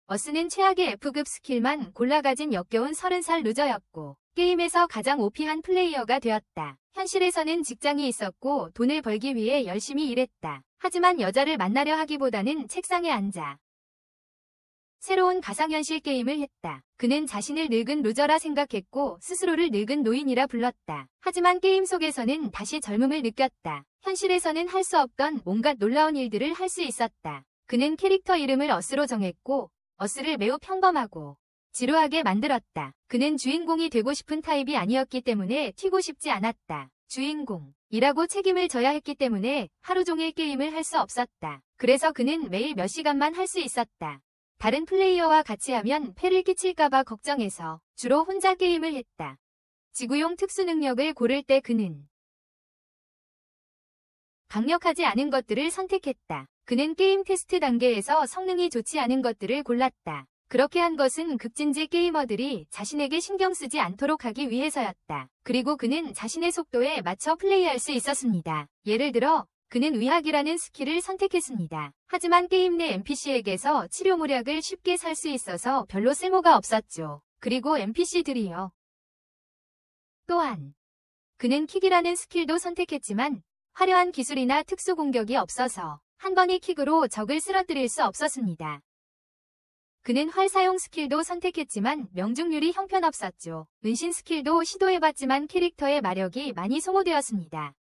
어스는 최악의 F급 스킬만 골라 가진 역겨운 30살 루저였고 게임에서 가장 OP한 플레이어가 되었다. 현실에서는 직장이 있었고 돈을 벌기 위해 열심히 일했다. 하지만 여자를 만나려 하기보다는 책상에 앉아 새로운 가상현실 게임을 했다. 그는 자신을 늙은 루저라 생각했고 스스로를 늙은 노인이라 불렀다. 하지만 게임 속에서는 다시 젊음을 느꼈다. 현실에서는 할 수 없던 온갖 놀라운 일들을 할 수 있었다. 그는 캐릭터 이름을 어스로 정했고 어스를 매우 평범하고 지루하게 만들었다. 그는 주인공이 되고 싶은 타입이 아니었기 때문에 튀고 싶지 않았다. 주인공이라고 책임을 져야 했기 때문에 하루 종일 게임을 할 수 없었다. 그래서 그는 매일 몇 시간만 할 수 있었다. 다른 플레이어와 같이 하면 폐를 끼칠까봐 걱정해서 주로 혼자 게임을 했다. 지구용 특수 능력을 고를 때 그는 강력하지 않은 것들을 선택했다. 그는 게임 테스트 단계에서 성능이 좋지 않은 것들을 골랐다. 그렇게 한 것은 급진지 게이머들이 자신에게 신경 쓰지 않도록 하기 위해서였다. 그리고 그는 자신의 속도에 맞춰 플레이할 수 있었습니다. 예를 들어 그는 의학이라는 스킬을 선택했습니다. 하지만 게임 내 NPC에게서 치료무약을 쉽게 살 수 있어서 별로 쓸모가 없었죠. 그리고 NPC들이요. 또한 그는 킥이라는 스킬도 선택했지만 화려한 기술이나 특수 공격이 없어서 한 번의 킥으로 적을 쓰러뜨릴 수 없었습니다. 그는 활 사용 스킬도 선택했지만 명중률이 형편없었죠. 은신 스킬도 시도해봤지만 캐릭터의 마력이 많이 소모되었습니다.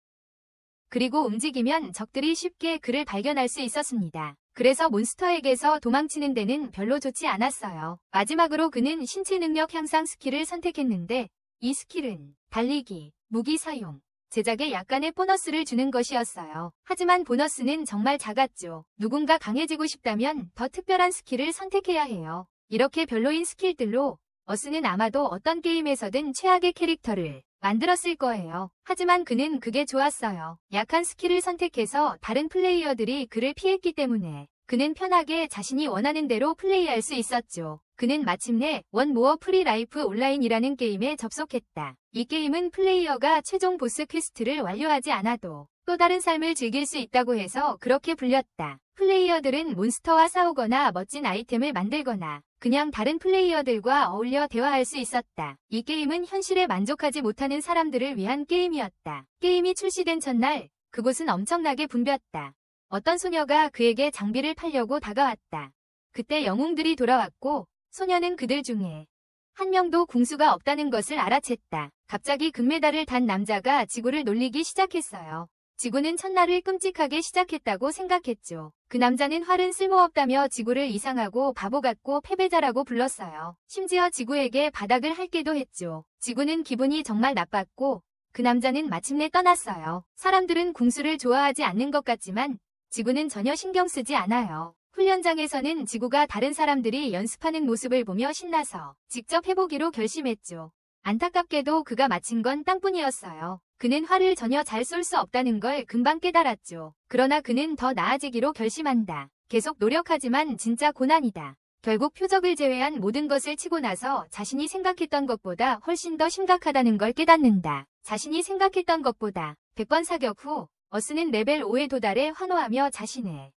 그리고 움직이면 적들이 쉽게 그를 발견할 수 있었습니다. 그래서 몬스터에게서 도망치는 데는 별로 좋지 않았어요. 마지막으로 그는 신체 능력 향상 스킬을 선택했는데 이 스킬은 달리기, 무기 사용, 제작에 약간의 보너스를 주는 것이었어요. 하지만 보너스는 정말 작았죠. 누군가 강해지고 싶다면 더 특별한 스킬을 선택해야 해요. 이렇게 별로인 스킬들로 어스는 아마도 어떤 게임에서든 최악의 캐릭터를 만들었을 거예요. 하지만 그는 그게 좋았어요. 약한 스킬을 선택해서 다른 플레이어들이 그를 피했기 때문에 그는 편하게 자신이 원하는 대로 플레이할 수 있었죠. 그는 마침내 원 모어 프리 라이프 온라인이라는 게임에 접속했다. 이 게임은 플레이어가 최종 보스 퀘스트를 완료하지 않아도 또 다른 삶을 즐길 수 있다고 해서 그렇게 불렸다. 플레이어들은 몬스터와 싸우거나 멋진 아이템을 만들거나 그냥 다른 플레이어들과 어울려 대화할 수 있었다. 이 게임은 현실에 만족하지 못하는 사람들을 위한 게임이었다. 게임이 출시된 첫날 그곳은 엄청나게 붐볐다. 어떤 소녀가 그에게 장비를 팔려고 다가왔다. 그때 영웅들이 돌아왔고 소녀는 그들 중에 한 명도 궁수가 없다는 것을 알아챘다. 갑자기 금메달을 단 남자가 지구를 놀리기 시작했어요. 지구는 첫날을 끔찍하게 시작했다고 생각했죠. 그 남자는 활은 쓸모없다며 지구를 이상하고 바보 같고 패배자라고 불렀어요. 심지어 지구에게 바닥을 핥기도 했죠. 지구는 기분이 정말 나빴고 그 남자는 마침내 떠났어요. 사람들은 궁수를 좋아하지 않는 것 같지만 지구는 전혀 신경 쓰지 않아요. 훈련장에서는 지구가 다른 사람들이 연습하는 모습을 보며 신나서 직접 해보기로 결심했죠. 안타깝게도 그가 마친 건 땅뿐이었어요. 그는 활을 전혀 잘 쏠 수 없다는 걸 금방 깨달았죠. 그러나 그는 더 나아지기로 결심한다. 계속 노력하지만 진짜 고난이다. 결국 표적을 제외한 모든 것을 치고 나서 자신이 생각했던 것보다 훨씬 더 심각하다는 걸 깨닫는다. 자신이 생각했던 것보다 100번 사격 후 어스는 레벨 5에 도달해 환호하며 자신의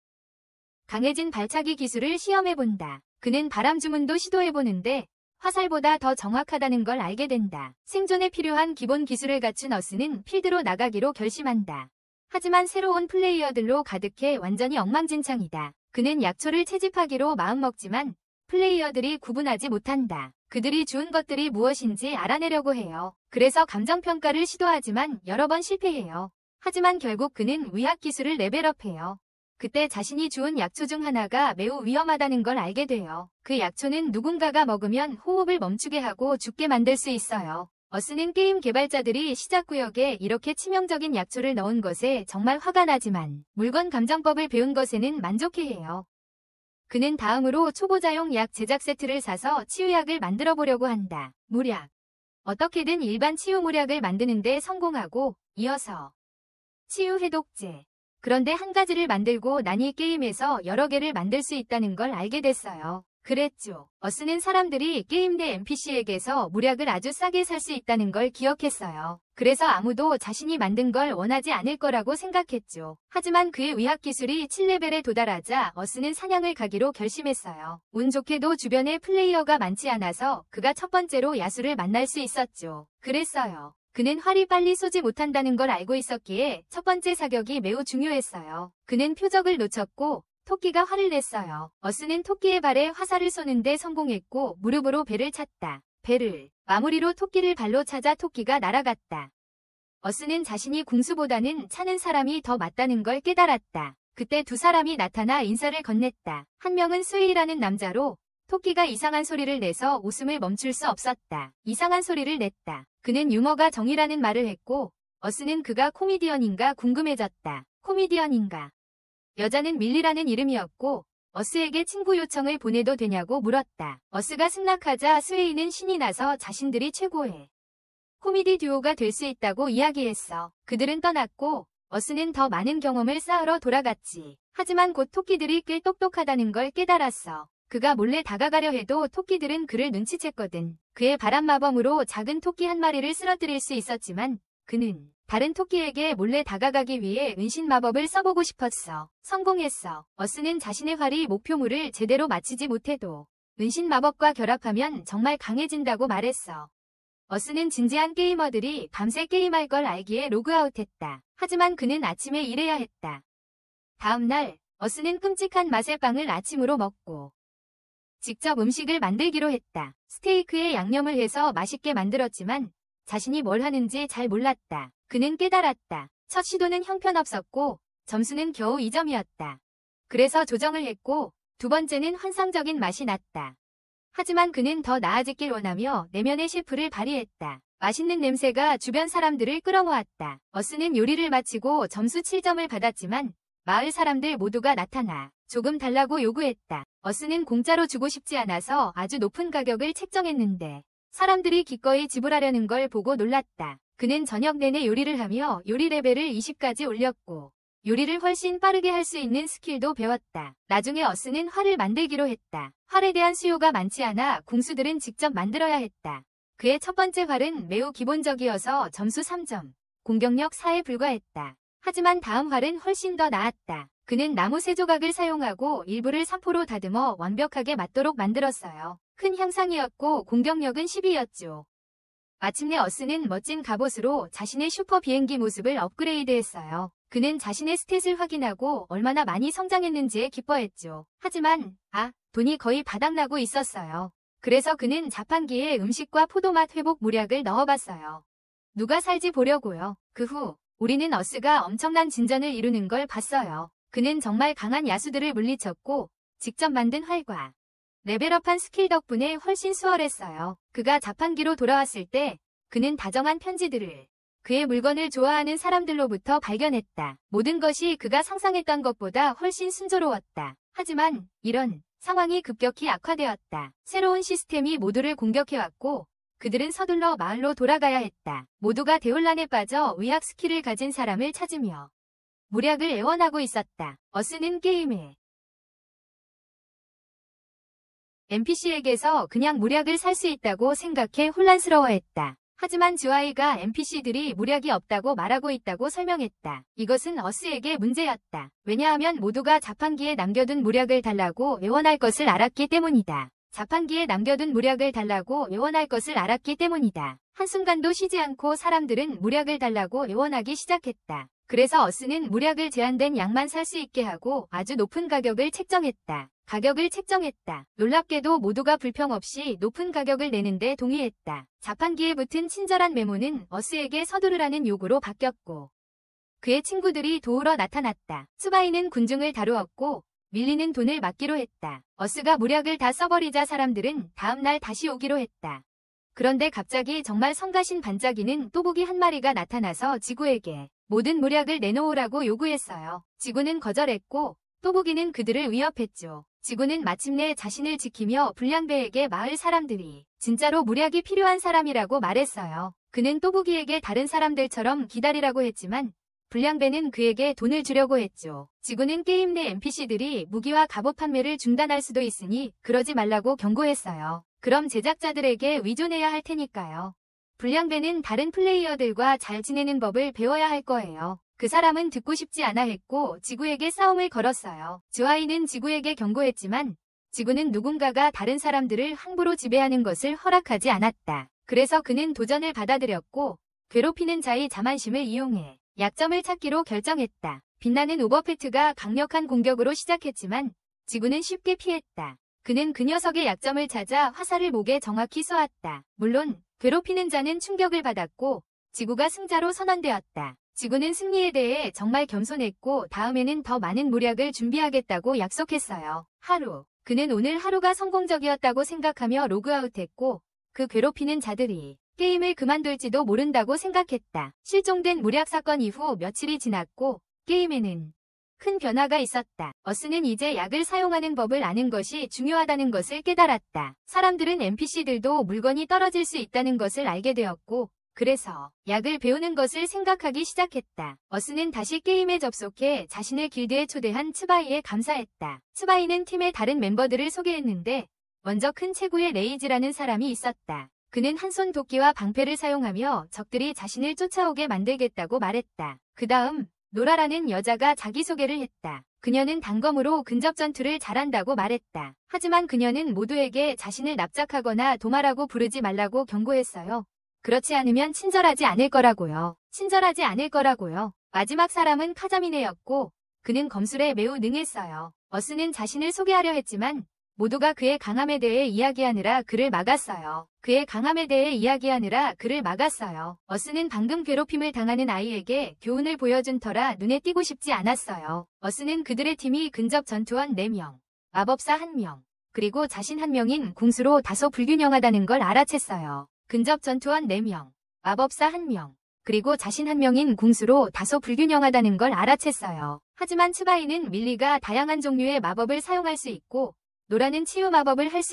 강해진 발차기 기술을 시험해본다. 그는 바람 주문도 시도해보는데 화살보다 더 정확하다는 걸 알게 된다. 생존에 필요한 기본 기술을 갖춘 어스는 필드로 나가기로 결심한다. 하지만 새로운 플레이어들로 가득해 완전히 엉망진창이다. 그는 약초를 채집하기로 마음먹지만 플레이어들이 구분하지 못한다. 그들이 주운 것들이 무엇인지 알아내려고 해요. 그래서 감정평가를 시도하지만 여러 번 실패해요. 하지만 결국 그는 의학 기술을 레벨업해요. 그때 자신이 주운 약초 중 하나가 매우 위험하다는 걸 알게 돼요. 그 약초는 누군가가 먹으면 호흡을 멈추게 하고 죽게 만들 수 있어요. 어스는 게임 개발자들이 시작 구역에 이렇게 치명적인 약초를 넣은 것에 정말 화가 나지만 물건 감정법을 배운 것에는 만족해해요. 그는 다음으로 초보자용 약 제작 세트를 사서 치유약을 만들어 보려고 한다. 무약. 어떻게든 일반 치유 무약을 만드는 데 성공하고 이어서 치유 해독제. 그런데 한 가지를 만들고 나니 게임에서 여러 개를 만들 수 있다는 걸 알게 됐어요. 그랬죠. 어스는 사람들이 게임 내 NPC에게서 무약을 아주 싸게 살 수 있다는 걸 기억했어요. 그래서 아무도 자신이 만든 걸 원하지 않을 거라고 생각했죠. 하지만 그의 의학기술이 7레벨에 도달하자 어스는 사냥을 가기로 결심했어요. 운 좋게도 주변에 플레이어가 많지 않아서 그가 첫 번째로 야수를 만날 수 있었죠. 그랬어요. 그는 활이 빨리 쏘지 못한다는 걸 알고 있었기에 첫 번째 사격이 매우 중요했어요. 그는 표적을 놓쳤고 토끼가 화를 냈어요. 어스는 토끼의 발에 화살을 쏘는데 성공했고 무릎으로 배를 찼다. 배를 마무리로 토끼를 발로 찾아 토끼가 날아갔다. 어스는 자신이 궁수보다는 차는 사람이 더 맞다는 걸 깨달았다. 그때 두 사람이 나타나 인사를 건넸다. 한 명은 스웨이라는 남자로 토끼가 이상한 소리를 내서 웃음을 멈출 수 없었다. 이상한 소리를 냈다. 그는 유머가 정의라는 말을 했고 어스는 그가 코미디언인가 궁금해졌다. 코미디언인가? 여자는 밀리라는 이름이었고 어스에게 친구 요청을 보내도 되냐고 물었다. 어스가 승낙하자 스웨이는 신이 나서 자신들이 최고의 코미디 듀오가 될 수 있다고 이야기했어. 그들은 떠났고 어스는 더 많은 경험을 쌓으러 돌아갔지. 하지만 곧 토끼들이 꽤 똑똑하다는 걸 깨달았어. 그가 몰래 다가가려 해도 토끼들은 그를 눈치챘거든. 그의 바람 마법으로 작은 토끼 한 마리를 쓰러뜨릴 수 있었지만 그는 다른 토끼에게 몰래 다가가기 위해 은신 마법을 써보고 싶었어. 성공했어. 어스는 자신의 활이 목표물을 제대로 맞히지 못해도 은신 마법과 결합하면 정말 강해진다고 말했어. 어스는 진지한 게이머들이 밤새 게임할 걸 알기에 로그아웃했다. 하지만 그는 아침에 일해야 했다. 다음 날 어스는 끔찍한 맛의 빵을 아침으로 먹고 직접 음식을 만들기로 했다. 스테이크에 양념을 해서 맛있게 만들었지만 자신이 뭘 하는지 잘 몰랐다. 그는 깨달았다. 첫 시도는 형편없었고 점수는 겨우 2점이었다. 그래서 조정을 했고 두 번째는 환상적인 맛이 났다. 하지만 그는 더 나아지길 원하며 내면의 셰프를 발휘했다. 맛있는 냄새가 주변 사람들을 끌어모았다. 어스는 요리를 마치고 점수 7점을 받았지만 마을 사람들 모두가 나타나 조금 달라고 요구했다. 어스는 공짜로 주고 싶지 않아서 아주 높은 가격을 책정했는데 사람들이 기꺼이 지불하려는 걸 보고 놀랐다. 그는 저녁 내내 요리를 하며 요리 레벨을 20까지 올렸고 요리를 훨씬 빠르게 할 수 있는 스킬도 배웠다. 나중에 어스는 활을 만들기로 했다. 활에 대한 수요가 많지 않아 궁수들은 직접 만들어야 했다. 그의 첫 번째 활은 매우 기본적이어서 점수 3점, 공격력 4에 불과했다. 하지만 다음 활은 훨씬 더 나았다. 그는 나무 세 조각을 사용하고 일부를 사포로 다듬어 완벽하게 맞도록 만들었어요. 큰 향상이었고 공격력은 10이었죠. 마침내 어스는 멋진 갑옷으로 자신의 슈퍼 비행기 모습을 업그레이드했어요. 그는 자신의 스탯을 확인하고 얼마나 많이 성장했는지에 기뻐했죠. 하지만 돈이 거의 바닥나고 있었어요. 그래서 그는 자판기에 음식과 포도맛 회복 모략을 넣어봤어요. 누가 살지 보려고요. 그 후 우리는 어스가 엄청난 진전을 이루는 걸 봤어요. 그는 정말 강한 야수들을 물리쳤고 직접 만든 활과 레벨업한 스킬 덕분에 훨씬 수월했어요. 그가 자판기로 돌아왔을 때 그는 다정한 편지들을 그의 물건을 좋아하는 사람들로부터 발견했다. 모든 것이 그가 상상했던 것보다 훨씬 순조로웠다. 하지만 이런 상황이 급격히 악화되었다. 새로운 시스템이 모두를 공격해왔고 그들은 서둘러 마을로 돌아가야 했다. 모두가 대혼란에 빠져 의학 스킬을 가진 사람을 찾으며 모략을 애원하고 있었다. 어스는 게임에 NPC에게서 그냥 모략을 살 수 있다고 생각해 혼란스러워했다. 하지만 즈와이가 NPC들이 모략이 없다고 말하고 있다고 설명했다. 이것은 어스에게 문제였다. 왜냐하면 모두가 자판기에 남겨둔 모략을 달라고 애원할 것을 알았기 때문이다. 자판기에 남겨둔 모략을 달라고 애원할 것을 알았기 때문이다. 한순간도 쉬지 않고 사람들은 모략을 달라고 애원하기 시작했다. 그래서 어스는 모략을 제한된 양만 살 수 있게 하고 아주 높은 가격을 책정했다. 놀랍게도 모두가 불평 없이 높은 가격을 내는데 동의했다. 자판기에 붙은 친절한 메모는 어스에게 서두르라는 요구로 바뀌었고 그의 친구들이 도우러 나타났다. 스바이는 군중을 다루었고 밀리는 돈을 맡기로 했다. 어스가 모략을 다 써버리자 사람들은 다음날 다시 오기로 했다. 그런데 갑자기 정말 성가신 반짝이는 또보기 한 마리가 나타나서 지구에게 모든 모략을 내놓으라고 요구했어요. 지구는 거절했고 또보기는 그들을 위협했죠. 지구는 마침내 자신을 지키며 불량배에게 마을 사람들이 진짜로 모략이 필요한 사람이라고 말했어요. 그는 또보기에게 다른 사람들처럼 기다리라고 했지만 불량배는 그에게 돈을 주려고 했죠. 지구는 게임 내 NPC들이 무기와 갑옷 판매를 중단할 수도 있으니 그러지 말라고 경고했어요. 그럼 제작자들에게 의존해야 할 테니까요. 불량배는 다른 플레이어들과 잘 지내는 법을 배워야 할 거예요. 그 사람은 듣고 싶지 않아 했고 지구에게 싸움을 걸었어요. 즈와이는 지구에게 경고했지만 지구는 누군가가 다른 사람들을 함부로 지배하는 것을 허락하지 않았다. 그래서 그는 도전을 받아들였고 괴롭히는 자의 자만심을 이용해 약점을 찾기로 결정했다. 빛나는 오버패트가 강력한 공격으로 시작했지만 지구는 쉽게 피했다. 그는 그 녀석의 약점을 찾아 화살을 목에 정확히 쏘았다. 물론 괴롭히는 자는 충격을 받았고 지구가 승자로 선언되었다. 지구는 승리에 대해 정말 겸손했고 다음에는 더 많은 모략을 준비하겠다고 약속했어요. 그는 오늘 하루가 성공적이었다고 생각하며 로그아웃했고 그 괴롭히는 자들이 게임을 그만둘지도 모른다고 생각했다. 실종된 모략 사건 이후 며칠이 지났고 게임에는 큰 변화가 있었다. 어스는 이제 약을 사용하는 법을 아는 것이 중요하다는 것을 깨달았다. 사람들은 NPC들도 물건이 떨어질 수 있다는 것을 알게 되었고 그래서 약을 배우는 것을 생각하기 시작했다. 어스는 다시 게임에 접속해 자신을 길드에 초대한 츠바이에 감사했다. 츠바이는 팀의 다른 멤버들을 소개했는데 먼저 큰 체구의 레이즈라는 사람이 있었다. 그는 한 손 도끼와 방패를 사용하며 적들이 자신을 쫓아오게 만들겠다고 말했다. 그 다음 노라라는 여자가 자기소개를 했다. 그녀는 단검으로 근접 전투를 잘한다고 말했다. 하지만 그녀는 모두에게 자신을 납작하거나 도마라고 부르지 말라고 경고했어요. 그렇지 않으면 친절하지 않을 거라고요. 마지막 사람은 카자미네였고 그는 검술에 매우 능했어요. 어스는 자신을 소개하려 했지만 모두가 그의 강함에 대해 이야기하느라 그를 막았어요. 어스는 방금 괴롭힘을 당하는 아이에게 교훈을 보여준 터라 눈에 띄고 싶지 않았어요. 어스는 그들의 팀이 근접 전투원 4명, 마법사 1명, 그리고 자신 1명인 궁수로 다소 불균형하다는 걸 알아챘어요. 근접 전투원 4명, 마법사 1명, 그리고 자신 1명인 궁수로 다소 불균형하다는 걸 알아챘어요. 하지만 츠바이는 밀리가 다양한 종류의 마법을 사용할 수 있고 노라는 치유 마법을 할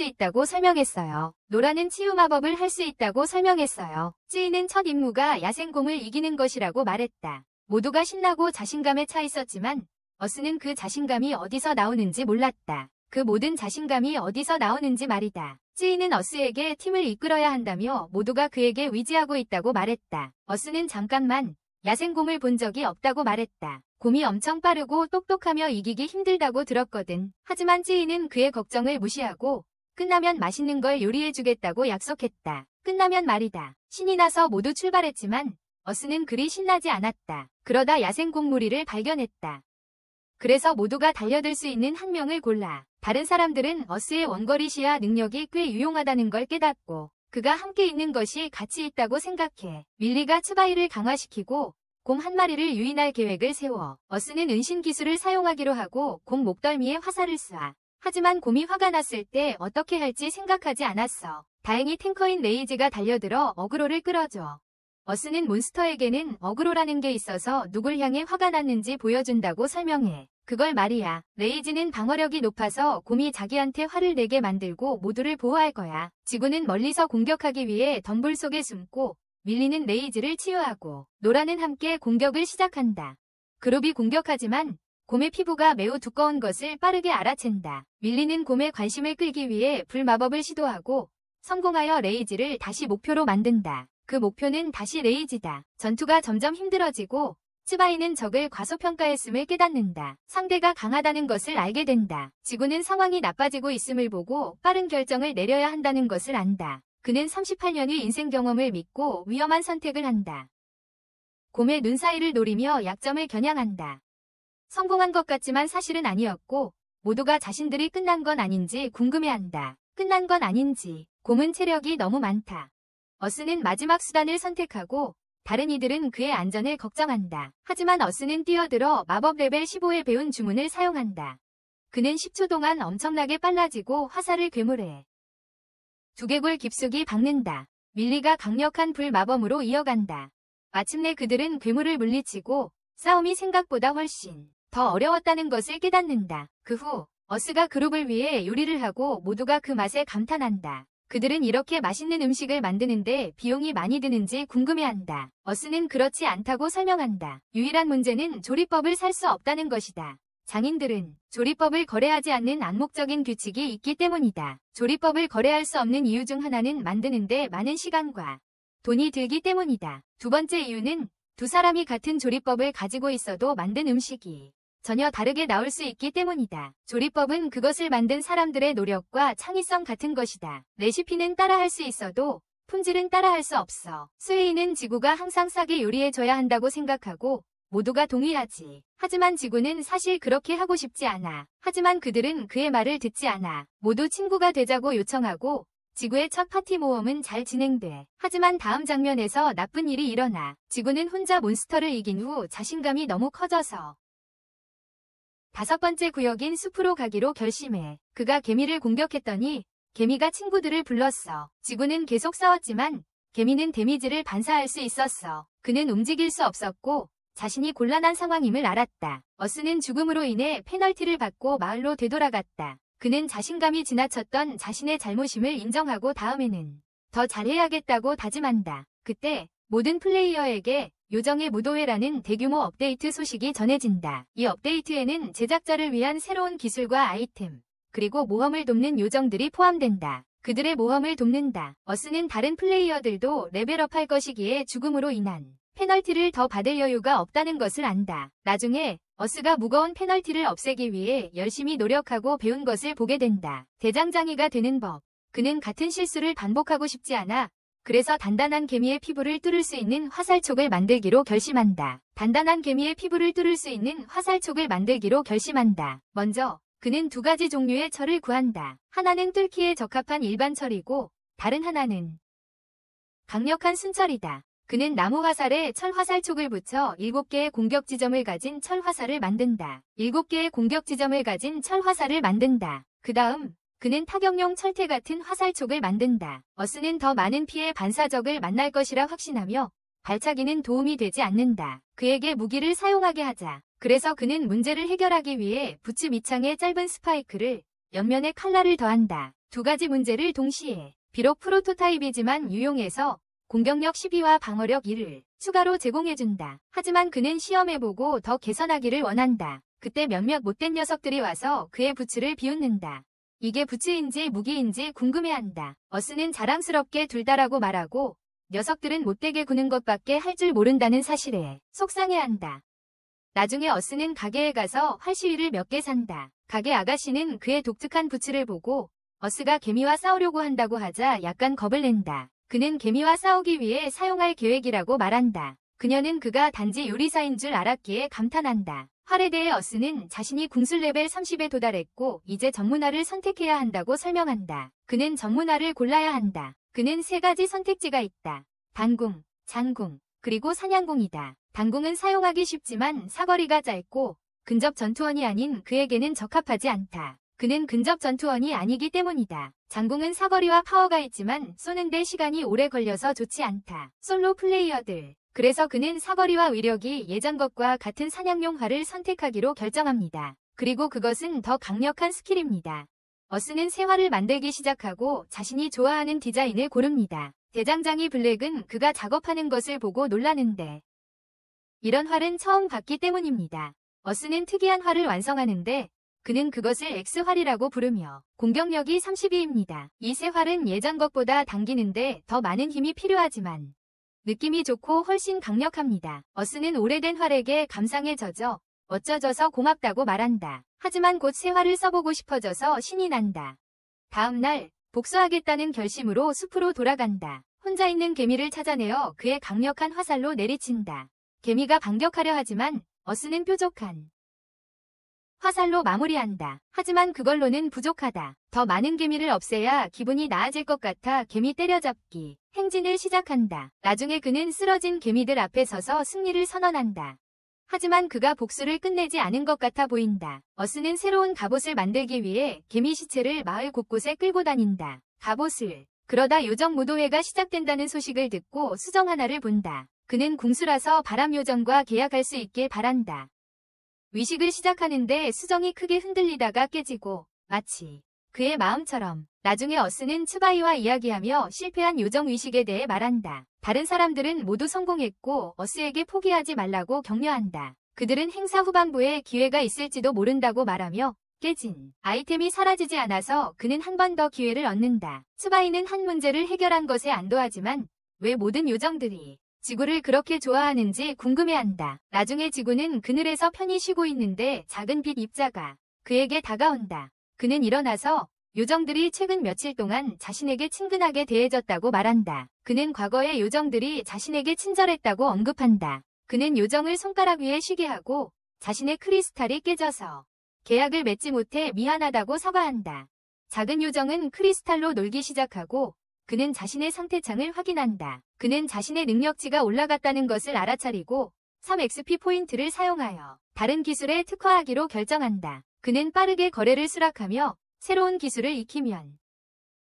수 있다고 설명했어요. 찌이는 첫 임무가 야생곰을 이기는 것이라고 말했다. 모두가 신나고 자신감에 차 있었지만 어스는 그 자신감이 어디서 나오는지 몰랐다. 그 모든 자신감이 어디서 나오는지 말이다. 찌이는 어스에게 팀을 이끌어야 한다며 모두가 그에게 의지하고 있다고 말했다. 어스는 잠깐만 야생곰을 본 적이 없다고 말했다. 곰이 엄청 빠르고 똑똑하며 이기기 힘들다고 들었거든. 하지만 찌이는 그의 걱정을 무시하고 끝나면 맛있는 걸 요리해주겠다고 약속했다. 끝나면 말이다. 신이 나서 모두 출발했지만 어스는 그리 신나지 않았다. 그러다 야생곰 무리를 발견했다. 그래서 모두가 달려들 수 있는 한 명을 골라. 다른 사람들은 어스의 원거리 시야 능력이 꽤 유용하다는 걸 깨닫고 그가 함께 있는 것이 가치 있다고 생각해. 밀리가 츠바이를 강화시키고 곰 한 마리를 유인할 계획을 세워 어스는 은신 기술을 사용하기로 하고 곰 목덜미에 화살을 쏴. 하지만 곰이 화가 났을 때 어떻게 할지 생각하지 않았어. 다행히 탱커인 레이즈가 달려들어 어그로를 끌어줘. 어스는 몬스터에게는 어그로라는 게 있어서 누굴 향해 화가 났는지 보여준다고 설명해. 그걸 말이야. 레이즈는 방어력이 높아서 곰이 자기한테 화를 내게 만들고 모두를 보호할 거야. 지구는 멀리서 공격하기 위해 덤불 속에 숨고 밀리는 레이즈를 치유하고 노라는 함께 공격을 시작한다. 그룹이 공격하지만 곰의 피부가 매우 두꺼운 것을 빠르게 알아챈다. 밀리는 곰의 관심을 끌기 위해 불마법을 시도하고 성공하여 레이즈를 다시 목표로 만든다. 그 목표는 다시 레이즈다. 전투가 점점 힘들어지고 츠바이는 적을 과소평가했음을 깨닫는다. 상대가 강하다는 것을 알게 된다. 지구는 상황이 나빠지고 있음을 보고 빠른 결정을 내려야 한다는 것을 안다. 그는 38년의 인생 경험을 믿고 위험한 선택을 한다. 곰의 눈 사이를 노리며 약점을 겨냥한다. 성공한 것 같지만 사실은 아니었고 모두가 자신들이 끝난 건 아닌지 궁금해한다. 끝난 건 아닌지. 곰은 체력이 너무 많다. 어스는 마지막 수단을 선택하고 다른 이들은 그의 안전을 걱정한다. 하지만 어스는 뛰어들어 마법 레벨 15에 배운 주문을 사용한다. 그는 10초 동안 엄청나게 빨라지고 화살을 괴물해 두개골 깊숙이 박는다. 밀리가 강력한 불 마법으로 이어간다. 마침내 그들은 괴물을 물리치고 싸움이 생각보다 훨씬 더 어려웠다는 것을 깨닫는다. 그 후 어스가 그룹을 위해 요리를 하고 모두가 그 맛에 감탄한다. 그들은 이렇게 맛있는 음식을 만드는데 비용이 많이 드는지 궁금해한다. 어스는 그렇지 않다고 설명한다. 유일한 문제는 조리법을 살 수 없다는 것이다. 장인들은 조리법을 거래하지 않는 암묵적인 규칙이 있기 때문이다. 조리법을 거래할 수 없는 이유 중 하나는 만드는데 많은 시간과 돈이 들기 때문이다. 두 번째 이유는 두 사람이 같은 조리법을 가지고 있어도 만든 음식이 전혀 다르게 나올 수 있기 때문이다. 조리법은 그것을 만든 사람들의 노력과 창의성 같은 것이다. 레시피는 따라할 수 있어도 품질은 따라할 수 없어. 스웨이는 지구가 항상 싸게 요리해줘야 한다고 생각하고 모두가 동의하지. 하지만 지구는 사실 그렇게 하고 싶지 않아. 하지만 그들은 그의 말을 듣지 않아. 모두 친구가 되자고 요청하고 지구의 첫 파티 모험은 잘 진행돼. 하지만 다음 장면에서 나쁜 일이 일어나. 지구는 혼자 몬스터를 이긴 후 자신감이 너무 커져서 다섯 번째 구역인 숲으로 가기로 결심해. 그가 개미를 공격했더니 개미가 친구들을 불렀어. 지구는 계속 싸웠지만 개미는 데미지를 반사할 수 있었어. 그는 움직일 수 없었고 자신이 곤란한 상황임을 알았다. 어스는 죽음으로 인해 페널티를 받고 마을로 되돌아갔다. 그는 자신감이 지나쳤던 자신의 잘못임을 인정하고 다음에는 더 잘해야겠다고 다짐한다. 그때 모든 플레이어에게 요정의 무도회라는 대규모 업데이트 소식이 전해진다. 이 업데이트에는 제작자를 위한 새로운 기술과 아이템, 그리고 모험을 돕는 요정들이 포함된다. 그들의 모험을 돕는다. 어스는 다른 플레이어들도 레벨업할 것이기에 죽음으로 인한 페널티를 더 받을 여유가 없다는 것을 안다. 나중에 어스가 무거운 페널티를 없애기 위해 열심히 노력하고 배운 것을 보게 된다. 대장장이가 되는 법. 그는 같은 실수를 반복하고 싶지 않아. 그래서 단단한 개미의 피부를 뚫을 수 있는 화살촉을 만들기로 결심한다. 단단한 개미의 피부를 뚫을 수 있는 화살촉을 만들기로 결심한다. 먼저 그는 두 가지 종류의 철을 구한다. 하나는 뚫기에 적합한 일반 철이고 다른 하나는 강력한 순철이다. 그는 나무 화살에 철 화살촉을 붙여 7개의 공격 지점을 가진 철 화살을 만든다. 7개의 공격 지점을 가진 철 화살을 만든다. 그 다음 그는 타격용 철퇴 같은 화살촉을 만든다. 어스는 더 많은 피해 반사적을 만날 것이라 확신하며 발차기는 도움이 되지 않는다. 그에게 무기를 사용하게 하자. 그래서 그는 문제를 해결하기 위해 부츠 밑창에 짧은 스파이크를 옆면에 칼날을 더한다. 두 가지 문제를 동시에. 비록 프로토타입이지만 유용해서 공격력 12와 방어력 1을 추가로 제공해준다. 하지만 그는 시험해보고 더 개선하기를 원한다. 그때 몇몇 못된 녀석들이 와서 그의 부츠를 비웃는다. 이게 부츠인지 무기인지 궁금해한다. 어스는 자랑스럽게 둘 다라고 말하고 녀석들은 못되게 구는 것밖에 할 줄 모른다는 사실에 속상해한다. 나중에 어스는 가게에 가서 활시위를 몇 개 산다. 가게 아가씨는 그의 독특한 부츠를 보고 어스가 개미와 싸우려고 한다고 하자 약간 겁을 낸다. 그는 개미와 싸우기 위해 사용할 계획이라고 말한다. 그녀는 그가 단지 요리사인 줄 알았기에 감탄한다. 활에 대해 어스는 자신이 궁술 레벨 30에 도달했고 이제 전문화를 선택해야 한다고 설명한다. 그는 전문화를 골라야 한다. 그는 세 가지 선택지가 있다. 단궁, 장궁, 그리고 사냥궁이다. 단궁은 사용하기 쉽지만 사거리가 짧고 근접 전투원이 아닌 그에게는 적합하지 않다. 그는 근접 전투원이 아니기 때문이다. 장궁은 사거리와 파워가 있지만 쏘는데 시간이 오래 걸려서 좋지 않다. 솔로 플레이어들. 그래서 그는 사거리와 위력이 예전 것과 같은 사냥용 활을 선택하기로 결정합니다. 그리고 그것은 더 강력한 스킬입니다. 어스는 새 활을 만들기 시작하고 자신이 좋아하는 디자인을 고릅니다. 대장장이 블랙은 그가 작업하는 것을 보고 놀라는데 이런 활은 처음 봤기 때문입니다. 어스는 특이한 활을 완성하는데 그는 그것을 X활이라고 부르며 공격력이 32입니다. 이 새 활은 예전 것보다 당기는데 더 많은 힘이 필요하지만 느낌이 좋고 훨씬 강력합니다. 어스는 오래된 활에게 감상에 젖어 멋져져서 고맙다고 말한다. 하지만 곧 새 활을 써보고 싶어져서 신이 난다. 다음 날 복수하겠다는 결심으로 숲으로 돌아간다. 혼자 있는 개미를 찾아내어 그의 강력한 화살로 내리친다. 개미가 반격하려 하지만 어스는 뾰족한 화살로 마무리한다. 하지만 그걸로는 부족하다. 더 많은 개미를 없애야 기분이 나아질 것 같아 개미 때려잡기 행진을 시작한다. 나중에 그는 쓰러진 개미들 앞에 서서 승리를 선언한다. 하지만 그가 복수를 끝내지 않은 것 같아 보인다. 어스는 새로운 갑옷을 만들기 위해 개미 시체를 마을 곳곳에 끌고 다닌다. 갑옷을. 그러다 요정 무도회가 시작된다는 소식을 듣고 수정 하나를 본다. 그는 궁수라서 바람 요정과 계약할 수 있길 바란다. 위식을 시작하는데 수정이 크게 흔들리다가 깨지고 마치 그의 마음처럼. 나중에 어스는 츠바이와 이야기하며 실패한 요정 위식에 대해 말한다. 다른 사람들은 모두 성공했고 어스에게 포기하지 말라고 격려한다. 그들은 행사 후반부에 기회가 있을지도 모른다고 말하며 깨진 아이템이 사라지지 않아서 그는 한 번 더 기회를 얻는다. 츠바이는 한 문제를 해결한 것에 안도하지만 왜 모든 요정들이 지구를 그렇게 좋아하는지 궁금해한다. 나중에 지구는 그늘에서 편히 쉬고 있는데 작은 빛 입자가 그에게 다가온다. 그는 일어나서 요정들이 최근 며칠 동안 자신에게 친근하게 대해졌다고 말한다. 그는 과거의 요정들이 자신에게 친절했다고 언급한다. 그는 요정을 손가락 위에 쉬게 하고 자신의 크리스탈이 깨져서 계약을 맺지 못해 미안하다고 사과한다. 작은 요정은 크리스탈로 놀기 시작하고 그는 자신의 상태창을 확인한다. 그는 자신의 능력치가 올라갔다는 것을 알아차리고 3XP 포인트를 사용하여 다른 기술에 특화하기로 결정한다. 그는 빠르게 거래를 수락하며 새로운 기술을 익히면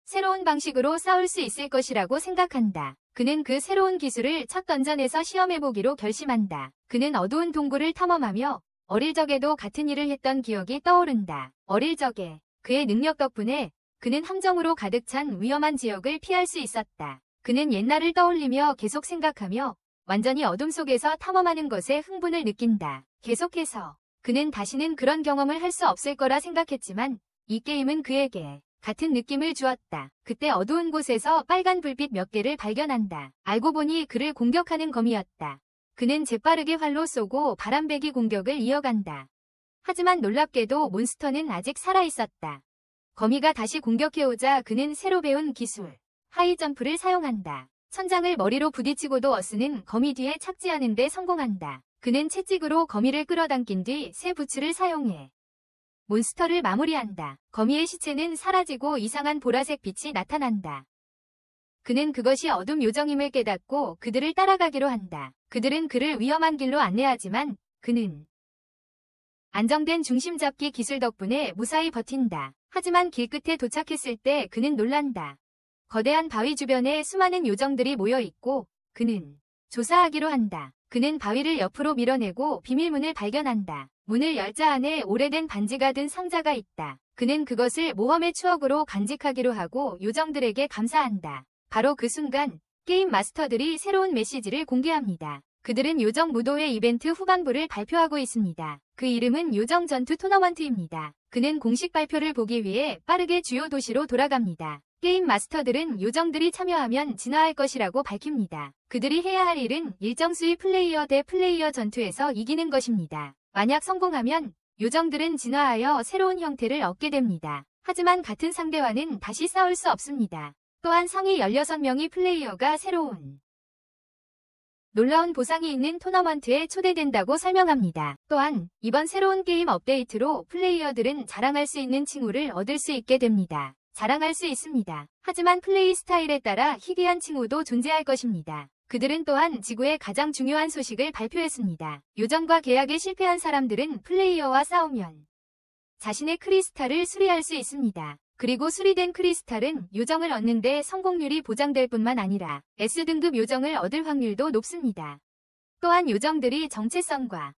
새로운 방식으로 싸울 수 있을 것이라고 생각한다. 그는 그 새로운 기술을 첫 던전에서 시험해보기로 결심한다. 그는 어두운 동굴을 탐험하며 어릴 적에도 같은 일을 했던 기억이 떠오른다. 어릴 적에 그의 능력 덕분에 그는 함정으로 가득 찬 위험한 지역을 피할 수 있었다. 그는 옛날을 떠올리며 계속 생각하며 완전히 어둠 속에서 탐험하는 것에 흥분을 느낀다. 계속해서 그는 다시는 그런 경험을 할 수 없을 거라 생각했지만 이 게임은 그에게 같은 느낌을 주었다. 그때 어두운 곳에서 빨간 불빛 몇 개를 발견한다. 알고 보니 그를 공격하는 거미였다. 그는 재빠르게 활로 쏘고 바람배기 공격을 이어간다. 하지만 놀랍게도 몬스터는 아직 살아있었다. 거미가 다시 공격해오자 그는 새로 배운 기술, 하이점프를 사용한다. 천장을 머리로 부딪히고도 어스는 거미 뒤에 착지하는 데 성공한다. 그는 채찍으로 거미를 끌어당긴 뒤 새 부츠를 사용해 몬스터를 마무리한다. 거미의 시체는 사라지고 이상한 보라색 빛이 나타난다. 그는 그것이 어둠 요정임을 깨닫고 그들을 따라가기로 한다. 그들은 그를 위험한 길로 안내하지만 그는 안정된 중심 잡기 기술 덕분에 무사히 버틴다. 하지만 길끝에 도착했을 때 그는 놀란다. 거대한 바위 주변에 수많은 요정들이 모여있고 그는 조사하기로 한다. 그는 바위를 옆으로 밀어내고 비밀문을 발견한다. 문을 열자 안에 오래된 반지가 든 상자가 있다. 그는 그것을 모험의 추억으로 간직하기로 하고 요정들에게 감사한다. 바로 그 순간 게임 마스터들이 새로운 메시지를 공개합니다. 그들은 요정 무도회 이벤트 후반부를 발표하고 있습니다. 그 이름은 요정 전투 토너먼트입니다. 그는 공식 발표를 보기 위해 빠르게 주요 도시로 돌아갑니다. 게임 마스터들은 요정들이 참여하면 진화할 것이라고 밝힙니다. 그들이 해야 할 일은 일정 수의 플레이어 대 플레이어 전투에서 이기는 것입니다. 만약 성공하면 요정들은 진화하여 새로운 형태를 얻게 됩니다. 하지만 같은 상대와는 다시 싸울 수 없습니다. 또한 상위 16명의 플레이어가 새로운 놀라운 보상이 있는 토너먼트에 초대된다고 설명합니다. 또한 이번 새로운 게임 업데이트로 플레이어들은 자랑할 수 있는 칭호를 얻을 수 있게 됩니다. 자랑할 수 있습니다. 하지만 플레이 스타일에 따라 희귀한 칭호도 존재할 것입니다. 그들은 또한 지구의 가장 중요한 소식을 발표했습니다. 요정과 계약에 실패한 사람들은 플레이어와 싸우면 자신의 크리스탈을 수리할 수 있습니다. 그리고 수리된 크리스탈은 요정을 얻는 데 성공률이 보장될 뿐만 아니라 S등급 요정을 얻을 확률도 높습니다. 또한 요정들이 정체성과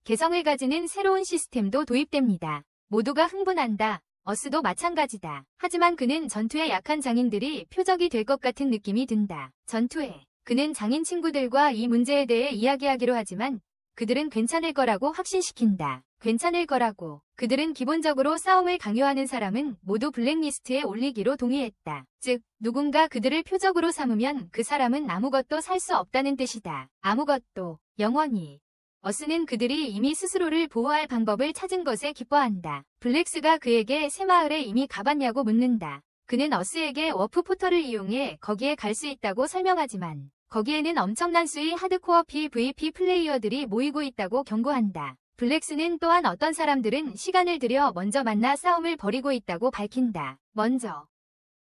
개성을 가지는 새로운 시스템도 도입됩니다. 모두가 흥분한다. 어스도 마찬가지다. 하지만 그는 전투에 약한 장인들이 표적이 될 것 같은 느낌이 든다. 전투에 그는 장인 친구들과 이 문제에 대해 이야기하기로 하지만 그들은 괜찮을 거라고 확신시킨다. 괜찮을 거라고. 그들은 기본적으로 싸움을 강요하는 사람은 모두 블랙리스트에 올리기로 동의했다. 즉, 누군가 그들을 표적으로 삼으면 그 사람은 아무것도 살 수 없다는 뜻이다. 아무것도. 영원히. 어스는 그들이 이미 스스로를 보호할 방법을 찾은 것에 기뻐한다. 블랙스가 그에게 새마을에 이미 가봤냐고 묻는다. 그는 어스에게 워프 포털을 이용해 거기에 갈 수 있다고 설명하지만 거기에는 엄청난 수의 하드코어 PVP 플레이어들이 모이고 있다고 경고한다. 블랙스는 또한 어떤 사람들은 시간을 들여 먼저 만나 싸움을 벌이고 있다고 밝힌다. 먼저.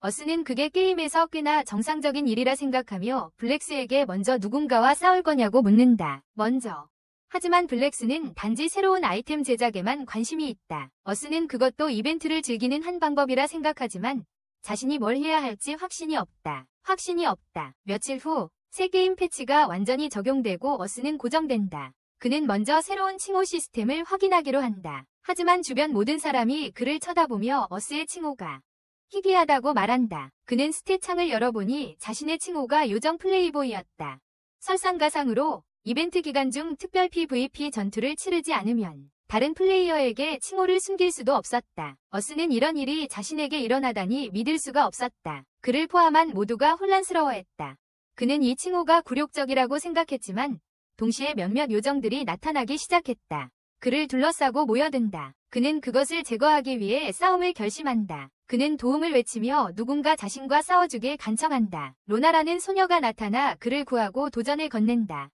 어스는 그게 게임에서 꽤나 정상적인 일이라 생각하며 블랙스에게 먼저 누군가와 싸울 거냐고 묻는다. 먼저. 하지만 블랙스는 단지 새로운 아이템 제작에만 관심이 있다. 어스는 그것도 이벤트를 즐기는 한 방법이라 생각하지만 자신이 뭘 해야 할지 확신이 없다. 확신이 없다. 며칠 후 새 게임 패치가 완전히 적용되고 어스는 고정된다. 그는 먼저 새로운 칭호 시스템을 확인하기로 한다. 하지만 주변 모든 사람이 그를 쳐다보며 어스의 칭호가 희귀하다고 말한다. 그는 스탯 창을 열어보니 자신의 칭호가 요정 플레이보이였다. 설상가상으로 이벤트 기간 중 특별 PVP 전투를 치르지 않으면 다른 플레이어에게 칭호를 숨길 수도 없었다. 어스는 이런 일이 자신에게 일어나다니 믿을 수가 없었다. 그를 포함한 모두가 혼란스러워했다. 그는 이 칭호가 굴욕적이라고 생각했지만 동시에 몇몇 요정들이 나타나기 시작했다. 그를 둘러싸고 모여든다. 그는 그것을 제거하기 위해 싸움을 결심한다. 그는 도움을 외치며 누군가 자신과 싸워주길 간청한다. 로나라는 소녀가 나타나 그를 구하고 도전을 건넨다.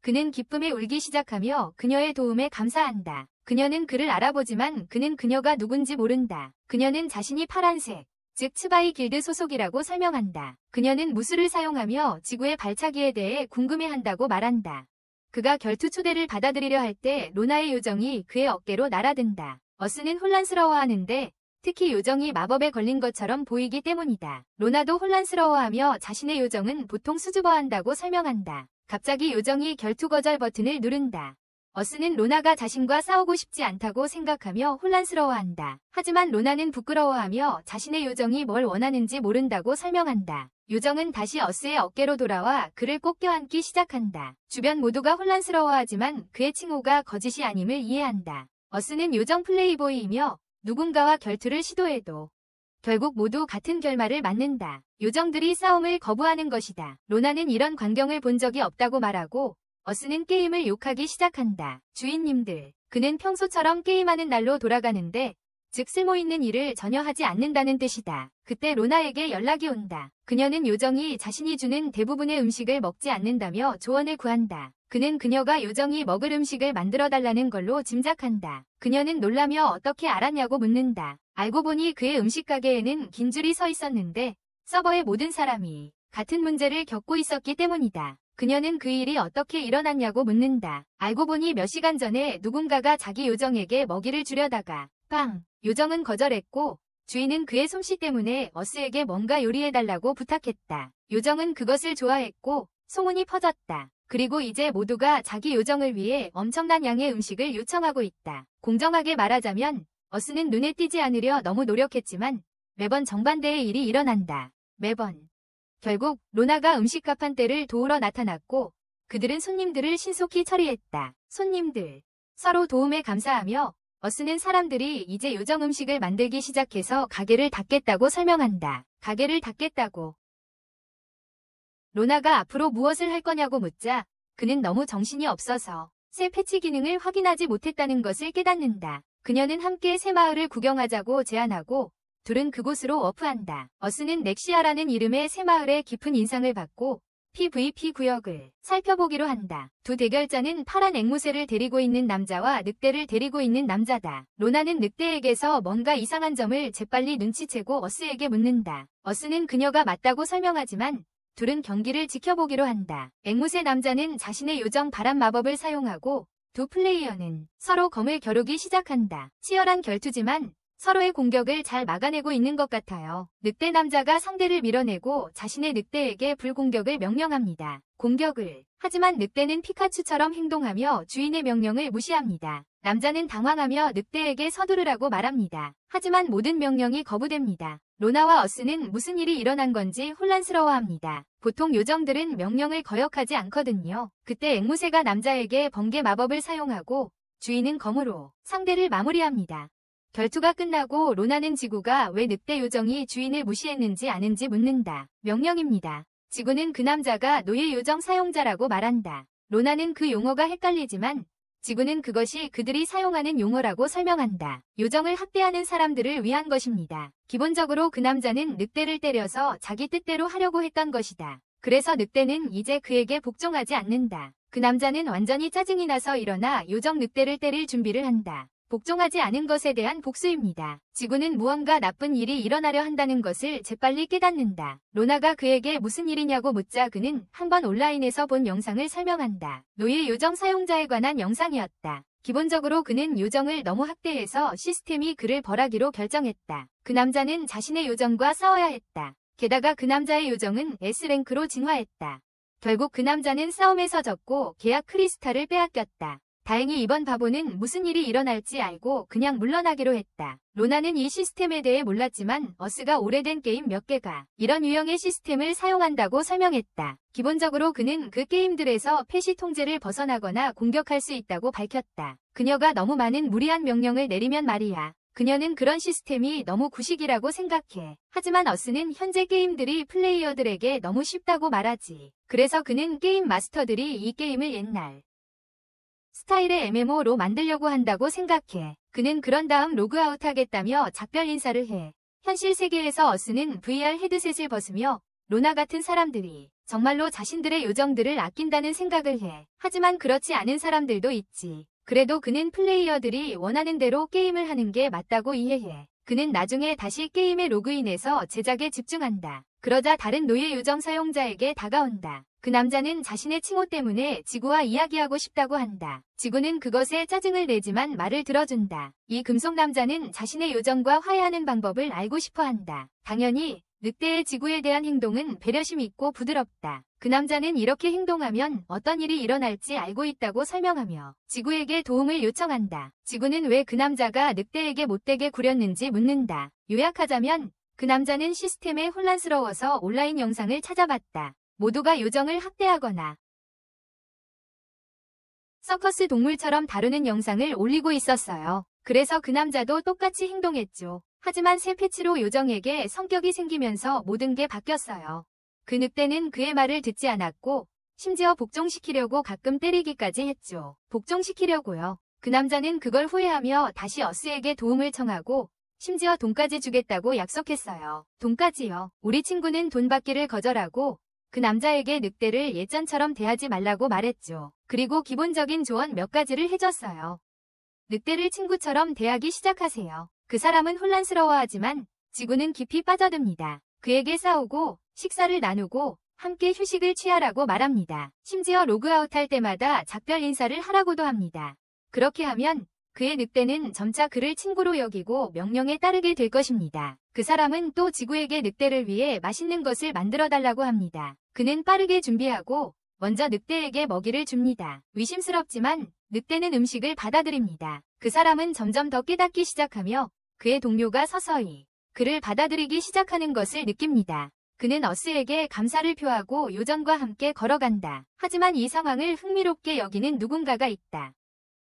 그는 기쁨에 울기 시작하며 그녀의 도움에 감사한다. 그녀는 그를 알아보지만 그는 그녀가 누군지 모른다. 그녀는 자신이 파란색, 즉 츠바이 길드 소속이라고 설명한다. 그녀는 무술을 사용하며 지구의 발차기에 대해 궁금해한다고 말한다. 그가 결투 초대를 받아들이려 할 때 로나의 요정이 그의 어깨로 날아든다. 어스는 혼란스러워하는데 특히 요정이 마법에 걸린 것처럼 보이기 때문이다. 로나도 혼란스러워하며 자신의 요정은 보통 수줍어한다고 설명한다. 갑자기 요정이 결투 거절 버튼을 누른다. 어스는 로나가 자신과 싸우고 싶지 않다고 생각하며 혼란스러워한다. 하지만 로나는 부끄러워하며 자신의 요정이 뭘 원하는지 모른다고 설명한다. 요정은 다시 어스의 어깨로 돌아와 그를 꼭 껴안기 시작한다. 주변 모두가 혼란스러워하지만 그의 칭호가 거짓이 아님을 이해한다. 어스는 요정 플레이보이이며 누군가와 결투를 시도해도 결국 모두 같은 결말을 맞는다. 요정들이 싸움을 거부하는 것이다. 로나는 이런 광경을 본 적이 없다고 말하고 어스는 게임을 욕하기 시작한다. 주인님들, 그는 평소처럼 게임하는 날로 돌아가는데 즉 쓸모있는 일을 전혀 하지 않는다는 뜻이다. 그때 로나에게 연락이 온다. 그녀는 요정이 자신이 주는 대부분의 음식을 먹지 않는다며 조언을 구한다. 그는 그녀가 요정이 먹을 음식을 만들어달라는 걸로 짐작한다. 그녀는 놀라며 어떻게 알았냐고 묻는다. 알고 보니 그의 음식 가게에는 긴 줄이 서 있었는데 서버의 모든 사람이 같은 문제를 겪고 있었기 때문이다. 그녀는 그 일이 어떻게 일어났냐고 묻는다. 알고 보니 몇 시간 전에 누군가가 자기 요정에게 먹이를 주려다가 빵! 요정은 거절했고 주인은 그의 솜씨 때문에 어스에게 뭔가 요리해달라고 부탁했다. 요정은 그것을 좋아했고 소문이 퍼졌다. 그리고 이제 모두가 자기 요정을 위해 엄청난 양의 음식을 요청하고 있다. 공정하게 말하자면 어스는 눈에 띄지 않으려 너무 노력했지만 매번 정반대의 일이 일어난다. 매번. 결국 로나가 음식값 한 대를 도우러 나타났고 그들은 손님들을 신속히 처리했다. 손님들. 서로 도움에 감사하며 어스는 사람들이 이제 요정 음식을 만들기 시작해서 가게를 닫겠다고 설명한다. 가게를 닫겠다고. 로나가 앞으로 무엇을 할 거냐고 묻자 그는 너무 정신이 없어서 새 패치 기능을 확인하지 못했다는 것을 깨닫는다. 그녀는 함께 새 마을을 구경하자고 제안하고 둘은 그곳으로 워프한다. 어스는 넥시아라는 이름의 새 마을에 깊은 인상을 받고 PVP 구역을 살펴보기로 한다. 두 대결자는 파란 앵무새를 데리고 있는 남자와 늑대를 데리고 있는 남자다. 로나는 늑대에게서 뭔가 이상한 점을 재빨리 눈치채고 어스에게 묻는다. 어스는 그녀가 맞다고 설명하지만 둘은 경기를 지켜보기로 한다. 앵무새 남자는 자신의 요정 바람 마법을 사용하고 두 플레이어는 서로 검을 겨루기 시작한다. 치열한 결투지만 서로의 공격을 잘 막아내고 있는 것 같아요. 늑대 남자가 상대를 밀어내고 자신의 늑대에게 불공격을 명령합니다. 공격을. 하지만 늑대는 피카츄처럼 행동하며 주인의 명령을 무시합니다. 남자는 당황하며 늑대에게 서두르라고 말합니다. 하지만 모든 명령이 거부됩니다. 로나와 어스는 무슨 일이 일어난 건지 혼란스러워합니다. 보통 요정들은 명령을 거역하지 않거든요. 그때 앵무새가 남자에게 번개 마법을 사용하고 주인은 검으로 상대를 마무리합니다. 결투가 끝나고 로나는 지구가 왜 늑대 요정이 주인을 무시했는지 아는지 묻는다. 명령입니다. 지구는 그 남자가 노예 요정 사용자라고 말한다. 로나는 그 용어가 헷갈리지만 지구는 그것이 그들이 사용하는 용어라고 설명한다. 요정을 학대하는 사람들을 위한 것입니다. 기본적으로 그 남자는 늑대를 때려서 자기 뜻대로 하려고 했던 것이다. 그래서 늑대는 이제 그에게 복종하지 않는다. 그 남자는 완전히 짜증이 나서 일어나 요정 늑대를 때릴 준비를 한다. 복종하지 않은 것에 대한 복수입니다. 지구는 무언가 나쁜 일이 일어나려 한다는 것을 재빨리 깨닫는다. 로나가 그에게 무슨 일이냐고 묻자 그는 한번 온라인에서 본 영상을 설명한다. 노예 요정 사용자에 관한 영상이었다. 기본적으로 그는 요정을 너무 학대해서 시스템이 그를 벌하기로 결정했다. 그 남자는 자신의 요정과 싸워야 했다. 게다가 그 남자의 요정은 S랭크로 진화했다. 결국 그 남자는 싸움에서 졌고 계약 크리스탈을 빼앗겼다. 다행히 이번 바보는 무슨 일이 일어날지 알고 그냥 물러나기로 했다. 로나는 이 시스템에 대해 몰랐지만 어스가 오래된 게임 몇 개가 이런 유형의 시스템을 사용한다고 설명했다. 기본적으로 그는 그 게임들에서 패시 통제를 벗어나거나 공격할 수 있다고 밝혔다. 그녀가 너무 많은 무리한 명령을 내리면 말이야. 그녀는 그런 시스템이 너무 구식이라고 생각해. 하지만 어스는 현재 게임들이 플레이어들에게 너무 쉽다고 말하지. 그래서 그는 게임 마스터들이 이 게임을 옛날 스타일의 MMO로 만들려고 한다고 생각해. 그는 그런 다음 로그아웃 하겠다며 작별 인사를 해. 현실 세계에서 어스는 VR 헤드셋을 벗으며 로나 같은 사람들이 정말로 자신들의 요정들을 아낀다는 생각을 해. 하지만 그렇지 않은 사람들도 있지. 그래도 그는 플레이어들이 원하는 대로 게임을 하는 게 맞다고 이해해. 그는 나중에 다시 게임에 로그인해서 제작에 집중한다. 그러자 다른 노예 요정 사용자에게 다가온다. 그 남자는 자신의 칭호 때문에 지구와 이야기하고 싶다고 한다. 지구는 그것에 짜증을 내지만 말을 들어준다. 이 금속 남자는 자신의 요정과 화해하는 방법을 알고 싶어 한다. 당연히 늑대의 지구에 대한 행동은 배려심 있고 부드럽다. 그 남자는 이렇게 행동하면 어떤 일이 일어날지 알고 있다고 설명하며 지구에게 도움을 요청한다. 지구는 왜 그 남자가 늑대에게 못되게 구렸는지 묻는다. 요약하자면 그 남자는 시스템에 혼란스러워서 온라인 영상을 찾아봤다. 모두가 요정을 학대하거나 서커스 동물처럼 다루는 영상을 올리고 있었어요. 그래서 그 남자도 똑같이 행동했죠. 하지만 새 패치로 요정에게 성격이 생기면서 모든 게 바뀌었어요. 그 늑대는 그의 말을 듣지 않았고 심지어 복종시키려고 가끔 때리기까지 했죠. 복종시키려고요. 그 남자는 그걸 후회하며 다시 어스에게 도움을 청하고 심지어 돈까지 주겠다고 약속했어요. 돈까지요. 우리 친구는 돈 받기를 거절하고 그 남자에게 늑대를 예전처럼 대하지 말라고 말했죠. 그리고 기본적인 조언 몇 가지를 해줬어요. 늑대를 친구처럼 대하기 시작하세요. 그 사람은 혼란스러워하지만 지구는 깊이 빠져듭니다. 그에게 싸우고 식사를 나누고 함께 휴식을 취하라고 말합니다. 심지어 로그아웃할 때마다 작별 인사를 하라고도 합니다. 그렇게 하면 그의 늑대는 점차 그를 친구로 여기고 명령에 따르게 될 것입니다. 그 사람은 또 지구에게 늑대를 위해 맛있는 것을 만들어 달라고 합니다. 그는 빠르게 준비하고 먼저 늑대에게 먹이를 줍니다. 의심스럽지만 늑대는 음식을 받아들입니다. 그 사람은 점점 더 깨닫기 시작하며 그의 동료가 서서히 그를 받아들이기 시작하는 것을 느낍니다. 그는 어스에게 감사를 표하고 요정과 함께 걸어간다. 하지만 이 상황을 흥미롭게 여기는 누군가가 있다.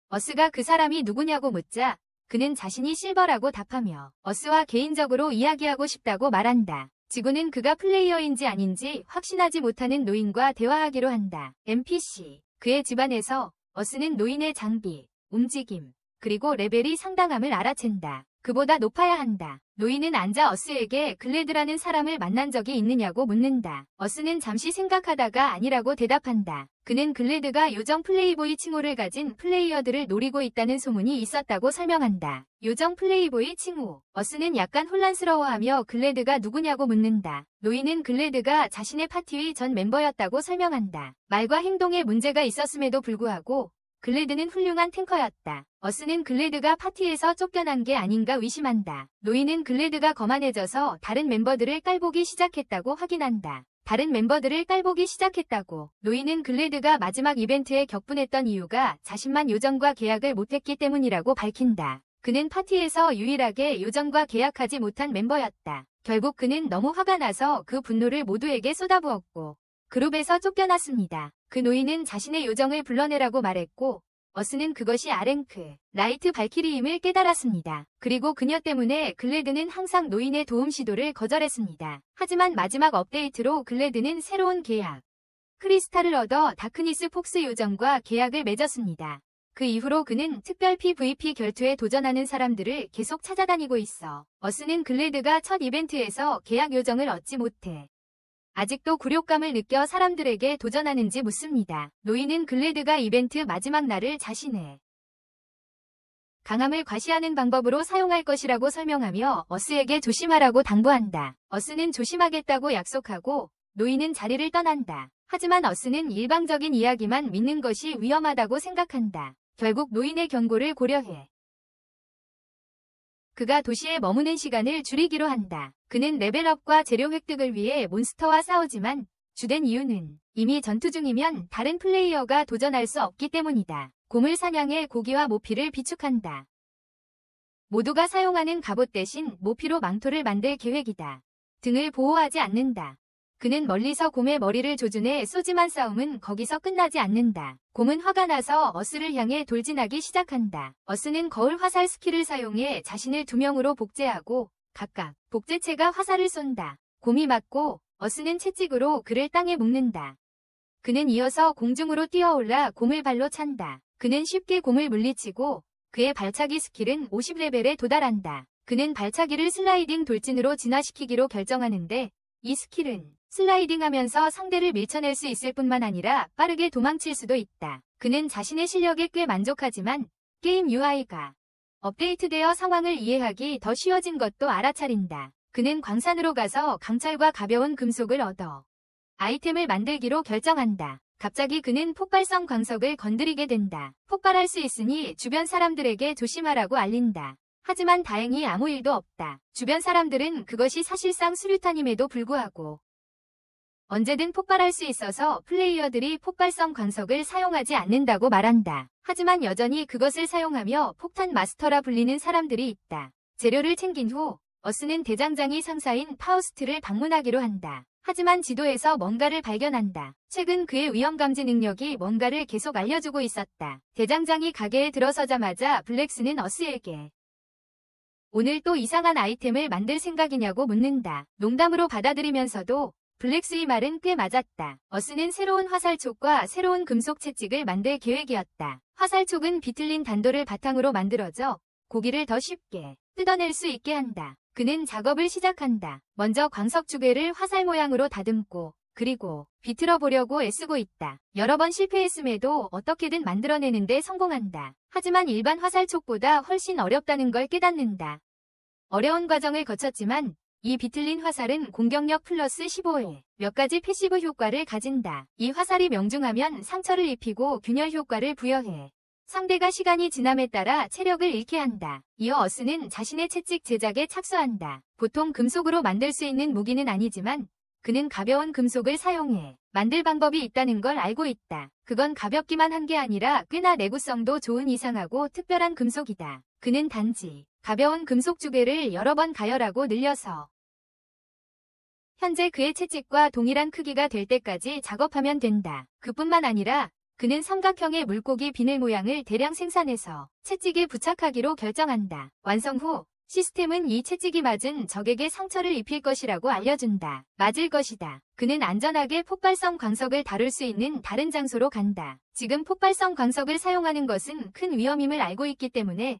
어스가 그 사람이 누구냐고 묻자 그는 자신이 실버라고 답하며 어스와 개인적으로 이야기하고 싶다고 말한다. 지구는 그가 플레이어인지 아닌지 확신하지 못하는 노인과 대화하기로 한다. NPC. 그의 집안에서 어스는 노인의 장비, 움직임, 그리고 레벨이 상당함을 알아챈다. 그보다 높아야 한다. 노인은 앉아 어스에게 글래드라는 사람을 만난 적이 있느냐고 묻는다. 어스는 잠시 생각하다가 아니라고 대답한다. 그는 글래드가 요정 플레이보이 칭호를 가진 플레이어들을 노리고 있다는 소문이 있었다고 설명한다. 요정 플레이보이 칭호. 어스는 약간 혼란스러워하며 글래드가 누구냐고 묻는다. 노인은 글래드가 자신의 파티의 전 멤버였다고 설명한다. 말과 행동에 문제가 있었음에도 불구하고 글래드는 훌륭한 탱커였다. 어스는 글래드가 파티에서 쫓겨난 게 아닌가 의심한다. 노인은 글래드가 거만해져서 다른 멤버들을 깔보기 시작했다고 확인한다. 다른 멤버들을 깔보기 시작했다고. 노인은 글래드가 마지막 이벤트에 격분했던 이유가 자신만 요정과 계약을 못했기 때문이라고 밝힌다. 그는 파티에서 유일하게 요정과 계약하지 못한 멤버였다. 결국 그는 너무 화가 나서 그 분노를 모두에게 쏟아부었고 그룹에서 쫓겨났습니다. 그 노인은 자신의 요정을 불러내라고 말했고 어스는 그것이 아랭크, 라이트 발키리임을 깨달았습니다. 그리고 그녀 때문에 글래드는 항상 노인의 도움 시도를 거절했습니다. 하지만 마지막 업데이트로 글래드는 새로운 계약, 크리스탈을 얻어 다크니스 폭스 요정과 계약을 맺었습니다. 그 이후로 그는 특별 PVP 결투에 도전하는 사람들을 계속 찾아다니고 있어. 어스는 글래드가 첫 이벤트에서 계약 요정을 얻지 못해 아직도 굴욕감을 느껴 사람들에게 도전하는지 묻습니다. 노인은 글래드가 이벤트 마지막 날을 자신의 강함을 과시하는 방법으로 사용할 것이라고 설명하며 어스에게 조심하라고 당부한다. 어스는 조심하겠다고 약속하고 노인은 자리를 떠난다. 하지만 어스는 일방적인 이야기만 믿는 것이 위험하다고 생각한다. 결국 노인의 경고를 고려해 그가 도시에 머무는 시간을 줄이기로 한다. 그는 레벨업과 재료 획득을 위해 몬스터와 싸우지만 주된 이유는 이미 전투 중이면 다른 플레이어가 도전할 수 없기 때문이다. 고물 사냥에 고기와 모피를 비축한다. 모두가 사용하는 갑옷 대신 모피로 망토를 만들 계획이다. 등을 보호하지 않는다. 그는 멀리서 곰의 머리를 조준해 쏘지만 싸움은 거기서 끝나지 않는다. 곰은 화가 나서 어스를 향해 돌진하기 시작한다. 어스는 거울 화살 스킬을 사용해 자신을 2명으로 복제하고 각각 복제체가 화살을 쏜다. 곰이 맞고 어스는 채찍으로 그를 땅에 묶는다. 그는 이어서 공중으로 뛰어올라 곰을 발로 찬다. 그는 쉽게 곰을 물리치고 그의 발차기 스킬은 50레벨에 도달한다. 그는 발차기를 슬라이딩 돌진으로 진화시키기로 결정하는데 이 스킬은 슬라이딩하면서 상대를 밀쳐낼 수 있을 뿐만 아니라 빠르게 도망칠 수도 있다. 그는 자신의 실력에 꽤 만족하지만 게임 UI가 업데이트되어 상황을 이해하기 더 쉬워진 것도 알아차린다. 그는 광산으로 가서 강철과 가벼운 금속을 얻어 아이템을 만들기로 결정한다. 갑자기 그는 폭발성 광석을 건드리게 된다. 폭발할 수 있으니 주변 사람들에게 조심하라고 알린다. 하지만 다행히 아무 일도 없다. 주변 사람들은 그것이 사실상 수류탄임에도 불구하고 언제든 폭발할 수 있어서 플레이어들이 폭발성 광석을 사용하지 않는다고 말한다. 하지만 여전히 그것을 사용하며 폭탄 마스터라 불리는 사람들이 있다. 재료를 챙긴 후 어스는 대장장이 상사인 파우스트를 방문하기로 한다. 하지만 지도에서 뭔가를 발견한다. 최근 그의 위험감지 능력이 뭔가를 계속 알려주고 있었다. 대장장이 가게에 들어서자마자 블랙스는 어스에게 오늘 또 이상한 아이템을 만들 생각이냐고 묻는다. 농담으로 받아들이면서도 블랙스의 말은 꽤 맞았다. 어스는 새로운 화살촉과 새로운 금속 채찍을 만들 계획이었다. 화살촉은 비틀린 단도를 바탕으로 만들어져 고기를 더 쉽게 뜯어낼 수 있게 한다. 그는 작업을 시작한다. 먼저 광석 주개를 화살 모양으로 다듬고 그리고 비틀어 보려고 애쓰고 있다. 여러 번 실패했음에도 어떻게든 만들어내는데 성공한다. 하지만 일반 화살촉보다 훨씬 어렵다는 걸 깨닫는다. 어려운 과정을 거쳤지만 이 비틀린 화살은 공격력 플러스 15에 몇 가지 패시브 효과를 가진다. 이 화살이 명중하면 상처를 입히고 균열 효과를 부여해 상대가 시간이 지남에 따라 체력을 잃게 한다. 이어 어스는 자신의 채찍 제작에 착수한다. 보통 금속으로 만들 수 있는 무기는 아니지만 그는 가벼운 금속을 사용해 만들 방법이 있다는 걸 알고 있다. 그건 가볍기만 한 게 아니라 꽤나 내구성도 좋은 이상하고 특별한 금속이다. 그는 단지 가벼운 금속 주개를 여러 번 가열하고 늘려서 현재 그의 채찍과 동일한 크기가 될 때까지 작업하면 된다. 그뿐만 아니라 그는 삼각형의 물고기 비늘 모양을 대량 생산해서 채찍에 부착하기로 결정한다. 완성 후 시스템은 이 채찍이 맞은 적에게 상처를 입힐 것이라고 알려준다. 맞을 것이다. 그는 안전하게 폭발성 광석을 다룰 수 있는 다른 장소로 간다. 지금 폭발성 광석을 사용하는 것은 큰 위험임을 알고 있기 때문에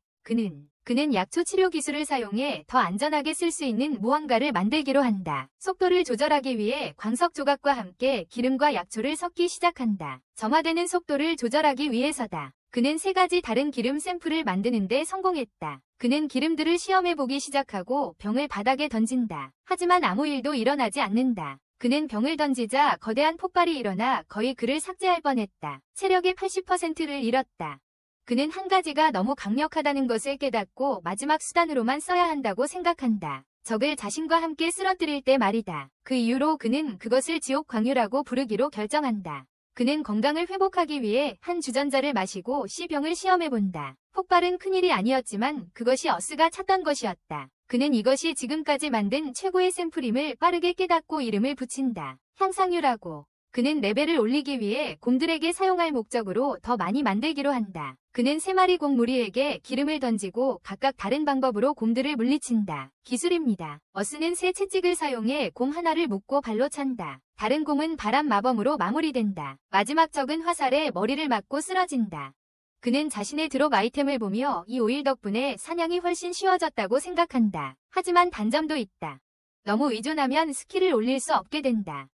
그는 약초 치료 기술을 사용해 더 안전하게 쓸 수 있는 무언가를 만들기로 한다. 속도를 조절하기 위해 광석 조각과 함께 기름과 약초를 섞기 시작한다. 점화되는 속도를 조절하기 위해서다. 그는 3가지 다른 기름 샘플을 만드는 데 성공했다. 그는 기름들을 시험해보기 시작하고 병을 바닥에 던진다. 하지만 아무 일도 일어나지 않는다. 그는 병을 던지자 거대한 폭발이 일어나 거의 그를 삭제할 뻔했다. 체력의 80%를 잃었다. 그는 한 가지가 너무 강력하다는 것을 깨닫고 마지막 수단으로만 써야 한다고 생각한다. 적을 자신과 함께 쓰러뜨릴 때 말이다. 그 이후로 그는 그것을 지옥 광유라고 부르기로 결정한다. 그는 건강을 회복하기 위해 한 주전자를 마시고 C병을 시험해본다. 폭발은 큰일이 아니었지만 그것이 어스가 찾던 것이었다. 그는 이것이 지금까지 만든 최고의 샘플임을 빠르게 깨닫고 이름을 붙인다. 향상유라고. 그는 레벨을 올리기 위해 곰들에게 사용할 목적으로 더 많이 만들기로 한다. 그는 3마리 곰 무리에게 기름을 던지고 각각 다른 방법으로 곰들을 물리친다. 기술입니다. 어스는 새 채찍을 사용해 곰 하나를 묶고 발로 찬다. 다른 곰은 바람 마범으로 마무리된다. 마지막 적은 화살에 머리를 맞고 쓰러진다. 그는 자신의 드롭 아이템을 보며 이 오일 덕분에 사냥이 훨씬 쉬워졌다고 생각한다. 하지만 단점도 있다. 너무 의존하면 스킬을 올릴 수 없게 된다.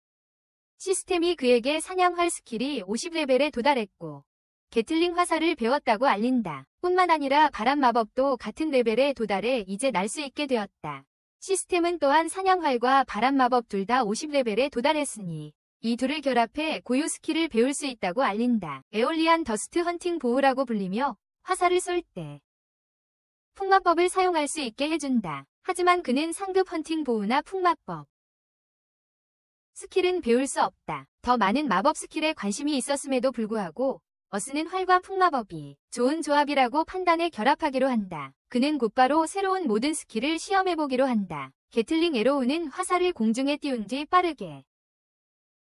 시스템이 그에게 사냥활 스킬이 50레벨에 도달했고 게틀링 화살을 배웠다고 알린다. 뿐만 아니라 바람 마법도 같은 레벨에 도달해 이제 날 수 있게 되었다. 시스템은 또한 사냥활과 바람 마법 둘 다 50레벨에 도달했으니 이 둘을 결합해 고유 스킬을 배울 수 있다고 알린다. 에올리안 더스트 헌팅 보우라고 불리며 화살을 쏠 때 풍마법을 사용할 수 있게 해준다. 하지만 그는 상급 헌팅 보우나 풍마법 스킬은 배울 수 없다. 더 많은 마법 스킬에 관심이 있었음에도 불구하고 어스는 활과 풍마법이 좋은 조합이라고 판단해 결합하기로 한다. 그는 곧바로 새로운 모든 스킬을 시험해보기로 한다. 게틀링 에로우는 화살을 공중에 띄운 뒤 빠르게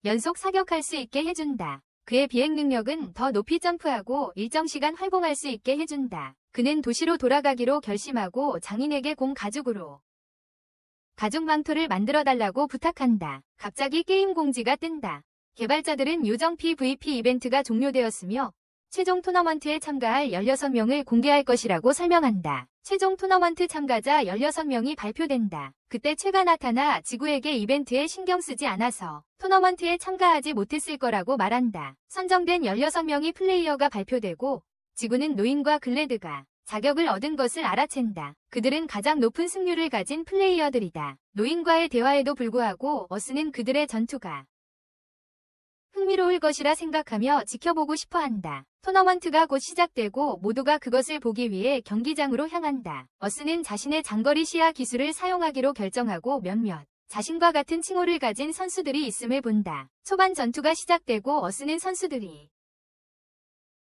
연속 사격할 수 있게 해준다. 그의 비행 능력은 더 높이 점프하고 일정 시간 활공할 수 있게 해준다. 그는 도시로 돌아가기로 결심하고 장인에게 공 가죽으로 가죽 망토를 만들어달라고 부탁한다. 갑자기 게임 공지가 뜬다. 개발자들은 요정 PVP 이벤트가 종료되었으며 최종 토너먼트에 참가할 16명을 공개할 것이라고 설명한다. 최종 토너먼트 참가자 16명이 발표된다. 그때 최가 나타나 지구에게 이벤트에 신경 쓰지 않아서 토너먼트에 참가하지 못했을 거라고 말한다. 선정된 16명이 플레이어가 발표되고 지구는 노인과 글래드가 자격을 얻은 것을 알아챈다. 그들은 가장 높은 승률을 가진 플레이어들이다. 노인과의 대화에도 불구하고 어스는 그들의 전투가 흥미로울 것이라 생각하며 지켜보고 싶어한다. 토너먼트가 곧 시작되고 모두가 그것을 보기 위해 경기장으로 향한다. 어스는 자신의 장거리 시야 기술을 사용하기로 결정하고 몇몇 자신과 같은 칭호를 가진 선수들이 있음을 본다. 초반 전투가 시작되고 어스는 선수들이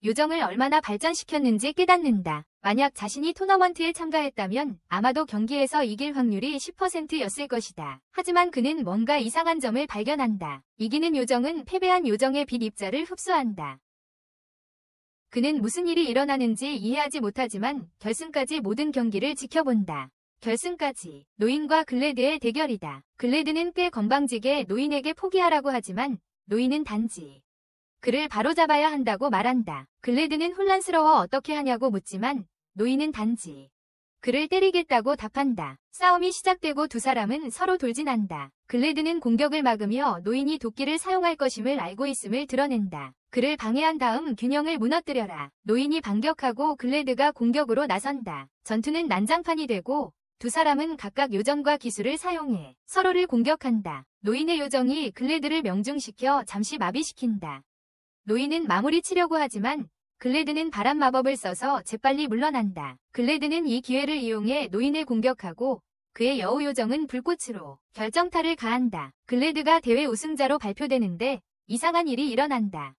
요정을 얼마나 발전시켰는지 깨닫는다. 만약 자신이 토너먼트에 참가했다면 아마도 경기에서 이길 확률이 10%였을 것이다. 하지만 그는 뭔가 이상한 점을 발견한다. 이기는 요정은 패배한 요정의 빛 입자를 흡수한다. 그는 무슨 일이 일어나는지 이해하지 못하지만 결승까지 모든 경기를 지켜본다. 결승까지 노인과 글래드의 대결이다. 글래드는 꽤 건방지게 노인에게 포기하라고 하지만 노인은 단지 그를 바로잡아야 한다고 말한다. 글래드는 혼란스러워 어떻게 하냐고 묻지만 노인은 단지 그를 때리겠다고 답한다. 싸움이 시작되고 두 사람은 서로 돌진한다. 글래드는 공격을 막으며 노인이 도끼를 사용할 것임을 알고 있음을 드러낸다. 그를 방해한 다음 균형을 무너뜨려라. 노인이 반격하고 글래드가 공격으로 나선다. 전투는 난장판이 되고 두 사람은 각각 요정과 기술을 사용해 서로를 공격한다. 노인의 요정이 글래드를 명중시켜 잠시 마비시킨다. 노인은 마무리 치려고 하지만 글래드는 바람 마법을 써서 재빨리 물러난다. 글래드는 이 기회를 이용해 노인을 공격하고 그의 여우 요정은 불꽃으로 결정타를 가한다. 글래드가 대회 우승자로 발표되는데 이상한 일이 일어난다.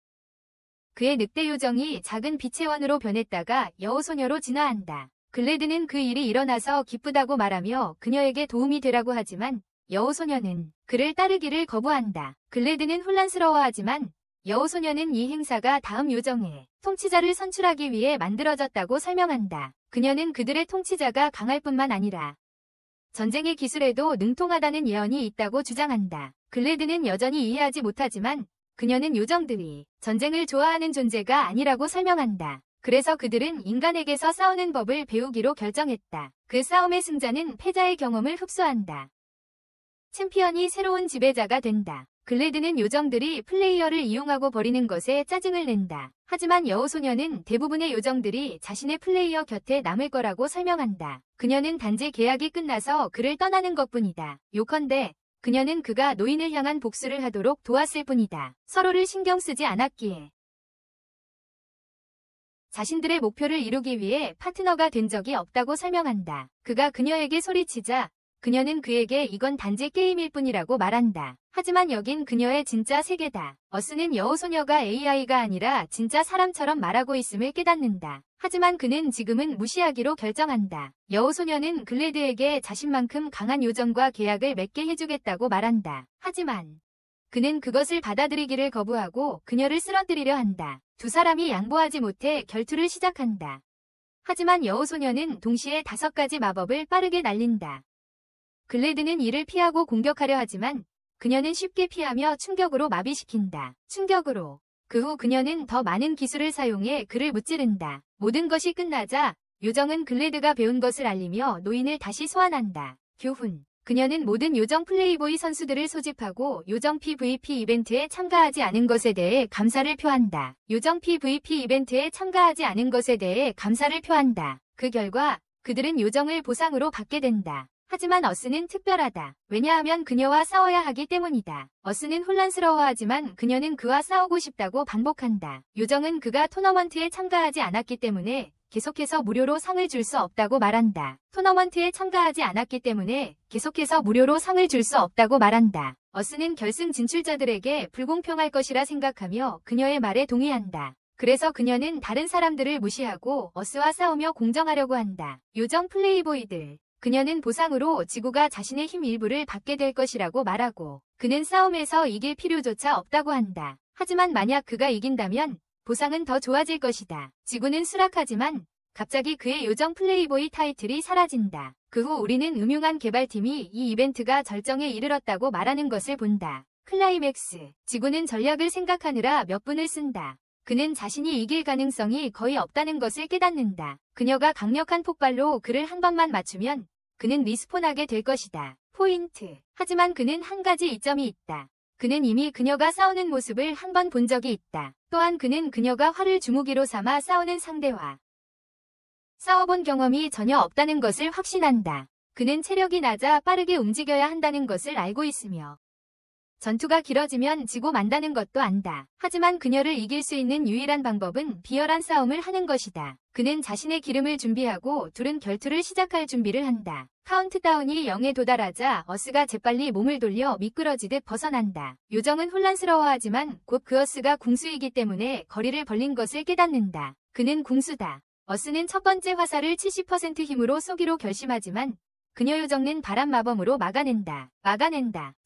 그의 늑대 요정이 작은 빛의 원으로 변했다가 여우 소녀로 진화한다. 글래드는 그 일이 일어나서 기쁘다고 말하며 그녀에게 도움이 되라고 하지만 여우 소녀는 그를 따르기를 거부한다. 글래드는 혼란스러워하지만 여우소녀는 이 행사가 다음 요정의 통치자를 선출하기 위해 만들어졌다고 설명한다. 그녀는 그들의 통치자가 강할 뿐만 아니라 전쟁의 기술에도 능통하다는 예언이 있다고 주장한다. 글래드는 여전히 이해하지 못하지만 그녀는 요정들이 전쟁을 좋아하는 존재가 아니라고 설명한다. 그래서 그들은 인간에게서 싸우는 법을 배우기로 결정했다. 그 싸움의 승자는 패자의 경험을 흡수한다. 챔피언이 새로운 지배자가 된다. 글래드는 요정들이 플레이어를 이용하고 버리는 것에 짜증을 낸다. 하지만 여우소녀는 대부분의 요정들이 자신의 플레이어 곁에 남을 거라고 설명한다. 그녀는 단지 계약이 끝나서 그를 떠나는 것뿐이다. 요컨대 그녀는 그가 노인을 향한 복수를 하도록 도왔을 뿐이다. 서로를 신경 쓰지 않았기에 자신들의 목표를 이루기 위해 파트너가 된 적이 없다고 설명한다. 그가 그녀에게 소리치자 그녀는 그에게 이건 단지 게임일 뿐이라고 말한다. 하지만 여긴 그녀의 진짜 세계다. 어스는 여우소녀가 AI가 아니라 진짜 사람처럼 말하고 있음을 깨닫는다. 하지만 그는 지금은 무시하기로 결정한다. 여우소녀는 글래드에게 자신만큼 강한 요정과 계약을 맺게 해주겠다고 말한다. 하지만 그는 그것을 받아들이기를 거부하고 그녀를 쓰러뜨리려 한다. 두 사람이 양보하지 못해 결투를 시작한다. 하지만 여우소녀는 동시에 5가지 마법을 빠르게 날린다. 글래드는 이를 피하고 공격하려 하지만 그녀는 쉽게 피하며 충격으로 마비시킨다. 충격으로. 그 후 그녀는 더 많은 기술을 사용해 그를 무찌른다. 모든 것이 끝나자 요정은 글래드가 배운 것을 알리며 노인을 다시 소환한다. 교훈. 그녀는 모든 요정 플레이보이 선수들을 소집하고 요정 PVP 이벤트에 참가하지 않은 것에 대해 감사를 표한다. 요정 PVP 이벤트에 참가하지 않은 것에 대해 감사를 표한다. 그 결과 그들은 요정을 보상으로 받게 된다. 하지만 어스는 특별하다. 왜냐하면 그녀와 싸워야 하기 때문이다. 어스는 혼란스러워하지만 그녀는 그와 싸우고 싶다고 반복한다. 요정은 그가 토너먼트에 참가하지 않았기 때문에 계속해서 무료로 상을 줄 수 없다고 말한다. 토너먼트에 참가하지 않았기 때문에 계속해서 무료로 상을 줄 수 없다고 말한다. 어스는 결승 진출자들에게 불공평할 것이라 생각하며 그녀의 말에 동의한다. 그래서 그녀는 다른 사람들을 무시하고 어스와 싸우며 공정하려고 한다. 요정 플레이보이들. 그녀는 보상으로 지구가 자신의 힘 일부를 받게 될 것이라고 말하고 그는 싸움에서 이길 필요조차 없다고 한다. 하지만 만약 그가 이긴다면 보상은 더 좋아질 것이다. 지구는 수락하지만 갑자기 그의 요정 플레이보이 타이틀이 사라진다. 그 후 우리는 음흉한 개발팀이 이 이벤트가 절정에 이르렀다고 말하는 것을 본다. 클라이맥스. 지구는 전략을 생각하느라 몇 분을 쓴다. 그는 자신이 이길 가능성이 거의 없다는 것을 깨닫는다. 그녀가 강력한 폭발로 그를 한 번만 맞추면 그는 리스폰하게 될 것이다. 포인트. 하지만 그는 한 가지 이점이 있다. 그는 이미 그녀가 싸우는 모습을 한 번 본 적이 있다. 또한 그는 그녀가 활을 주무기로 삼아 싸우는 상대와 싸워본 경험이 전혀 없다는 것을 확신한다. 그는 체력이 낮아 빠르게 움직여야 한다는 것을 알고 있으며 전투가 길어지면 지고 만다는 것도 안다. 하지만 그녀를 이길 수 있는 유일한 방법은 비열한 싸움을 하는 것이다. 그는 자신의 기름을 준비하고 둘은 결투를 시작할 준비를 한다. 카운트다운이 0에 도달하자 어스가 재빨리 몸을 돌려 미끄러지듯 벗어난다. 요정은 혼란스러워하지만 곧 그 어스가 궁수이기 때문에 거리를 벌린 것을 깨닫는다. 그는 궁수다. 어스는 첫 번째 화살을 70% 힘으로 쏘기로 결심하지만 그녀 요정은 바람 마법으로 막아낸다.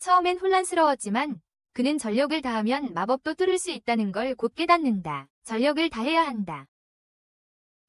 처음엔 혼란스러웠지만 그는 전력을 다하면 마법도 뚫을 수 있다는 걸 곧 깨닫는다. 전력을 다해야 한다.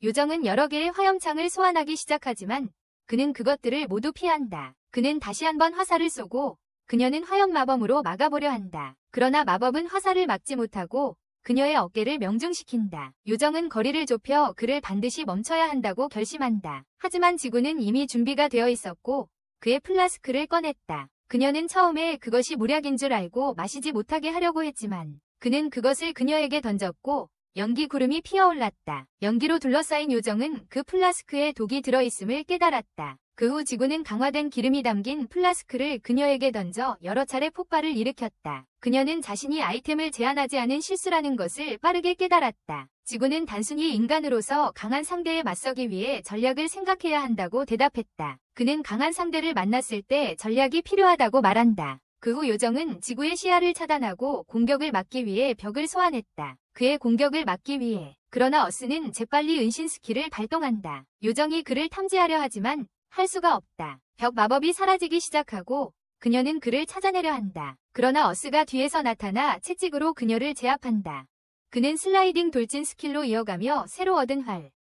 요정은 여러 개의 화염창을 소환하기 시작하지만 그는 그것들을 모두 피한다. 그는 다시 한번 화살을 쏘고 그녀는 화염 마법으로 막아보려 한다. 그러나 마법은 화살을 막지 못하고 그녀의 어깨를 명중시킨다. 요정은 거리를 좁혀 그를 반드시 멈춰야 한다고 결심한다. 하지만 지구는 이미 준비가 되어 있었고 그의 플라스크를 꺼냈다. 그녀는 처음에 그것이 물약인 줄 알고 마시지 못하게 하려고 했지만 그는 그것을 그녀에게 던졌고 연기 구름이 피어올랐다. 연기로 둘러싸인 요정은 그 플라스크에 독이 들어있음을 깨달았다. 그 후 지구는 강화된 기름이 담긴 플라스크를 그녀에게 던져 여러 차례 폭발을 일으켰다. 그녀는 자신이 아이템을 제한하지 않은 실수라는 것을 빠르게 깨달았다. 지구는 단순히 인간으로서 강한 상대에 맞서기 위해 전략을 생각해야 한다고 대답했다. 그는 강한 상대를 만났을 때 전략이 필요하다고 말한다. 그 후 요정은 지구의 시야를 차단하고 공격을 막기 위해 벽을 소환했다. 그의 공격을 막기 위해. 그러나 어스는 재빨리 은신 스킬을 발동한다. 요정이 그를 탐지하려 하지만 할 수가 없다. 벽 마법이 사라지기 시작하고 그녀는 그를 찾아내려 한다. 그러나 어스가 뒤에서 나타나 채찍으로 그녀를 제압한다. 그는 슬라이딩 돌진 스킬로 이어가며 새로 얻은 활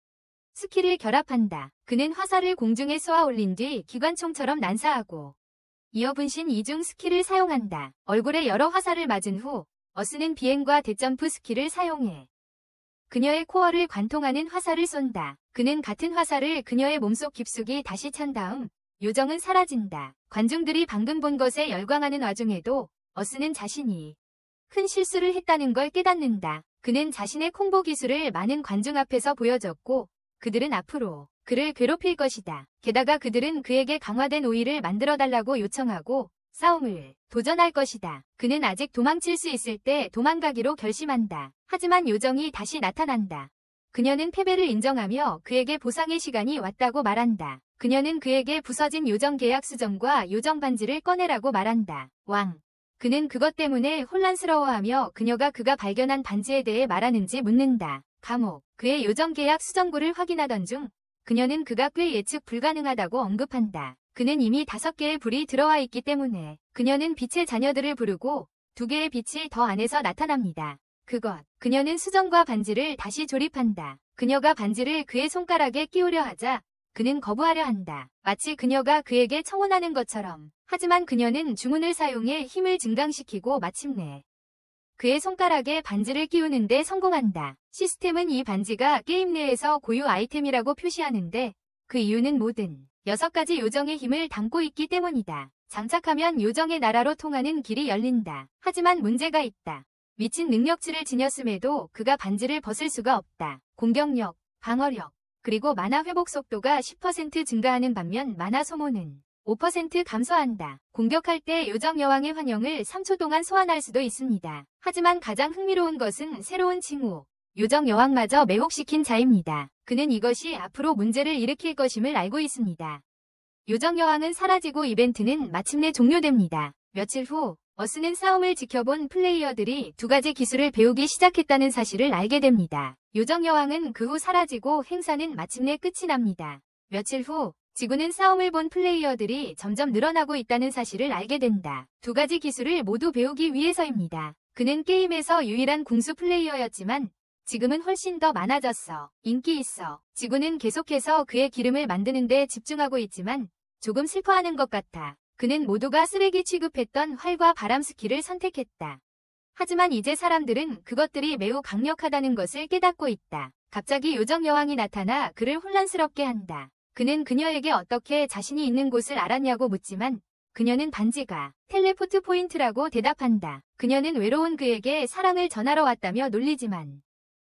스킬을 결합한다. 그는 화살을 공중에 쏘아 올린 뒤 기관총처럼 난사하고 이어 분신 2중 스킬을 사용한다. 얼굴에 여러 화살을 맞은 후 어스는 비행과 대점프 스킬을 사용해 그녀의 코어를 관통하는 화살을 쏜다. 그는 같은 화살을 그녀의 몸속 깊숙이 다시 찬 다음 요정은 사라진다. 관중들이 방금 본 것에 열광하는 와중에도 어스는 자신이 큰 실수를 했다는 걸 깨닫는다. 그는 자신의 콤보 기술을 많은 관중 앞에서 보여줬고 그들은 앞으로 그를 괴롭힐 것이다. 게다가 그들은 그에게 강화된 오일을 만들어달라고 요청하고 싸움을 도전할 것이다. 그는 아직 도망칠 수 있을 때 도망가기로 결심한다. 하지만 요정이 다시 나타난다. 그녀는 패배를 인정하며 그에게 보상의 시간이 왔다고 말한다. 그녀는 그에게 부서진 요정 계약 수정과 요정 반지를 꺼내라고 말한다. 그는 그것 때문에 혼란스러워하며 그가 발견한 반지에 대해 말하는지 묻는다. 감옥. 그의 요정 계약 수정구를 확인하던 중 그녀는 그가 꽤 예측 불가능하다고 언급한다. 그는 이미 5개의 불이 들어와 있기 때문에 그녀는 빛의 자녀들을 부르고 2개의 빛이 더 안에서 나타납니다. 그녀는 수정과 반지를 다시 조립한다. 그녀가 반지를 그의 손가락에 끼우려 하자 그는 거부하려 한다. 마치 그녀가 그에게 청혼하는 것처럼. 하지만 그녀는 주문을 사용해 힘을 증강시키고 마침내 그의 손가락에 반지를 끼우는 데 성공한다. 시스템은 이 반지가 게임 내에서 고유 아이템이라고 표시하는데 그 이유는 모든 6가지 요정의 힘을 담고 있기 때문이다. 장착하면 요정의 나라로 통하는 길이 열린다. 하지만 문제가 있다. 미친 능력치를 지녔음에도 그가 반지를 벗을 수가 없다. 공격력, 방어력, 그리고 마나 회복 속도가 10% 증가하는 반면 마나 소모는 5% 감소한다. 공격할 때 요정 여왕의 환영을 3초 동안 소환할 수도 있습니다. 하지만 가장 흥미로운 것은 새로운 칭호, 요정 여왕마저 매혹시킨 자입니다. 그는 이것이 앞으로 문제를 일으킬 것임을 알고 있습니다. 요정 여왕은 사라지고 이벤트는 마침내 종료됩니다. 며칠 후 어스는 싸움을 지켜본 플레이어들이 2가지 기술을 배우기 시작했다는 사실을 알게 됩니다. 요정 여왕은 그 후 사라지고 행사는 마침내 끝이 납니다. 며칠 후 지구는 싸움을 본 플레이어들이 점점 늘어나고 있다는 사실을 알게 된다. 두 가지 기술을 모두 배우기 위해서입니다. 그는 게임에서 유일한 궁수 플레이어였지만 지금은 훨씬 더 많아졌어. 인기 있어. 지구는 계속해서 그의 기름을 만드는 데 집중하고 있지만 조금 슬퍼하는 것 같아. 그는 모두가 쓰레기 취급했던 활과 바람 스킬을 선택했다. 하지만 이제 사람들은 그것들이 매우 강력하다는 것을 깨닫고 있다. 갑자기 요정 여왕이 나타나 그를 혼란스럽게 한다. 그는 그녀에게 어떻게 자신이 있는 곳을 알았냐고 묻지만 그녀는 반지가 텔레포트 포인트라고 대답한다. 그녀는 외로운 그에게 사랑을 전하러 왔다며 놀리지만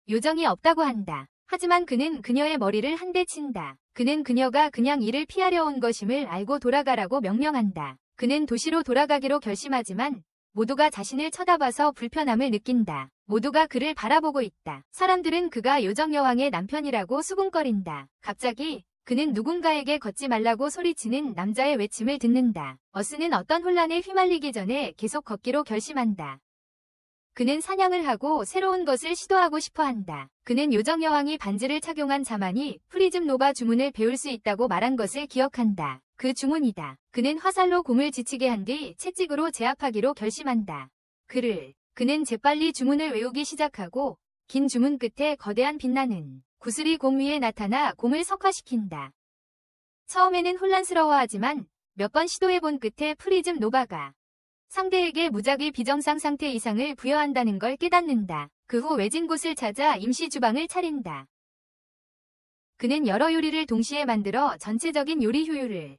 요정이 없다고 한다. 하지만 그는 그녀의 머리를 한 대 친다. 그는 그녀가 그냥 이를 피하려 온 것임을 알고 돌아가라고 명령한다. 그는 도시로 돌아가기로 결심하지만 모두가 자신을 쳐다봐서 불편함을 느낀다. 모두가 그를 바라보고 있다. 사람들은 그가 요정 여왕의 남편이라고 수군거린다. 갑자기 그는 누군가에게 걷지 말라고 소리치는 남자의 외침을 듣는다. 어스는 어떤 혼란에 휘말리기 전에 계속 걷기로 결심한다. 그는 사냥을 하고 새로운 것을 시도하고 싶어 한다. 그는 요정 여왕이 반지를 착용한 자만이 프리즘 노바 주문을 배울 수 있다고 말한 것을 기억한다. 그 주문이다. 그는 화살로 곰을 지치게 한 뒤 채찍으로 제압하기로 결심한다. 그는 재빨리 주문을 외우기 시작하고 긴 주문 끝에 거대한 빛나는 구슬이 곰 위에 나타나 곰을 석화시킨다. 처음에는 혼란스러워하지만 몇 번 시도해본 끝에 프리즘 노바가 상대에게 무작위 비정상 상태 이상을 부여한다는 걸 깨닫는다. 그 후 외진 곳을 찾아 임시 주방을 차린다. 그는 여러 요리를 동시에 만들어 전체적인 요리 효율을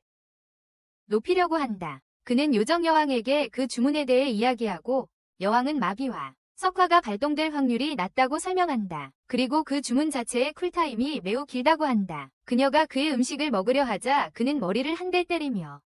높이려고 한다. 그는 요정 여왕에게 그 주문에 대해 이야기하고 여왕은 마비와 석화가 발동될 확률이 낮다고 설명한다. 그리고 그 주문 자체의 쿨타임이 매우 길다고 한다. 그녀가 그의 음식을 먹으려 하자 그는 머리를 한 대 때리며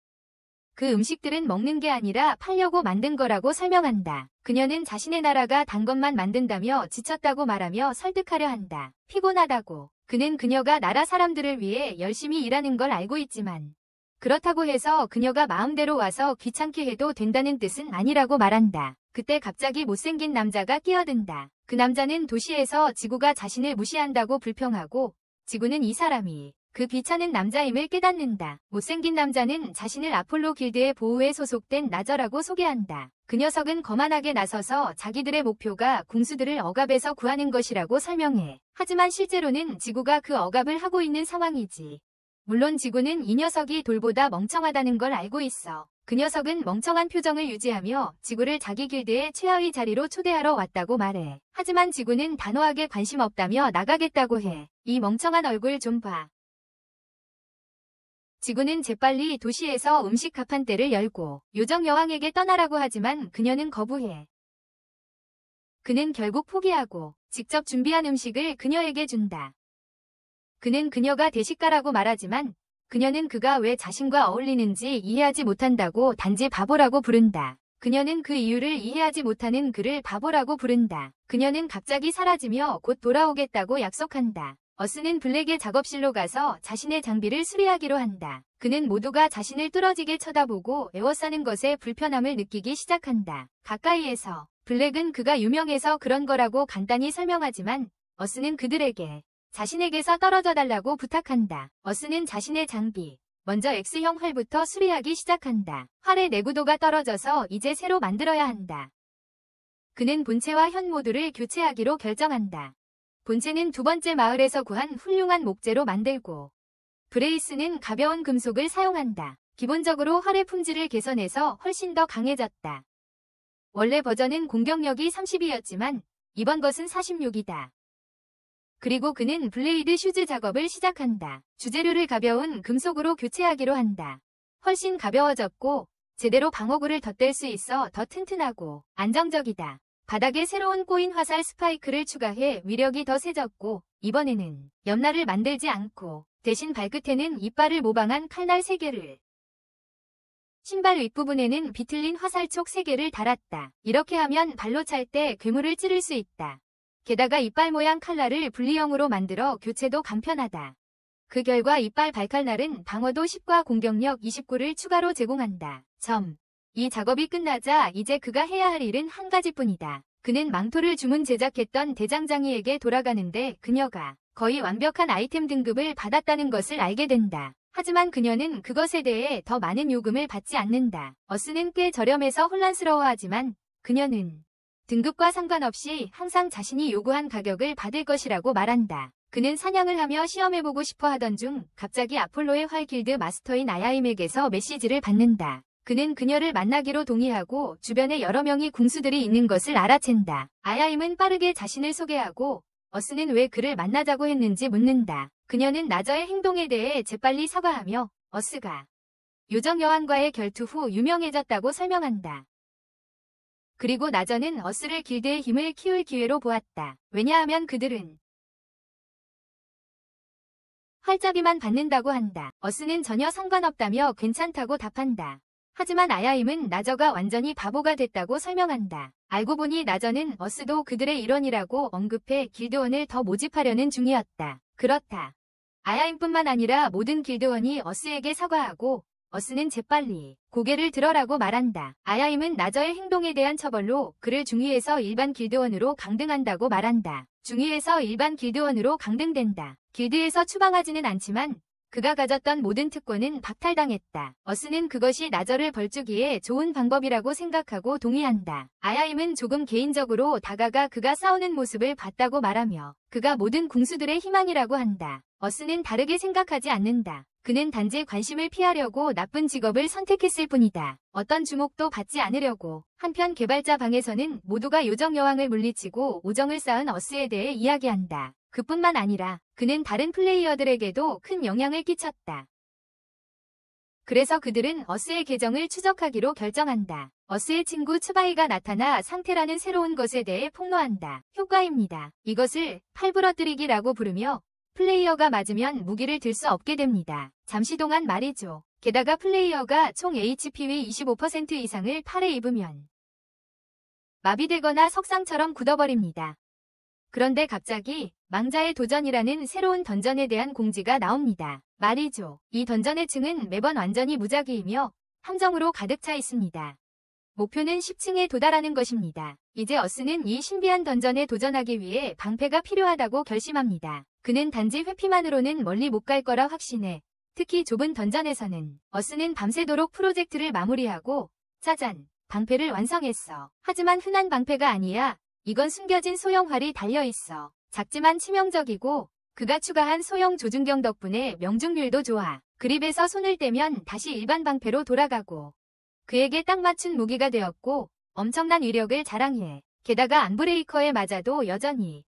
그 음식들은 먹는 게 아니라 팔려고 만든 거라고 설명한다. 그녀는 자신의 나라가 단 것만 만든다며 지쳤다고 말하며 설득하려 한다. 피곤하다고. 그는 그녀가 나라 사람들을 위해 열심히 일하는 걸 알고 있지만 그렇다고 해서 그녀가 마음대로 와서 귀찮게 해도 된다는 뜻은 아니라고 말한다. 그때 갑자기 못생긴 남자가 끼어든다. 그 남자는 도시에서 지구가 자신을 무시한다고 불평하고 지구는 이 사람이 그 귀찮은 남자임을 깨닫는다. 못생긴 남자는 자신을 아폴로 길드의 보호에 소속된 나저라고 소개한다. 그 녀석은 거만하게 나서서 자기들의 목표가 궁수들을 억압에서 구하는 것이라고 설명해. 하지만 실제로는 지구가 그 억압을 하고 있는 상황이지. 물론 지구는 이 녀석이 돌보다 멍청하다는 걸 알고 있어. 그 녀석은 멍청한 표정을 유지하며 지구를 자기 길드의 최하위 자리로 초대하러 왔다고 말해. 하지만 지구는 단호하게 관심 없다며 나가겠다고 해. 이 멍청한 얼굴 좀 봐. 지구는 재빨리 도시에서 음식 가판대를 열고 요정 여왕에게 떠나라고 하지만 그녀는 거부해. 그는 결국 포기하고 직접 준비한 음식을 그녀에게 준다. 그는 그녀가 대식가라고 말하지만 그녀는 그가 왜 자신과 어울리는지 이해하지 못한다고 단지 바보라고 부른다. 그녀는 그 이유를 이해하지 못하는 그를 바보라고 부른다. 그녀는 갑자기 사라지며 곧 돌아오겠다고 약속한다. 어스는 블랙의 작업실로 가서 자신의 장비를 수리하기로 한다. 그는 모두가 자신을 뚫어지게 쳐다보고 에워싸는 것에 불편함을 느끼기 시작한다. 가까이에서 블랙은 그가 유명해서 그런 거라고 간단히 설명하지만 어스는 그들에게 자신에게서 떨어져 달라고 부탁한다. 어스는 자신의 장비, 먼저 X형 활부터 수리하기 시작한다. 활의 내구도가 떨어져서 이제 새로 만들어야 한다. 그는 본체와 현 모두를 교체하기로 결정한다. 본체는 두 번째 마을에서 구한 훌륭한 목재로 만들고 브레이스는 가벼운 금속을 사용한다. 기본적으로 활의 품질을 개선해서 훨씬 더 강해졌다. 원래 버전은 공격력이 30이었지만 이번 것은 46이다. 그리고 그는 블레이드 슈즈 작업을 시작한다. 주재료를 가벼운 금속으로 교체하기로 한다. 훨씬 가벼워졌고 제대로 방어구를 덧댈 수 있어 더 튼튼하고 안정적이다. 바닥에 새로운 꼬인 화살 스파이크를 추가해 위력이 더 세졌고 이번에는 옆날을 만들지 않고 대신 발끝에는 이빨을 모방한 칼날 3개를 신발 윗부분에는 비틀린 화살촉 3개를 달았다. 이렇게 하면 발로 찰 때 괴물을 찌를 수 있다. 게다가 이빨 모양 칼날을 분리형으로 만들어 교체도 간편하다. 그 결과 이빨 발칼날은 방어도 10과 공격력 29를 추가로 제공한다. 이 작업이 끝나자 이제 그가 해야 할 일은 한 가지뿐이다. 그는 망토를 주문 제작했던 대장장이에게 돌아가는데 그녀가 거의 완벽한 아이템 등급을 받았다는 것을 알게 된다. 하지만 그녀는 그것에 대해 더 많은 요금을 받지 않는다. 어스는 꽤 저렴해서 혼란스러워하지만 그녀는 등급과 상관없이 항상 자신이 요구한 가격을 받을 것이라고 말한다. 그는 사냥을 하며 시험해보고 싶어 하던 중 갑자기 아폴로의 활 길드 마스터인 아야임에게서 메시지를 받는다. 그는 그녀를 만나기로 동의하고 주변에 여러 명의 궁수들이 있는 것을 알아챈다. 아야임은 빠르게 자신을 소개하고 어스는 왜 그를 만나자고 했는지 묻는다. 그녀는 나저의 행동에 대해 재빨리 사과하며 어스가 요정 여왕과의 결투 후 유명해졌다고 설명한다. 그리고 나저는 어스를 길드의 힘을 키울 기회로 보았다. 왜냐하면 그들은 활잡이만 받는다고 한다. 어스는 전혀 상관없다며 괜찮다고 답한다. 하지만 아야임은 나저가 완전히 바보가 됐다고 설명한다. 알고 보니 나저는 어스도 그들의 일원이라고 언급해 길드원을 더 모집하려는 중이었다. 그렇다. 아야임뿐만 아니라 모든 길드원이 어스에게 사과하고 어스는 재빨리 고개를 들어라고 말한다. 아야임은 나저의 행동에 대한 처벌로 그를 중위에서 일반 길드원으로 강등한다고 말한다. 중위에서 일반 길드원으로 강등된다. 길드에서 추방하지는 않지만 그가 가졌던 모든 특권은 박탈당했다. 어스는 그것이 나저를 벌주기에 좋은 방법이라고 생각하고 동의한다. 아야임은 조금 개인적으로 다가가 그가 싸우는 모습을 봤다고 말하며 그가 모든 궁수들의 희망이라고 한다. 어스는 다르게 생각하지 않는다. 그는 단지 관심을 피하려고 나쁜 직업을 선택했을 뿐이다. 어떤 주목도 받지 않으려고. 한편 개발자 방에서는 모두가 요정 여왕을 물리치고 우정을 쌓은 어스에 대해 이야기한다. 그뿐만 아니라 그는 다른 플레이어들에게도 큰 영향을 끼쳤다. 그래서 그들은 어스의 계정을 추적하기로 결정한다. 어스의 친구 츠바이가 나타나 상태라는 새로운 것에 대해 폭로한다. 효과입니다. 이것을 팔부러뜨리기라고 부르며 플레이어가 맞으면 무기를 들 수 없게 됩니다. 잠시 동안 말이죠. 게다가 플레이어가 총 HP의 25% 이상을 팔에 입으면 마비되거나 석상처럼 굳어버립니다. 그런데 갑자기 망자의 도전이라는 새로운 던전에 대한 공지가 나옵니다. 말이죠. 이 던전의 층은 매번 완전히 무작위이며 함정으로 가득 차 있습니다. 목표는 10층에 도달하는 것입니다. 이제 어스는 이 신비한 던전에 도전하기 위해 방패가 필요하다고 결심합니다. 그는 단지 회피만으로는 멀리 못 갈 거라 확신해. 특히 좁은 던전에서는 어스는 밤새도록 프로젝트를 마무리하고 짜잔! 방패를 완성했어. 하지만 흔한 방패가 아니야. 이건 숨겨진 소형 활이 달려있어. 작지만 치명적이고 그가 추가한 소형 조준경 덕분에 명중률도 좋아. 그립에서 손을 떼면 다시 일반 방패로 돌아가고 그에게 딱 맞춘 무기가 되었고 엄청난 위력을 자랑해. 게다가 안브레이커에 맞아도 여전히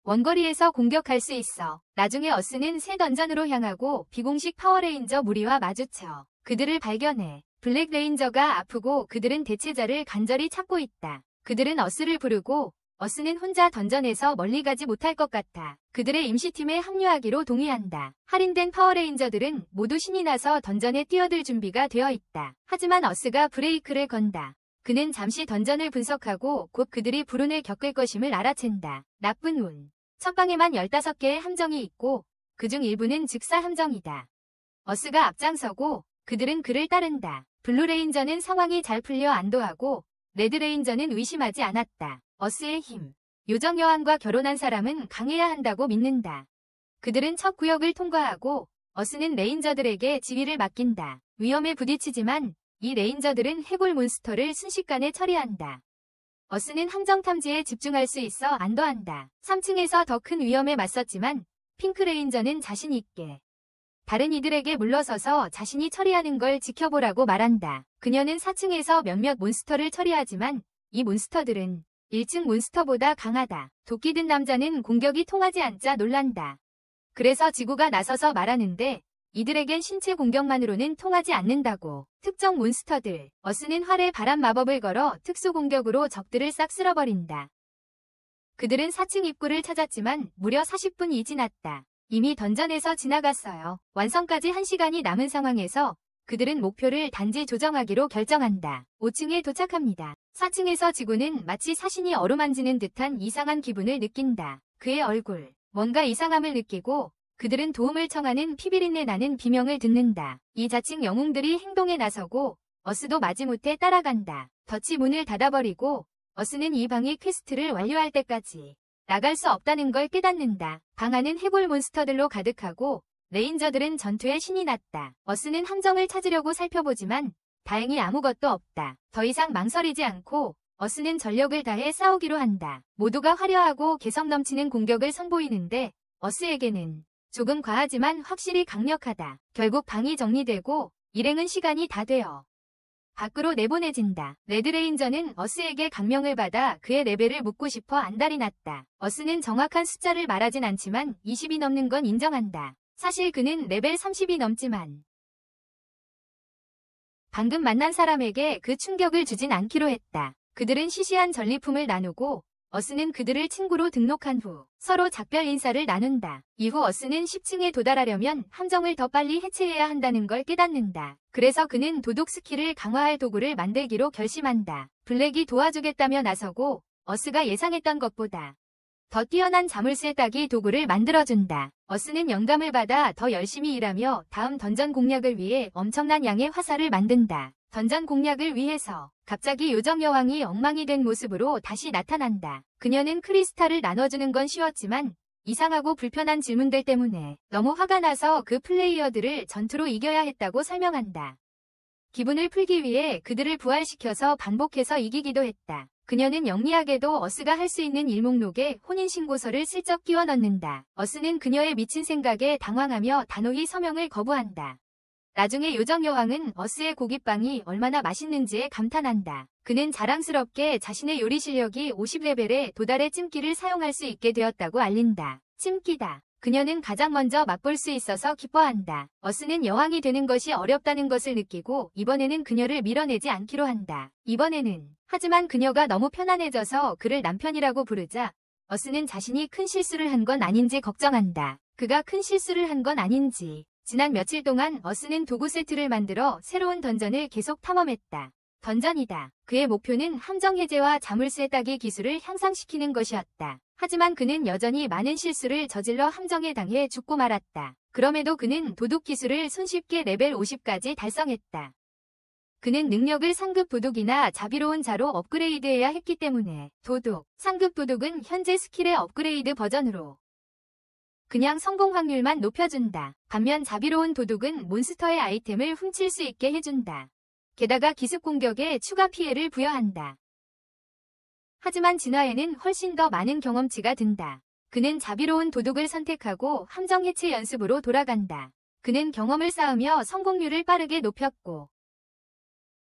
원거리에서 공격할 수 있어. 나중에 어스는 새 던전으로 향하고 비공식 파워레인저 무리와 마주쳐 그들을 발견해. 블랙 레인저가 아프고 그들은 대체자를 간절히 찾고 있다. 그들은 어스를 부르고 어스는 혼자 던전에서 멀리 가지 못할 것 같아 그들의 임시팀에 합류하기로 동의한다. 할인된 파워레인저들은 모두 신이 나서 던전에 뛰어들 준비가 되어 있다. 하지만 어스가 브레이크를 건다. 그는 잠시 던전을 분석하고 곧 그들이 불운을 겪을 것임을 알아챈다. 나쁜 운. 첫 방에만 15개의 함정이 있고 그중 일부는 즉사 함정이다. 어스가 앞장서고 그들은 그를 따른다. 블루레인저는 상황이 잘 풀려 안도하고 레드레인저는 의심하지 않았다. 어스의 힘. 요정 여왕과 결혼한 사람은 강해야 한다고 믿는다. 그들은 첫 구역을 통과하고 어스는 레인저들에게 지휘를 맡긴다. 위험에 부딪히지만 이 레인저들은 해골 몬스터를 순식간에 처리한다. 어스는 함정 탐지에 집중할 수 있어 안도한다. 3층에서 더 큰 위험에 맞섰지만 핑크 레인저는 자신 있게 다른 이들에게 물러서서 자신이 처리하는 걸 지켜보라고 말한다. 그녀는 4층에서 몇몇 몬스터를 처리하지만 이 몬스터들은 1층 몬스터보다 강하다. 도끼 든 남자는 공격이 통하지 않자 놀란다. 그래서 지구가 나서서 말하는데 이들에겐 신체 공격만으로는 통하지 않는다고. 특정 몬스터들. 어스는 활에 바람 마법을 걸어 특수 공격으로 적들을 싹 쓸어버린다. 그들은 4층 입구를 찾았지만 무려 40분이 지났다. 이미 던전에서 지나갔어요. 완성까지 1시간이 남은 상황에서 그들은 목표를 단지 조정하기로 결정한다. 5층에 도착합니다. 4층에서 지구는 마치 사신이 어루만지는 듯한 이상한 기분을 느낀다. 그의 얼굴. 뭔가 이상함을 느끼고 그들은 도움을 청하는 피비린내 나는 비명을 듣는다. 이 자칭 영웅들이 행동에 나서고 어스도 마지못해 따라간다. 덫이 문을 닫아버리고 어스는 이 방의 퀘스트를 완료할 때까지 나갈 수 없다는 걸 깨닫는다. 방 안은 해골 몬스터들로 가득하고 레인저들은 전투에 신이 났다. 어스는 함정을 찾으려고 살펴보지만 다행히 아무것도 없다. 더 이상 망설이지 않고 어스는 전력을 다해 싸우기로 한다. 모두가 화려하고 개성 넘치는 공격을 선보이는데 어스에게는 조금 과하지만 확실히 강력하다. 결국 방이 정리되고 일행은 시간이 다 되어 밖으로 내보내진다. 레드레인저는 어스에게 강명을 받아 그의 레벨을 묻고 싶어 안달이 났다. 어스는 정확한 숫자를 말하진 않지만 20이 넘는 건 인정한다. 사실 그는 레벨 30이 넘지만 방금 만난 사람에게 그 충격을 주진 않기로 했다. 그들은 시시한 전리품을 나누고 어스는 그들을 친구로 등록한 후 서로 작별 인사를 나눈다. 이후 어스는 10층에 도달하려면 함정을 더 빨리 해체해야 한다는 걸 깨닫는다. 그래서 그는 도둑 스킬을 강화할 도구를 만들기로 결심한다. 블랙이 도와주겠다며 나서고 어스가 예상했던 것보다 더 뛰어난 자물쇠 따기 도구를 만들어준다. 어스는 영감을 받아 더 열심히 일하며 다음 던전 공략을 위해 엄청난 양의 화살을 만든다. 던전 공략을 위해서 갑자기 요정 여왕이 엉망이 된 모습으로 다시 나타난다. 그녀는 크리스탈을 나눠주는 건 쉬웠지만 이상하고 불편한 질문들 때문에 너무 화가 나서 그 플레이어들을 전투로 이겨야 했다고 설명한다. 기분을 풀기 위해 그들을 부활시켜서 반복해서 이기기도 했다. 그녀는 영리하게도 어스가 할 수 있는 일목록에 혼인신고서를 슬쩍 끼워 넣는다. 어스는 그녀의 미친 생각에 당황하며 단호히 서명을 거부한다. 나중에 요정 여왕은 어스의 고깃빵이 얼마나 맛있는지에 감탄한다. 그는 자랑스럽게 자신의 요리 실력이 50레벨에 도달해 찜기를 사용할 수 있게 되었다고 알린다. 찜기다. 그녀는 가장 먼저 맛볼 수 있어서 기뻐한다. 어스는 여왕이 되는 것이 어렵다는 것을 느끼고 이번에는 그녀를 밀어내지 않기로 한다. 하지만 그녀가 너무 편안해져서 그를 남편이라고 부르자 어스는 자신이 큰 실수를 한 건 아닌지 걱정한다. 그가 큰 실수를 한 건 아닌지. 지난 며칠 동안 어스는 도구 세트를 만들어 새로운 던전을 계속 탐험했다. 던전이다. 그의 목표는 함정 해제와 자물쇠 따기 기술을 향상시키는 것이었다. 하지만 그는 여전히 많은 실수를 저질러 함정에 당해 죽고 말았다. 그럼에도 그는 도둑 기술을 손쉽게 레벨 50까지 달성했다. 그는 능력을 상급 도둑이나 자비로운 자로 업그레이드해야 했기 때문에 상급 도둑은 현재 스킬의 업그레이드 버전으로 그냥 성공 확률만 높여준다. 반면 자비로운 도둑은 몬스터의 아이템을 훔칠 수 있게 해준다. 게다가 기습 공격에 추가 피해를 부여한다. 하지만 진화에는 훨씬 더 많은 경험치가 든다. 그는 자비로운 도둑을 선택하고 함정 해체 연습으로 돌아간다. 그는 경험을 쌓으며 성공률을 빠르게 높였고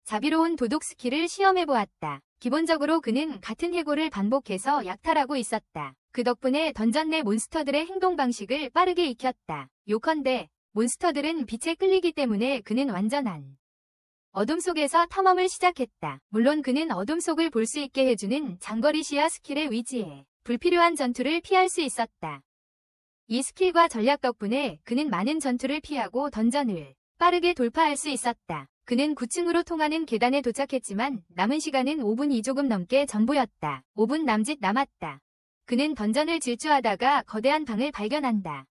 자비로운 도둑 스킬을 시험해보았다. 기본적으로 그는 같은 해고를 반복해서 약탈하고 있었다. 그 덕분에 던전 내 몬스터들의 행동 방식을 빠르게 익혔다. 요컨대 몬스터들은 빛에 끌리기 때문에 그는 완전한 어둠 속에서 탐험을 시작했다. 물론 그는 어둠 속을 볼 수 있게 해주는 장거리 시야 스킬에 의지해 불필요한 전투를 피할 수 있었다. 이 스킬과 전략 덕분에 그는 많은 전투를 피하고 던전을 빠르게 돌파할 수 있었다. 그는 9층으로 통하는 계단에 도착했지만 남은 시간은 5분이 조금 넘게 전보였다. 5분 남짓 남았다. 그는 던전을 질주하다가 거대한 방을 발견한다.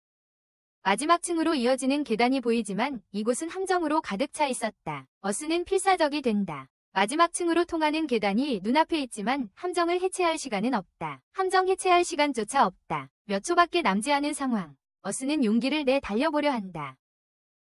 마지막 층으로 이어지는 계단이 보이지만 이곳은 함정으로 가득 차 있었다. 어스는 필사적이 된다. 마지막 층으로 통하는 계단이 눈앞에 있지만 함정을 해체할 시간은 없다. 함정 해체할 시간조차 없다. 몇 초밖에 남지 않은 상황. 어스는 용기를 내 달려보려 한다.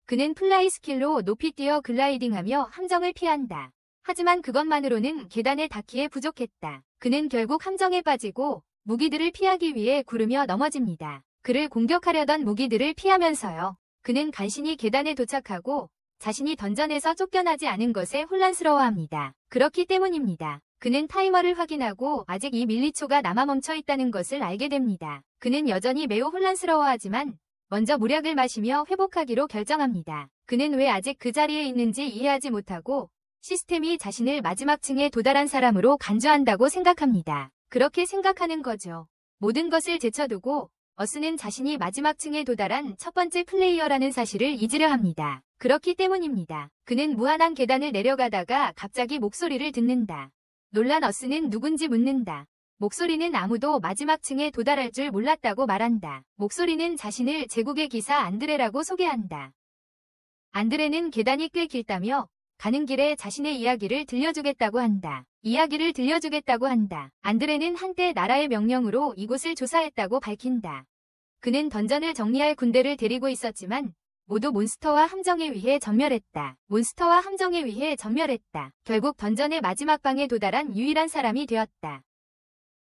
그는 플라이 스킬로 높이 뛰어 글라이딩하며 함정을 피한다. 하지만 그것만으로는 계단에 닿기에 부족했다. 그는 결국 함정에 빠지고 무기들을 피하기 위해 구르며 넘어집니다. 그를 공격하려던 무기들을 피하면서요. 그는 간신히 계단에 도착하고 자신이 던전에서 쫓겨나지 않은 것에 혼란스러워합니다. 그렇기 때문입니다. 그는 타이머를 확인하고 아직 2밀리초가 남아 멈춰 있다는 것을 알게 됩니다. 그는 여전히 매우 혼란스러워하지만 먼저 물약을 마시며 회복하기로 결정합니다. 그는 왜 아직 그 자리에 있는지 이해하지 못하고 시스템이 자신을 마지막 층에 도달한 사람으로 간주한다고 생각합니다. 그렇게 생각하는 거죠. 모든 것을 제쳐두고 어스는 자신이 마지막 층에 도달한 첫 번째 플레이어라는 사실을 잊으려 합니다. 그렇기 때문입니다. 그는 무한한 계단을 내려가다가 갑자기 목소리를 듣는다. 놀란 어스는 누군지 묻는다. 목소리는 아무도 마지막 층에 도달할 줄 몰랐다고 말한다. 목소리는 자신을 제국의 기사 안드레라고 소개한다. 안드레는 계단이 꽤 길다며 가는 길에 자신의 이야기를 들려주겠다고 한다. 안드레는 한때 나라의 명령으로 이곳을 조사했다고 밝힌다. 그는 던전을 정리할 군대를 데리고 있었지만 모두 몬스터와 함정에 의해 전멸했다. 몬스터와 함정에 의해 전멸했다. 결국 던전의 마지막 방에 도달한 유일한 사람이 되었다.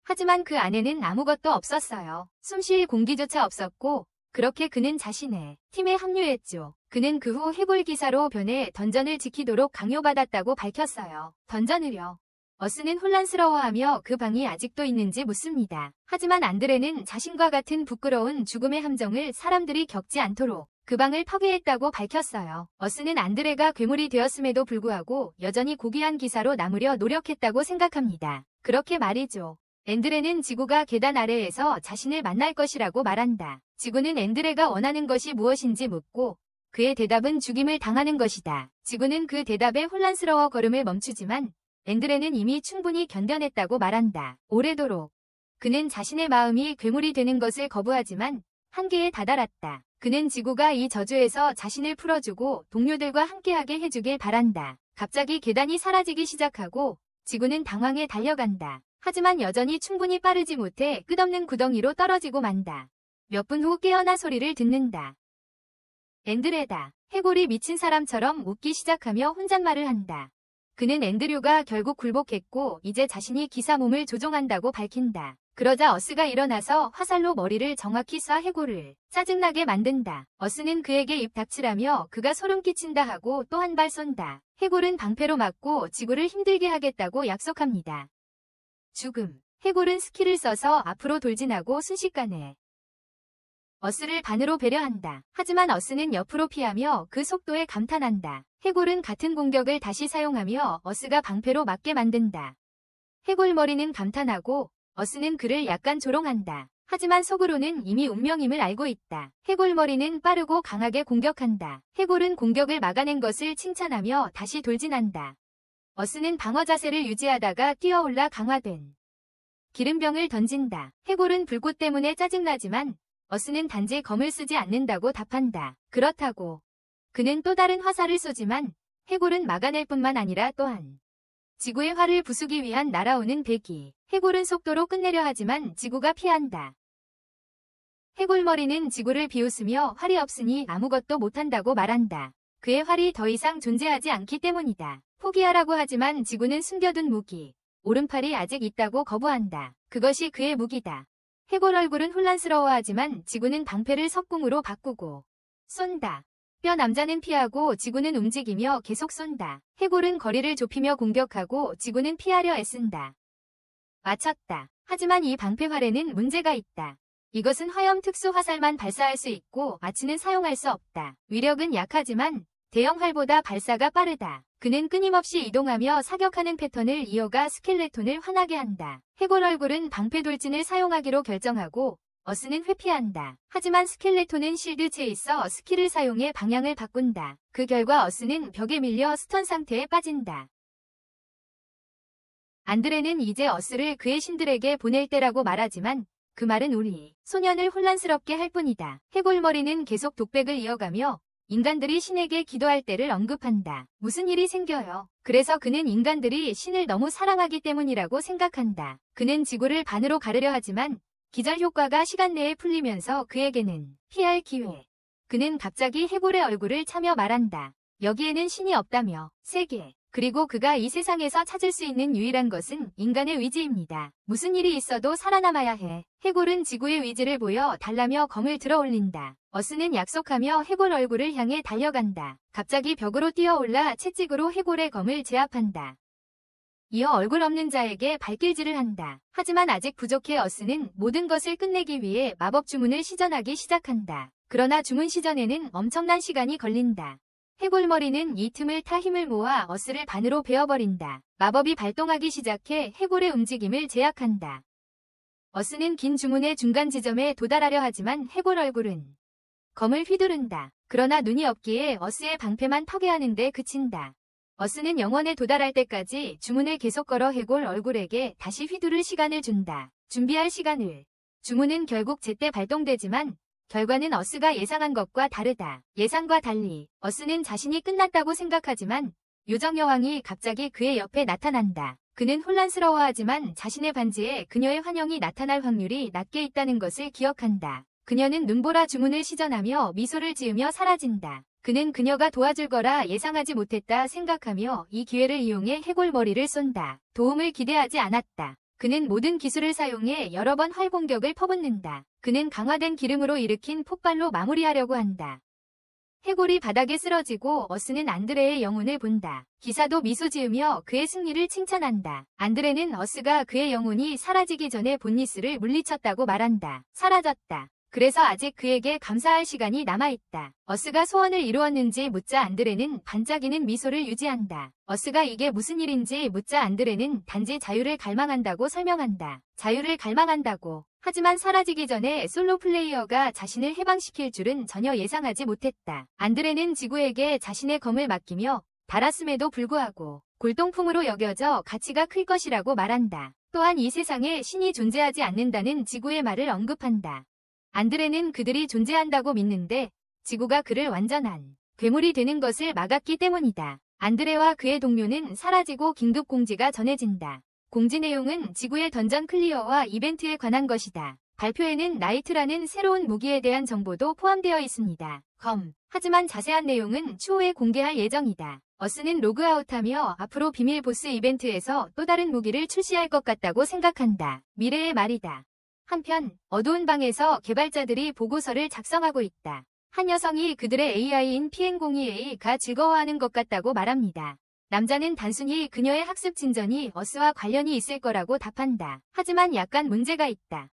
하지만 그 안에는 아무것도 없었어요. 숨쉴 공기조차 없었고 그렇게 그는 자신의 팀에 합류했죠. 그는 그 후 해골 기사로 변해 던전을 지키도록 강요받았다고 밝혔어요. 던전을요. 어스는 혼란스러워하며 그 방이 아직도 있는지 묻습니다. 하지만 안드레는 자신과 같은 부끄러운 죽음의 함정을 사람들이 겪지 않도록 그 방을 파괴했다고 밝혔어요. 어스는 안드레가 괴물이 되었음에도 불구하고 여전히 고귀한 기사로 남으려 노력했다고 생각합니다. 그렇게 말이죠. 앤드레는 지구가 계단 아래에서 자신을 만날 것이라고 말한다. 지구는 앤드레가 원하는 것이 무엇인지 묻고 그의 대답은 죽임을 당하는 것이다. 지구는 그 대답에 혼란스러워 걸음을 멈추지만 앤드레는 이미 충분히 견뎌냈다고 말한다. 오래도록 그는 자신의 마음이 괴물이 되는 것을 거부하지만 한계에 다다랐다. 그는 지구가 이 저주에서 자신을 풀어주고 동료들과 함께하게 해주길 바란다. 갑자기 계단이 사라지기 시작하고 지구는 당황해 달려간다. 하지만 여전히 충분히 빠르지 못해 끝없는 구덩이로 떨어지고 만다. 몇 분 후 깨어나 소리를 듣는다. 앤드레다. 해골이 미친 사람처럼 웃기 시작하며 혼잣말을 한다. 그는 앤드류가 결국 굴복했고 이제 자신이 기사 몸을 조종한다고 밝힌다. 그러자 어스가 일어나서 화살로 머리를 정확히 쏴 해골을 짜증나게 만든다. 어스는 그에게 입 닥치라며 그가 소름 끼친다 하고 또 한 발 쏜다. 해골은 방패로 맞고 지구를 힘들게 하겠다고 약속합니다. 죽음. 해골은 스킬을 써서 앞으로 돌진하고 순식간에 어스를 반으로 배려한다. 하지만 어스는 옆으로 피하며 그 속도에 감탄한다. 해골은 같은 공격을 다시 사용하며 어스가 방패로 맞게 만든다. 해골 머리는 감탄하고 어스는 그를 약간 조롱한다. 하지만 속으로는 이미 운명임을 알고 있다. 해골 머리는 빠르고 강하게 공격한다. 해골은 공격을 막아낸 것을 칭찬하며 다시 돌진한다. 어스는 방어 자세를 유지하다가 뛰어올라 강화된 기름병을 던진다. 해골은 불꽃 때문에 짜증나지만 어스는 단지 검을 쓰지 않는다고 답한다. 그렇다고 그는 또 다른 화살을 쏘지만 해골은 막아낼 뿐만 아니라 또한 지구의 활을 부수기 위한 날아오는 배기. 해골은 속도로 끝내려 하지만 지구가 피한다. 해골머리는 지구를 비웃으며 활이 없으니 아무것도 못한다고 말한다. 그의 활이 더 이상 존재하지 않기 때문이다. 포기하라고 하지만 지구는 숨겨둔 무기, 오른팔이 아직 있다고 거부한다. 그것이 그의 무기다. 해골 얼굴은 혼란스러워하지만 지구는 방패를 석궁으로 바꾸고 쏜다. 뼈 남자는 피하고 지구는 움직이며 계속 쏜다. 해골은 거리를 좁히며 공격하고 지구는 피하려 애쓴다. 맞췄다. 하지만 이 방패활에는 문제가 있다. 이것은 화염 특수 화살만 발사할 수 있고 아치는 사용할 수 없다. 위력은 약하지만 대형 활보다 발사가 빠르다. 그는 끊임없이 이동하며 사격하는 패턴을 이어가 스켈레톤을 화나게 한다. 해골 얼굴은 방패 돌진을 사용하기로 결정하고 어스는 회피한다. 하지만 스켈레톤은 실드 채 있어 스킬을 사용해 방향을 바꾼다. 그 결과 어스는 벽에 밀려 스턴 상태에 빠진다. 안드레는 이제 어스를 그의 신들에게 보낼 때라고 말하지만 그 말은 우리 소년을 혼란스럽게 할 뿐이다. 해골머리는 계속 독백을 이어가며 인간들이 신에게 기도할 때를 언급한다. 무슨 일이 생겨요. 그래서 그는 인간들이 신을 너무 사랑하기 때문이라고 생각한다. 그는 지구를 반으로 가르려 하지만 기절 효과가 시간 내에 풀리면서 그에게는 피할 기회. 그는 갑자기 해골의 얼굴을 차며 말한다. 여기에는 신이 없다며. 세계. 그리고 그가 이 세상에서 찾을 수 있는 유일한 것은 인간의 의지입니다. 무슨 일이 있어도 살아남아야 해. 해골은 지구의 의지를 보여 달라며 검을 들어 올린다. 어스는 약속하며 해골 얼굴을 향해 달려간다. 갑자기 벽으로 뛰어올라 채찍으로 해골의 검을 제압한다. 이어 얼굴 없는 자에게 발길질을 한다. 하지만 아직 부족해. 어스는 모든 것을 끝내기 위해 마법 주문을 시전하기 시작한다. 그러나 주문 시전에는 엄청난 시간이 걸린다. 해골머리는 이 틈을 타 힘을 모아 어스를 반으로 베어버린다. 마법이 발동하기 시작해 해골의 움직임을 제약한다. 어스는 긴 주문의 중간 지점에 도달하려 하지만 해골 얼굴은 검을 휘두른다. 그러나 눈이 없기에 어스의 방패만 파괴하는데 그친다. 어스는 영원에 도달할 때까지 주문을 계속 걸어 해골 얼굴에게 다시 휘두를 시간을 준다. 준비할 시간을. 주문은 결국 제때 발동되지만 결과는 어스가 예상한 것과 다르다. 예상과 달리 어스는 자신이 끝났다고 생각하지만 요정 여왕이 갑자기 그의 옆에 나타난다. 그는 혼란스러워하지만 자신의 반지에 그녀의 환영이 나타날 확률이 낮게 있다는 것을 기억한다. 그녀는 눈보라 주문을 시전하며 미소를 지으며 사라진다. 그는 그녀가 도와줄 거라 예상하지 못했다 생각하며 이 기회를 이용해 해골머리를 쏜다. 도움을 기대하지 않았다. 그는 모든 기술을 사용해 여러 번 활 공격을 퍼붓는다. 그는 강화된 기름으로 일으킨 폭발로 마무리하려고 한다. 해골이 바닥에 쓰러지고 어스는 안드레의 영혼을 본다. 기사도 미소 지으며 그의 승리를 칭찬한다. 안드레는 어스가 그의 영혼이 사라지기 전에 본니스를 물리쳤다고 말한다. 사라졌다. 그래서 아직 그에게 감사할 시간이 남아있다. 어스가 소원을 이루었는지 묻자 안드레는 반짝이는 미소를 유지한다. 어스가 이게 무슨 일인지 묻자 안드레는 단지 자유를 갈망한다고 설명한다. 자유를 갈망한다고. 하지만 사라지기 전에 솔로 플레이어가 자신을 해방시킬 줄은 전혀 예상하지 못했다. 안드레는 지구에게 자신의 검을 맡기며 달았음에도 불구하고 골동품으로 여겨져 가치가 클 것이라고 말한다. 또한 이 세상에 신이 존재하지 않는다는 지구의 말을 언급한다. 안드레는 그들이 존재한다고 믿는데 지구가 그를 완전한 괴물이 되는 것을 막았기 때문이다. 안드레와 그의 동료는 사라지고 긴급 공지가 전해진다. 공지 내용은 지구의 던전 클리어와 이벤트에 관한 것이다. 발표에는 나이트라는 새로운 무기에 대한 정보도 포함되어 있습니다. 하지만 자세한 내용은 추후에 공개할 예정이다. 어스는 로그아웃하며 앞으로 비밀 보스 이벤트에서 또 다른 무기를 출시할 것 같다고 생각한다. 미래의 말이다. 한편 어두운 방에서 개발자들이 보고서를 작성하고 있다. 한 여성이 그들의 AI인 PN02A가 즐거워하는 것 같다고 말합니다. 남자는 단순히 그녀의 학습 진전이 어스와 관련이 있을 거라고 답한다. 하지만 약간 문제가 있다.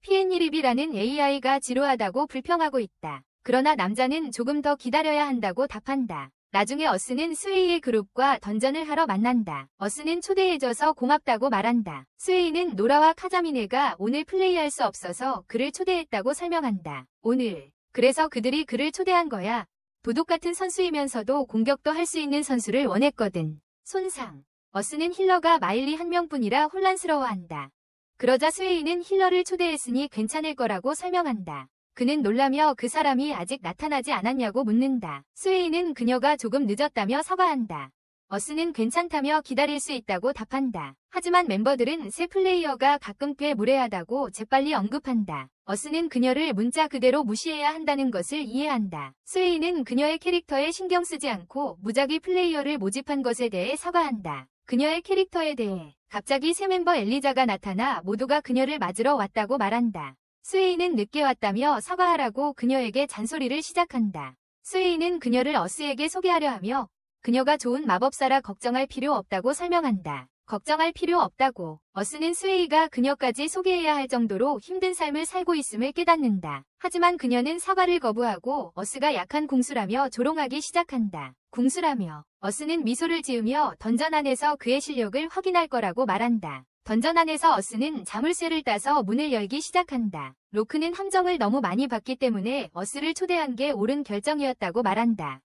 PN1입이라는 AI가 지루하다고 불평하고 있다. 그러나 남자는 조금 더 기다려야 한다고 답한다. 나중에 어스는 스웨이의 그룹과 던전을 하러 만난다. 어스는 초대해줘서 고맙다고 말한다. 스웨이는 노라와 카자미네가 오늘 플레이할 수 없어서 그를 초대했다고 설명한다. 오늘. 그래서 그들이 그를 초대한 거야. 도둑 같은 선수이면서도 공격도 할 수 있는 선수를 원했거든. 손상. 어스는 힐러가 마일리 한 명뿐이라 혼란스러워한다. 그러자 스웨이는 힐러를 초대했으니 괜찮을 거라고 설명한다. 그는 놀라며 그 사람이 아직 나타나지 않았냐고 묻는다. 스웨이는 그녀가 조금 늦었다며 사과한다. 어스는 괜찮다며 기다릴 수 있다고 답한다. 하지만 멤버들은 새 플레이어가 가끔 꽤 무례하다고 재빨리 언급한다. 어스는 그녀를 문자 그대로 무시해야 한다는 것을 이해한다. 스웨이는 그녀의 캐릭터에 신경 쓰지 않고 무작위 플레이어를 모집한 것에 대해 사과한다. 그녀의 캐릭터에 대해 갑자기 새 멤버 엘리자가 나타나 모두가 그녀를 맞으러 왔다고 말한다. 스웨이는 늦게 왔다며 사과하라고 그녀에게 잔소리를 시작한다. 스웨이는 그녀를 어스에게 소개하려 하며 그녀가 좋은 마법사라 걱정할 필요 없다고 설명한다. 걱정할 필요 없다고. 어스는 스웨이가 그녀까지 소개해야 할 정도로 힘든 삶을 살고 있음을 깨닫는다. 하지만 그녀는 사과를 거부하고 어스가 약한 궁수라며 조롱하기 시작한다. 궁수라며. 어스는 미소를 지으며 던전 안에서 그의 실력을 확인할 거라고 말한다. 던전 안에서 어스는 자물쇠를 따서 문을 열기 시작한다. 로크는 함정을 너무 많이 봤기 때문에 어스를 초대한 게 옳은 결정이었다고 말한다.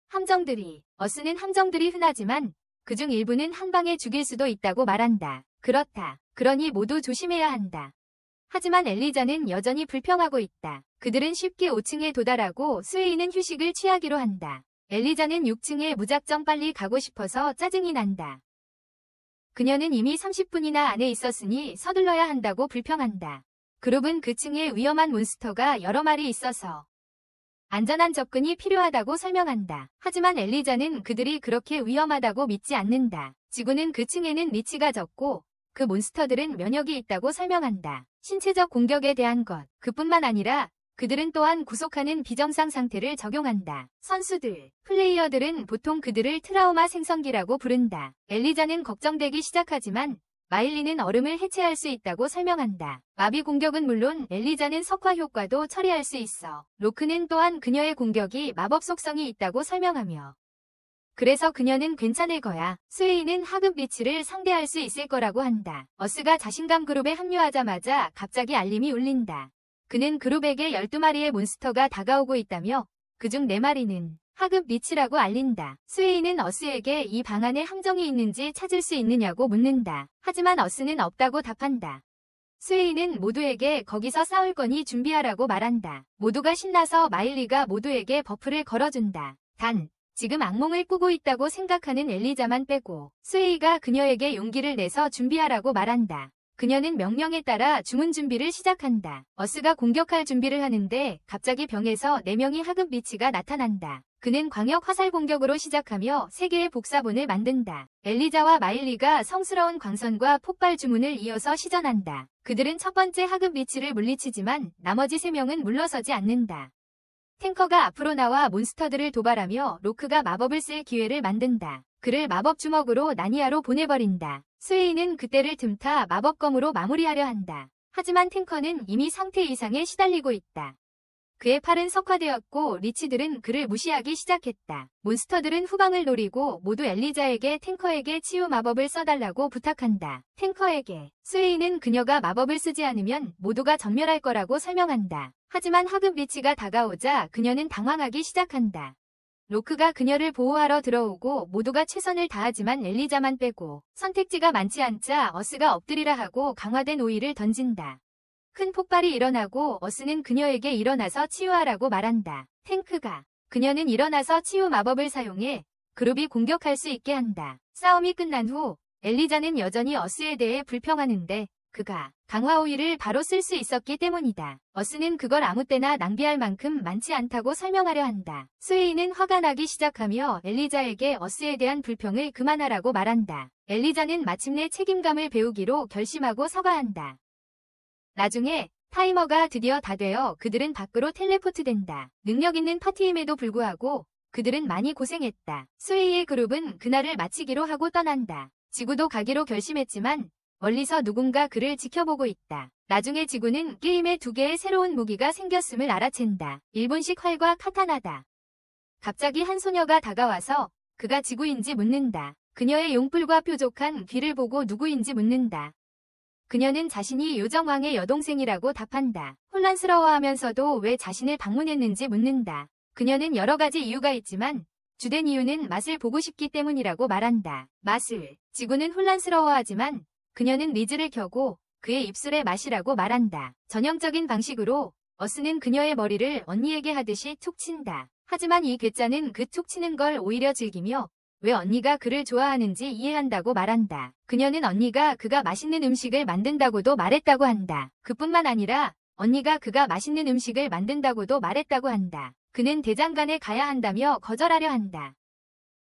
어스는 함정들이 흔하지만 그중 일부는 한 방에 죽일 수도 있다고 말한다. 그렇다. 그러니 모두 조심해야 한다. 하지만 엘리자는 여전히 불평하고 있다. 그들은 쉽게 5층에 도달하고 스웨이는 휴식을 취하기로 한다. 엘리자는 6층에 무작정 빨리 가고 싶어서 짜증이 난다. 그녀는 이미 30분이나 안에 있었으니 서둘러야 한다고 불평한다. 그룹은 그 층에 위험한 몬스터가 여러 마리 있어서 안전한 접근이 필요하다고 설명한다. 하지만 엘리자는 그들이 그렇게 위험하다고 믿지 않는다. 지구는 그 층에는 리치가 적고 그 몬스터들은 면역이 있다고 설명한다. 신체적 공격에 대한 것. 그뿐만 아니라 그들은 또한 구속하는 비정상 상태를 적용한다. 선수들, 플레이어들은 보통 그들을 트라우마 생성기라고 부른다. 엘리자는 걱정되기 시작하지만 마일리는 얼음을 해체할 수 있다고 설명한다. 마비 공격은 물론 엘리자는 석화 효과도 처리할 수 있어. 로크는 또한 그녀의 공격이 마법 속성이 있다고 설명하며 그래서 그녀는 괜찮을 거야. 스웨이는 하급 리치를 상대할 수 있을 거라고 한다. 어스가 자신감 그룹에 합류하자마자 갑자기 알림이 울린다. 그는 그룹에게 12마리의 몬스터가 다가오고 있다며 그중 4마리는 하급 리치라고 알린다. 스웨이는 어스에게 이 방 안에 함정이 있는지 찾을 수 있느냐고 묻는다. 하지만 어스는 없다고 답한다. 스웨이는 모두에게 거기서 싸울 거니 준비하라고 말한다. 모두가 신나서 마일리가 모두에게 버프를 걸어준다. 단, 지금 악몽을 꾸고 있다고 생각하는 엘리자만 빼고 스웨이가 그녀에게 용기를 내서 준비하라고 말한다. 그녀는 명령에 따라 주문 준비를 시작한다. 어스가 공격할 준비를 하는데 갑자기 병에서 4명의 하급 리치가 나타난다. 그는 광역 화살 공격으로 시작하며 3개의 복사본을 만든다. 엘리자와 마일리가 성스러운 광선과 폭발 주문을 이어서 시전한다. 그들은 첫 번째 하급 리치를 물리치지만 나머지 3명은 물러서지 않는다. 탱커가 앞으로 나와 몬스터들을 도발하며 로크가 마법을 쓸 기회를 만든다. 그를 마법 주먹으로 나니아로 보내버린다. 스웨이는 그때를 틈타 마법검으로 마무리하려 한다. 하지만 탱커는 이미 상태 이상에 시달리고 있다. 그의 팔은 석화되었고 리치들은 그를 무시하기 시작했다. 몬스터들은 후방을 노리고 모두 엘리자에게 탱커에게 치유 마법을 써달라고 부탁한다. 탱커에게 스웨이는 그녀가 마법을 쓰지 않으면 모두가 전멸할 거라고 설명한다. 하지만 하급 리치가 다가오자 그녀는 당황하기 시작한다. 로크가 그녀를 보호하러 들어오고 모두가 최선을 다하지만 엘리자만 빼고 선택지가 많지 않자 어스가 엎드리라 하고 강화된 오일을 던진다. 큰 폭발이 일어나고 어스는 그녀에게 일어나서 치유하라고 말한다. 탱크가 그녀는 일어나서 치유 마법을 사용해 그룹이 공격할 수 있게 한다. 싸움이 끝난 후 엘리자는 여전히 어스에 대해 불평하는데 그가 강화 오일을 바로 쓸 수 있었기 때문이다. 어스는 그걸 아무 때나 낭비할 만큼 많지 않다고 설명하려 한다. 스웨이는 화가 나기 시작하며 엘리자에게 어스에 대한 불평을 그만하라고 말한다. 엘리자는 마침내 책임감을 배우기로 결심하고 서가한다. 나중에 타이머가 드디어 다 되어 그들은 밖으로 텔레포트 된다. 능력 있는 파티임에도 불구하고 그들은 많이 고생했다. 스웨이의 그룹은 그날을 마치기로 하고 떠난다. 지구도 가기로 결심했지만 멀리서 누군가 그를 지켜보고 있다. 나중에 지구는 게임에 2개의 새로운 무기가 생겼음을 알아챈다. 일본식 활과 카타나다. 갑자기 한 소녀가 다가와서 그가 지구인지 묻는다. 그녀의 용뿔과 뾰족한 귀를 보고 누구인지 묻는다. 그녀는 자신이 요정왕의 여동생이라고 답한다. 혼란스러워하면서도 왜 자신을 방문했는지 묻는다. 그녀는 여러 가지 이유가 있지만 주된 이유는 맛을 보고 싶기 때문이라고 말한다. 맛을. 지구는 혼란스러워하지만 그녀는 리즈를 켜고 그의 입술에 마시라고 말한다. 전형적인 방식으로 어스는 그녀의 머리를 언니에게 하듯이 툭 친다. 하지만 이 괴짜는 그 툭 치는 걸 오히려 즐기며 왜 언니가 그를 좋아하는지 이해한다고 말한다. 그녀는 언니가 그가 맛있는 음식을 만든다고도 말했다고 한다. 그뿐만 아니라 언니가 그가 맛있는 음식을 만든다고도 말했다고 한다. 그는 대장간에 가야 한다며 거절하려 한다.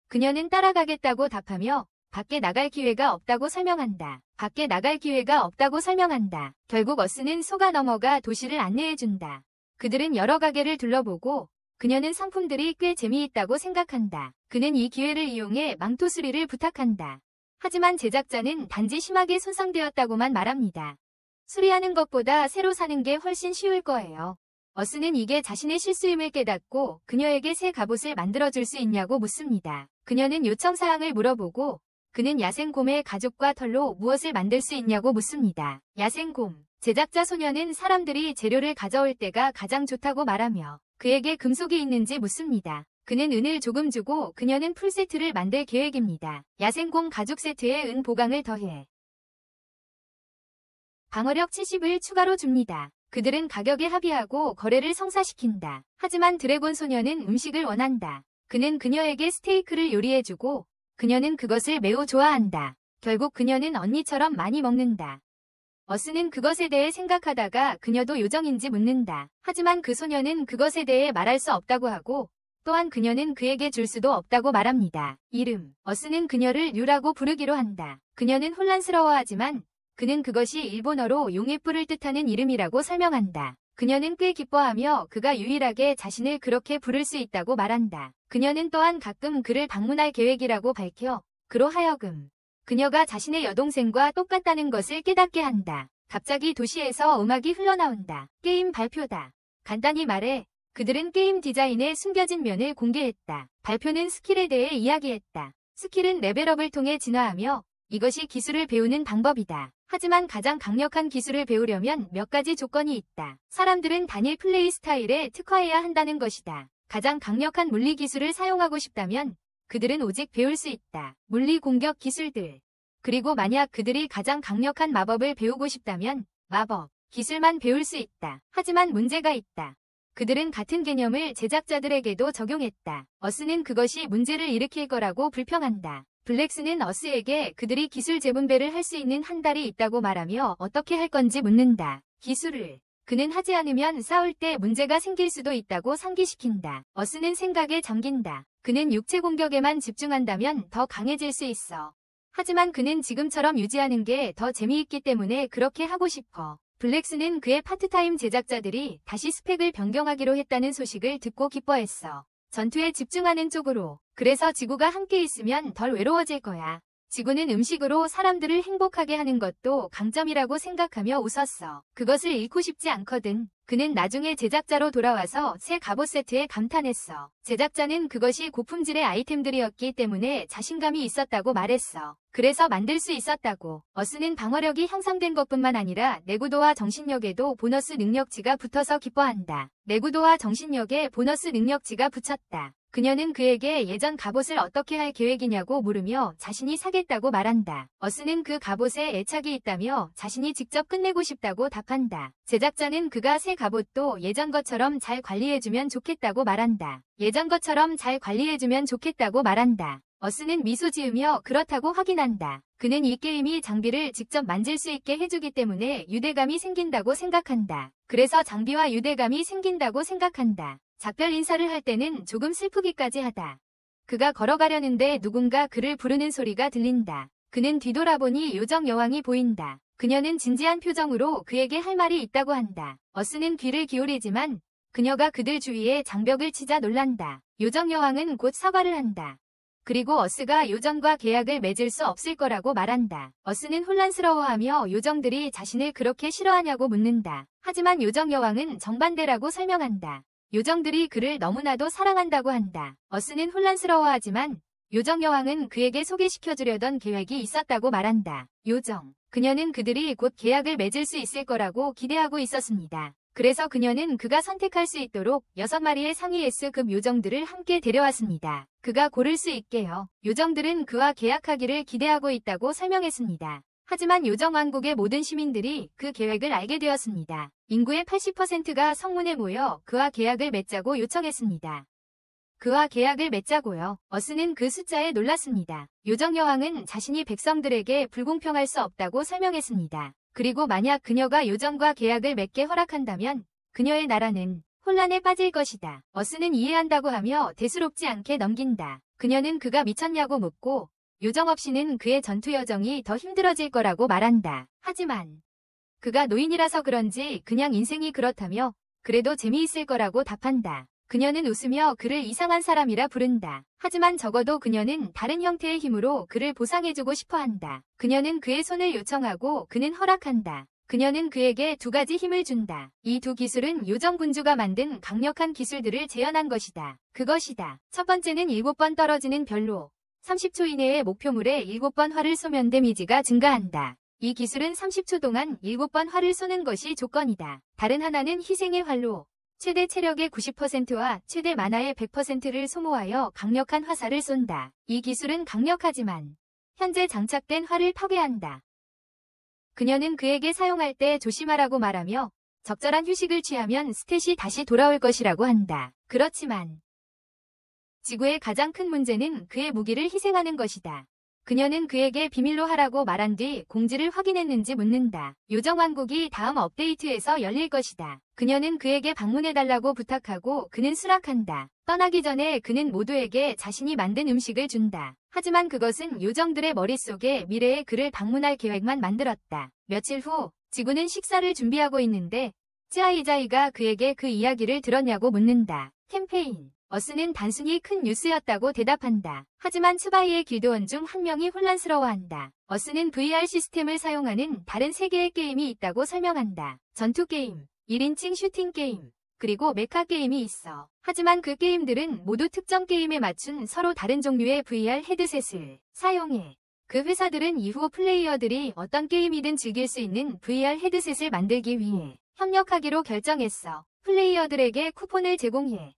그녀는 따라가겠다고 답하며 밖에 나갈 기회가 없다고 설명한다. 밖에 나갈 기회가 없다고 설명한다. 결국 어스는 속아 넘어가 도시를 안내해준다. 그들은 여러 가게를 둘러보고 그녀는 상품들이 꽤 재미있다고 생각한다. 그는 이 기회를 이용해 망토 수리를 부탁한다. 하지만 제작자는 단지 심하게 손상되었다고만 말합니다. 수리하는 것보다 새로 사는 게 훨씬 쉬울 거예요. 어스는 이게 자신의 실수임을 깨닫고 그녀에게 새 갑옷을 만들어줄 수 있냐고 묻습니다. 그녀는 요청사항을 물어보고 그는 야생곰의 가죽과 털로 무엇을 만들 수 있냐고 묻습니다. 야생곰. 제작자 소녀는 사람들이 재료를 가져올 때가 가장 좋다고 말하며 그에게 금속이 있는지 묻습니다. 그는 은을 조금 주고 그녀는 풀세트를 만들 계획입니다. 야생곰 가죽 세트에 은 보강을 더해 방어력 70을 추가로 줍니다. 그들은 가격에 합의하고 거래를 성사시킨다. 하지만 드래곤 소녀는 음식을 원한다. 그는 그녀에게 스테이크를 요리해주고 그녀는 그것을 매우 좋아한다. 결국 그녀는 언니처럼 많이 먹는다. 어스는 그것에 대해 생각하다가 그녀도 요정인지 묻는다. 하지만 그 소녀는 그것에 대해 말할 수 없다고 하고 또한 그녀는 그에게 줄 수도 없다고 말합니다. 이름. 어스는 그녀를 유라고 부르기로 한다. 그녀는 혼란스러워하지만 그는 그것이 일본어로 용의 뿔을 뜻하는 이름이라고 설명한다. 그녀는 꽤 기뻐하며 그가 유일하게 자신을 그렇게 부를 수 있다고 말한다. 그녀는 또한 가끔 그를 방문할 계획이라고 밝혀 그로 하여금 그녀가 자신의 여동생과 똑같다는 것을 깨닫게 한다. 갑자기 도시에서 음악이 흘러나온다. 게임 발표다. 간단히 말해 그들은 게임 디자인의 숨겨진 면을 공개했다. 발표는 스킬에 대해 이야기했다. 스킬은 레벨업을 통해 진화하며 이것이 기술을 배우는 방법이다. 하지만 가장 강력한 기술을 배우려면 몇 가지 조건이 있다. 사람들은 단일 플레이 스타일에 특화해야 한다는 것이다. 가장 강력한 물리 기술을 사용하고 싶다면 그들은 오직 배울 수 있다. 물리 공격 기술들. 그리고 만약 그들이 가장 강력한 마법을 배우고 싶다면 마법, 기술만 배울 수 있다. 하지만 문제가 있다. 그들은 같은 개념을 제작자들에게도 적용했다. 어스는 그것이 문제를 일으킬 거라고 불평한다. 블랙스는 어스에게 그들이 기술 재분배를 할 수 있는 한 달이 있다고 말하며 어떻게 할 건지 묻는다. 기술을 그는 하지 않으면 싸울 때 문제가 생길 수도 있다고 상기시킨다. 어스는 생각에 잠긴다. 그는 육체 공격에만 집중한다면 더 강해질 수 있어. 하지만 그는 지금처럼 유지하는 게 더 재미있기 때문에 그렇게 하고 싶어. 블랙스는 그의 파트타임 제작자들이 다시 스펙을 변경하기로 했다는 소식을 듣고 기뻐했어. 전투에 집중하는 쪽으로. 그래서 지구가 함께 있으면 덜 외로워질 거야. 지구는 음식으로 사람들을 행복하게 하는 것도 강점이라고 생각하며 웃었어. 그것을 잃고 싶지 않거든. 그는 나중에 제작자로 돌아와서 새 갑옷 세트에 감탄했어. 제작자는 그것이 고품질의 아이템들이었기 때문에 자신감이 있었다고 말했어. 그래서 만들 수 있었다고. 어스는 방어력이 향상된 것뿐만 아니라 내구도와 정신력에도 보너스 능력치가 붙어서 기뻐한다. 내구도와 정신력에 보너스 능력치가 붙였다. 그녀는 그에게 예전 갑옷을 어떻게 할 계획이냐고 물으며 자신이 사겠다고 말한다. 어스는 그 갑옷에 애착이 있다며 자신이 직접 끝내고 싶다고 답한다. 제작자는 그가 새 갑옷도 예전 것처럼 잘 관리해주면 좋겠다고 말한다. 예전 것처럼 잘 관리해주면 좋겠다고 말한다. 어스는 미소 지으며 그렇다고 확인한다. 그는 이 게임이 장비를 직접 만질 수 있게 해주기 때문에 유대감이 생긴다고 생각한다. 그래서 장비와 유대감이 생긴다고 생각한다. 작별 인사를 할 때는 조금 슬프기까지 하다. 그가 걸어가려는데 누군가 그를 부르는 소리가 들린다. 그는 뒤돌아보니 요정 여왕이 보인다. 그녀는 진지한 표정으로 그에게 할 말이 있다고 한다. 어스는 귀를 기울이지만 그녀가 그들 주위에 장벽을 치자 놀란다. 요정 여왕은 곧 사과를 한다. 그리고 어스가 요정과 계약을 맺을 수 없을 거라고 말한다. 어스는 혼란스러워하며 요정들이 자신을 그렇게 싫어하냐고 묻는다. 하지만 요정 여왕은 정반대라고 설명한다. 요정들이 그를 너무나도 사랑한다고 한다. 어스는 혼란스러워하지만 요정 여왕은 그에게 소개시켜주려던 계획이 있었다고 말한다. 요정. 그녀는 그들이 곧 계약을 맺을 수 있을 거라고 기대하고 있었습니다. 그래서 그녀는 그가 선택할 수 있도록 6마리의 상위 S급 요정들을 함께 데려왔습니다. 그가 고를 수 있게요. 요정들은 그와 계약하기를 기대하고 있다고 설명했습니다. 하지만 요정왕국의 모든 시민들이 그 계획을 알게 되었습니다. 인구의 80%가 성문에 모여 그와 계약을 맺자고 요청했습니다. 그와 계약을 맺자고요. 어스는 그 숫자에 놀랐습니다. 요정 여왕은 자신이 백성들에게 불공평할 수 없다고 설명했습니다. 그리고 만약 그녀가 요정과 계약을 맺게 허락한다면 그녀의 나라는 혼란에 빠질 것이다. 어스는 이해한다고 하며 대수롭지 않게 넘긴다. 그녀는 그가 미쳤냐고 묻고 요정 없이는 그의 전투 여정이 더 힘들어질 거라고 말한다. 하지만 그가 노인이라서 그런지 그냥 인생이 그렇다며 그래도 재미있을 거라고 답한다. 그녀는 웃으며 그를 이상한 사람이라 부른다. 하지만 적어도 그녀는 다른 형태의 힘으로 그를 보상해주고 싶어한다. 그녀는 그의 손을 요청하고 그는 허락한다. 그녀는 그에게 2가지 힘을 준다. 이 2 기술은 요정 군주가 만든 강력한 기술들을 재현한 것이다. 그것이다. 첫 번째는 7번 떨어지는 별로. 30초 이내에 목표물에 7번 활을 쏘면 데미지가 증가한다. 이 기술은 30초 동안 7번 활을 쏘는 것이 조건이다. 다른 하나는 희생의 활로 최대 체력의 90%와 최대 만화의 100%를 소모하여 강력한 화살을 쏜다. 이 기술은 강력하지만 현재 장착된 활을 파괴한다. 그녀는 그에게 사용할 때 조심하라고 말하며 적절한 휴식을 취하면 스탯이 다시 돌아올 것이라고 한다. 그렇지만 지구의 가장 큰 문제는 그의 무기를 희생하는 것이다. 그녀는 그에게 비밀로 하라고 말한 뒤 공지를 확인했는지 묻는다. 요정왕국이 다음 업데이트에서 열릴 것이다. 그녀는 그에게 방문해달라고 부탁하고 그는 수락한다. 떠나기 전에 그는 모두에게 자신이 만든 음식을 준다. 하지만 그것은 요정들의 머릿속에 미래에 그를 방문할 계획만 만들었다. 며칠 후 지구는 식사를 준비하고 있는데 쯔아이자이가 그에게 그 이야기를 들었냐고 묻는다. 캠페인. 어스는 단순히 큰 뉴스였다고 대답한다. 하지만 츠바이의 길드원 중 한 명이 혼란스러워한다. 어스는 VR 시스템을 사용하는 다른 3개의 게임이 있다고 설명한다. 전투 게임, 1인칭 슈팅 게임, 그리고 메카 게임이 있어. 하지만 그 게임들은 모두 특정 게임에 맞춘 서로 다른 종류의 VR 헤드셋을 사용해. 그 회사들은 이후 플레이어들이 어떤 게임이든 즐길 수 있는 VR 헤드셋을 만들기 위해 협력하기로 결정했어. 플레이어들에게 쿠폰을 제공해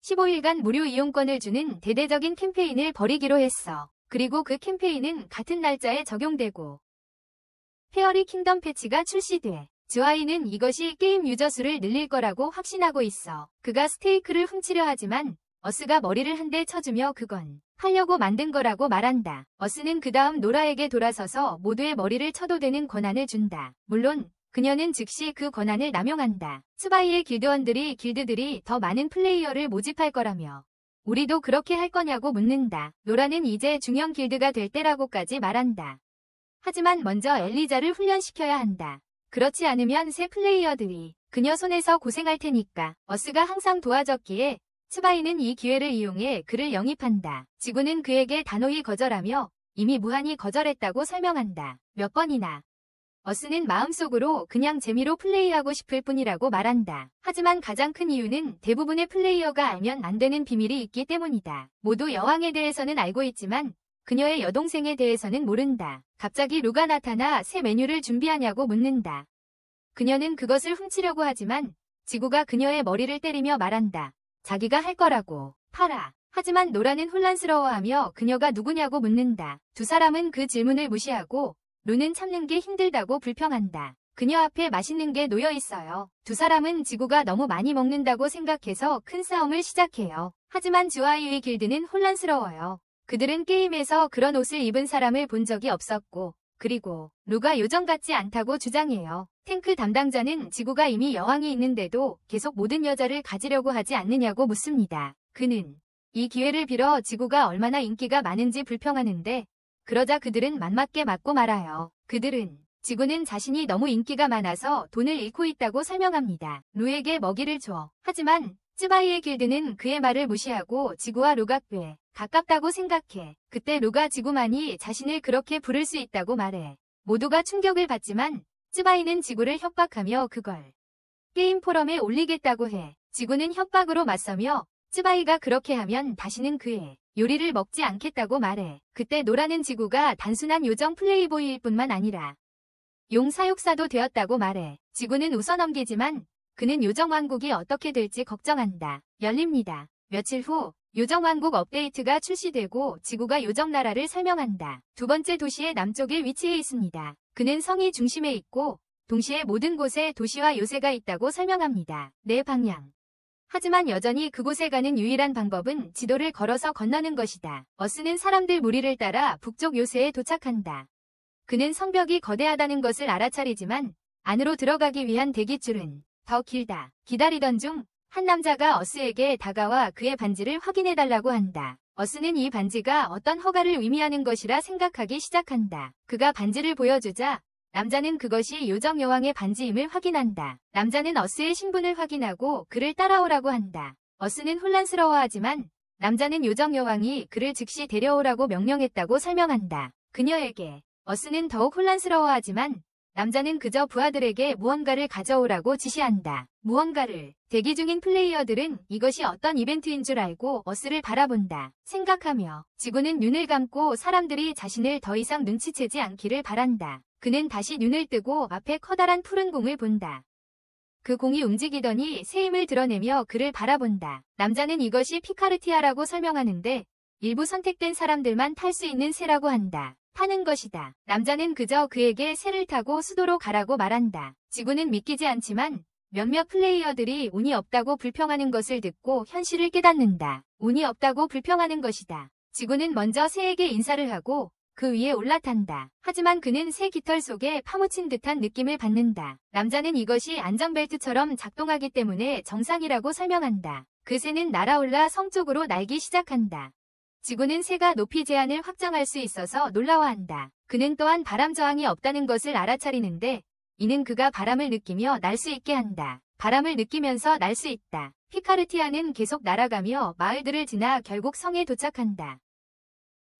15일간 무료 이용권을 주는 대대적인 캠페인을 벌이기로 했어. 그리고 그 캠페인은 같은 날짜에 적용되고 페어리 킹덤 패치가 출시돼. 쯔아이는 이것이 게임 유저 수를 늘릴 거라고 확신하고 있어. 그가 스테이크를 훔치려 하지만 어스가 머리를 한 대 쳐주며 그건 하려고 만든 거라고 말한다. 어스는 그 다음 노라에게 돌아서서 모두의 머리를 쳐도 되는 권한을 준다. 물론 그녀는 즉시 그 권한을 남용한다. 츠바이의 길드들이 더 많은 플레이어를 모집할 거라며 우리도 그렇게 할 거냐고 묻는다. 노라는 이제 중형 길드가 될 때라고까지 말한다. 하지만 먼저 엘리자를 훈련시켜야 한다. 그렇지 않으면 새 플레이어들이 그녀 손에서 고생할 테니까. 어스가 항상 도와줬기에 츠바이는 이 기회를 이용해 그를 영입한다. 지구는 그에게 단호히 거절하며 이미 무한히 거절했다고 설명한다. 몇 번이나. 어스는 마음속으로 그냥 재미로 플레이하고 싶을 뿐이라고 말한다. 하지만 가장 큰 이유는 대부분의 플레이어가 알면 안 되는 비밀이 있기 때문이다. 모두 여왕에 대해서는 알고 있지만 그녀의 여동생에 대해서는 모른다. 갑자기 루가 나타나 새 메뉴를 준비하냐고 묻는다. 그녀는 그것을 훔치려고 하지만 지구가 그녀의 머리를 때리며 말한다. 자기가 할 거라고. 팔아. 하지만 노라는 혼란스러워하며 그녀가 누구냐고 묻는다. 두 사람은 그 질문을 무시하고 루는 참는 게 힘들다고 불평한다. 그녀 앞에 맛있는 게 놓여 있어요. 두 사람은 지구가 너무 많이 먹는다고 생각해서 큰 싸움을 시작해요. 하지만 주아이의 길드는 혼란스러워요. 그들은 게임에서 그런 옷을 입은 사람을 본 적이 없었고 그리고 루가 요정 같지 않다고 주장해요. 탱크 담당자는 지구가 이미 여왕이 있는데도 계속 모든 여자를 가지려고 하지 않느냐고 묻습니다. 그는 이 기회를 빌어 지구가 얼마나 인기가 많은지 불평하는데 그러자 그들은 맞맞게 맞고 말아요. 그들은 지구는 자신이 너무 인기가 많아서 돈을 잃고 있다고 설명합니다. 루에게 먹이를 줘. 하지만 츠바이의 길드는 그의 말을 무시하고 지구와 루가 꽤 가깝다고 생각해. 그때 루가 지구만이 자신을 그렇게 부를 수 있다고 말해. 모두가 충격을 받지만 츠바이는 지구를 협박하며 그걸 게임 포럼에 올리겠다고 해. 지구는 협박으로 맞서며 츠바이가 그렇게 하면 다시는 그의 요리를 먹지 않겠다고 말해. 그때 노라는 지구가 단순한 요정 플레이보이일 뿐만 아니라 용 사육사도 되었다고 말해. 지구는 웃어넘기지만 그는 요정왕국이 어떻게 될지 걱정한다. 열립니다. 며칠 후 요정왕국 업데이트가 출시되고 지구가 요정나라를 설명한다. 두 번째 도시의 남쪽에 위치해 있습니다. 그는 성이 중심에 있고 동시에 모든 곳에 도시와 요새가 있다고 설명합니다. 네 방향. 하지만 여전히 그곳에 가는 유일한 방법은 지도를 걸어서 건너는 것이다. 어스는 사람들 무리를 따라 북쪽 요새에 도착한다. 그는 성벽이 거대하다는 것을 알아차리지만 안으로 들어가기 위한 대기줄은 더 길다. 기다리던 중 한 남자가 어스에게 다가와 그의 반지를 확인해달라고 한다. 어스는 이 반지가 어떤 허가를 의미하는 것이라 생각하기 시작한다. 그가 반지를 보여주자 남자는 그것이 요정 여왕의 반지임을 확인한다. 남자는 어스의 신분을 확인하고 그를 따라오라고 한다. 어스는 혼란스러워하지만 남자는 요정 여왕이 그를 즉시 데려오라고 명령했다고 설명한다. 그녀에게 어스는 더욱 혼란스러워하지만 남자는 그저 부하들에게 무언가를 가져오라고 지시한다. 무언가를. 대기 중인 플레이어들은 이것이 어떤 이벤트인 줄 알고 어스를 바라본다. 생각하며 지구는 눈을 감고 사람들이 자신을 더 이상 눈치채지 않기를 바란다. 그는 다시 눈을 뜨고 앞에 커다란 푸른 공을 본다. 그 공이 움직이더니 새 힘을 드러내며 그를 바라본다. 남자는 이것이 피카르티아라고 설명하는데 일부 선택된 사람들만 탈 수 있는 새라고 한다. 타는 것이다. 남자는 그저 그에게 새를 타고 수도로 가라고 말한다. 지구는 믿기지 않지만 몇몇 플레이어들이 운이 없다고 불평하는 것을 듣고 현실을 깨닫는다. 운이 없다고 불평하는 것이다. 지구는 먼저 새에게 인사를 하고 그 위에 올라탄다. 하지만 그는 새 깃털 속에 파묻힌 듯한 느낌을 받는다. 남자는 이것이 안전벨트처럼 작동하기 때문에 정상이라고 설명한다. 그 새는 날아올라 성 쪽으로 날기 시작한다. 지구는 새가 높이 제한을 확장할 수 있어서 놀라워한다. 그는 또한 바람 저항이 없다는 것을 알아차리는데 이는 그가 바람을 느끼며 날 수 있게 한다. 바람을 느끼면서 날 수 있다. 피카르티아는 계속 날아가며 마을들을 지나 결국 성에 도착한다.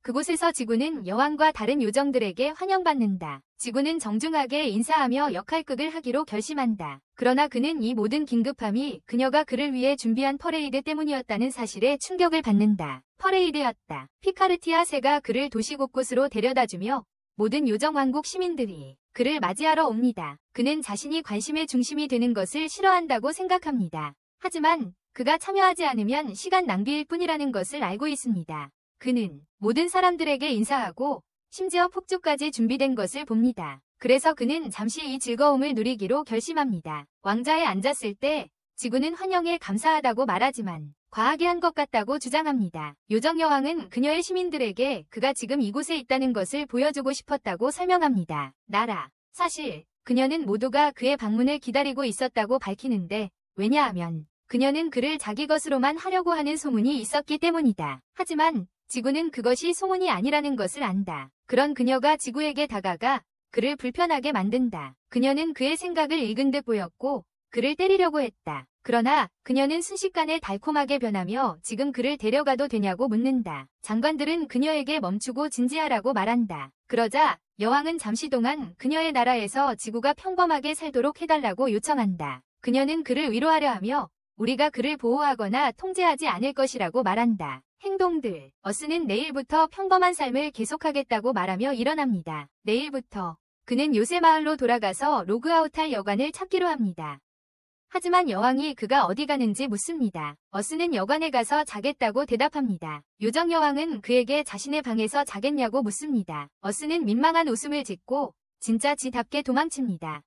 그곳에서 지구는 여왕과 다른 요정들에게 환영받는다. 지구는 정중하게 인사하며 역할극을 하기로 결심한다. 그러나 그는 이 모든 긴급함이 그녀가 그를 위해 준비한 퍼레이드 때문이었다는 사실에 충격을 받는다. 퍼레이드였다. 피카르티아 새가 그를 도시 곳곳으로 데려다주며 모든 요정왕국 시민들이 그를 맞이하러 옵니다. 그는 자신이 관심의 중심이 되는 것을 싫어한다고 생각합니다. 하지만 그가 참여하지 않으면 시간 낭비일 뿐이라는 것을 알고 있습니다. 그는 모든 사람들에게 인사하고 심지어 폭주까지 준비된 것을 봅니다. 그래서 그는 잠시 이 즐거움을 누리기로 결심합니다. 왕자에 앉았을 때 지구는 환영에 감사하다고 말하지만 과하게 한 것 같다고 주장합니다. 요정 여왕은 그녀의 시민들에게 그가 지금 이곳에 있다는 것을 보여주고 싶었다고 설명합니다. 나라. 사실 그녀는 모두가 그의 방문을 기다리고 있었다고 밝히는데 왜냐하면 그녀는 그를 자기 것으로만 하려고 하는 소문이 있었기 때문이다. 하지만 지구는 그것이 소문이 아니라는 것을 안다. 그런 그녀가 지구에게 다가가 그를 불편하게 만든다. 그녀는 그의 생각을 읽은 듯 보였고 그를 때리려고 했다. 그러나 그녀는 순식간에 달콤하게 변하며 지금 그를 데려가도 되냐고 묻는다. 장관들은 그녀에게 멈추고 진지하라고 말한다. 그러자 여왕은 잠시 동안 그녀의 나라에서 지구가 평범하게 살도록 해달라고 요청한다. 그녀는 그를 위로하려 하며 우리가 그를 보호하거나 통제하지 않을 것이라고 말한다. 행동들. 어스는 내일부터 평범한 삶을 계속하겠다고 말하며 일어납니다. 내일부터 그는 요새 마을로 돌아가서 로그아웃할 여관을 찾기로 합니다. 하지만 여왕이 그가 어디 가는지 묻습니다. 어스는 여관에 가서 자겠다고 대답합니다. 요정 여왕은 그에게 자신의 방에서 자겠냐고 묻습니다. 어스는 민망한 웃음을 짓고 진짜 지답게 도망칩니다.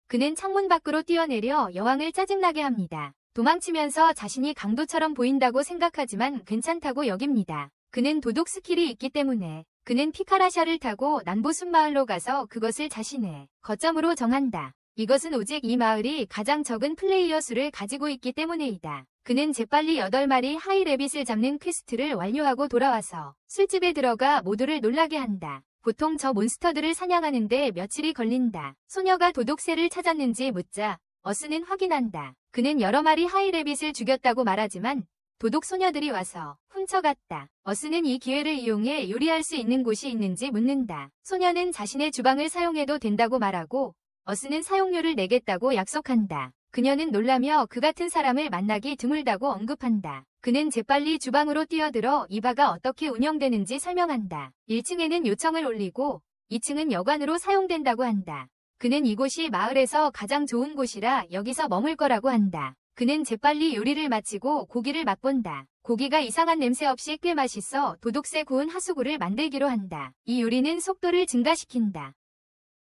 그는 창문 밖으로 뛰어내려 여왕을 짜증나게 합니다. 도망치면서 자신이 강도처럼 보인다고 생각하지만 괜찮다고 여깁니다. 그는 도둑 스킬이 있기 때문에 그는 피카라샤를 타고 남부 숲마을로 가서 그것을 자신의 거점으로 정한다. 이것은 오직 이 마을이 가장 적은 플레이어 수를 가지고 있기 때문이다. 그는 재빨리 8마리 하이레빗을 잡는 퀘스트를 완료하고 돌아와서 술집에 들어가 모두를 놀라게 한다. 보통 저 몬스터들을 사냥하는데 며칠이 걸린다. 소녀가 도둑새를 찾았는지 묻자 어스는 확인한다. 그는 여러 마리 하이레빗을 죽였다고 말하지만 도둑 소녀들이 와서 훔쳐갔다. 어스는 이 기회를 이용해 요리할 수 있는 곳이 있는지 묻는다. 소녀는 자신의 주방을 사용해도 된다고 말하고 어스는 사용료를 내겠다고 약속한다. 그녀는 놀라며 그 같은 사람을 만나기 드물다고 언급한다. 그는 재빨리 주방으로 뛰어들어 이 바가 어떻게 운영되는지 설명한다. 1층에는 요청을 올리고 2층은 여관으로 사용된다고 한다. 그는 이곳이 마을에서 가장 좋은 곳이라 여기서 머물 거라고 한다. 그는 재빨리 요리를 마치고 고기를 맛본다. 고기가 이상한 냄새 없이 꽤 맛있어 도둑새 구운 하수구를 만들기로 한다. 이 요리는 속도를 증가시킨다.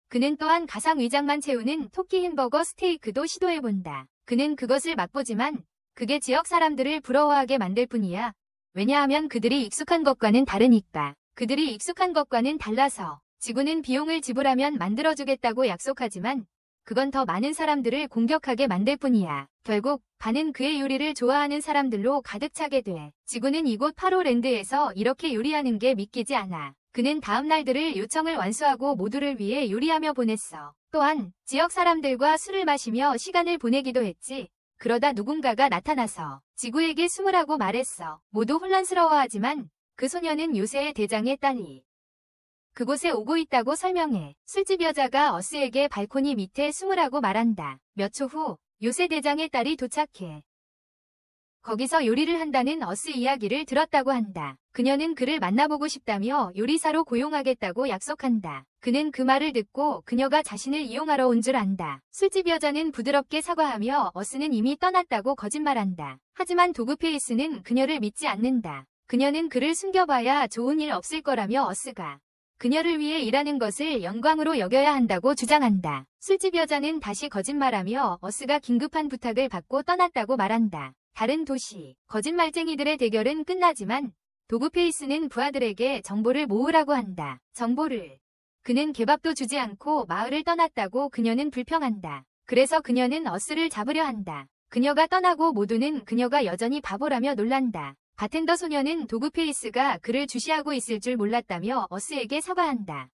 그는 또한 가상 위장만 채우는 토끼 햄버거 스테이크도 시도해본다. 그는 그것을 맛보지만 그게 지역 사람들을 부러워하게 만들 뿐이야. 왜냐하면 그들이 익숙한 것과는 다르니까. 그들이 익숙한 것과는 달라서 지구는 비용을 지불하면 만들어주겠다고 약속하지만 그건 더 많은 사람들을 공격하게 만들 뿐이야. 결국 반은 그의 요리를 좋아하는 사람들로 가득 차게 돼. 지구는 이곳 파로랜드에서 이렇게 요리하는 게 믿기지 않아. 그는 다음 날들을 요청을 완수하고 모두를 위해 요리하며 보냈어. 또한 지역 사람들과 술을 마시며 시간을 보내기도 했지. 그러다 누군가가 나타나서 지구에게 숨으라고 말했어. 모두 혼란스러워하지만 그 소녀는 요새의 대장의 딸이 그곳에 오고 있다고 설명해. 술집 여자가 어스에게 발코니 밑에 숨으라고 말한다. 몇 초 후 요새 대장의 딸이 도착해. 거기서 요리를 한다는 어스 이야기를 들었다고 한다. 그녀는 그를 만나보고 싶다며 요리사로 고용하겠다고 약속한다. 그는 그 말을 듣고 그녀가 자신을 이용하러 온 줄 안다. 술집 여자는 부드럽게 사과하며 어스는 이미 떠났다고 거짓말한다. 하지만 도그페이스는 그녀를 믿지 않는다. 그녀는 그를 숨겨봐야 좋은 일 없을 거라며 어스가 그녀를 위해 일하는 것을 영광으로 여겨야 한다고 주장한다. 술집 여자는 다시 거짓말하며 어스가 긴급한 부탁을 받고 떠났다고 말한다. 다른 도시, 거짓말쟁이들의 대결은 끝나지만 도그페이스는 부하들에게 정보를 모으라고 한다. 정보를. 그는 개밥도 주지 않고 마을을 떠났다고 그녀는 불평한다. 그래서 그녀는 어스를 잡으려 한다. 그녀가 떠나고 모두는 그녀가 여전히 바보라며 놀란다. 바텐더 소녀는 도그페이스가 그를 주시하고 있을 줄 몰랐다며 어스에게 사과한다.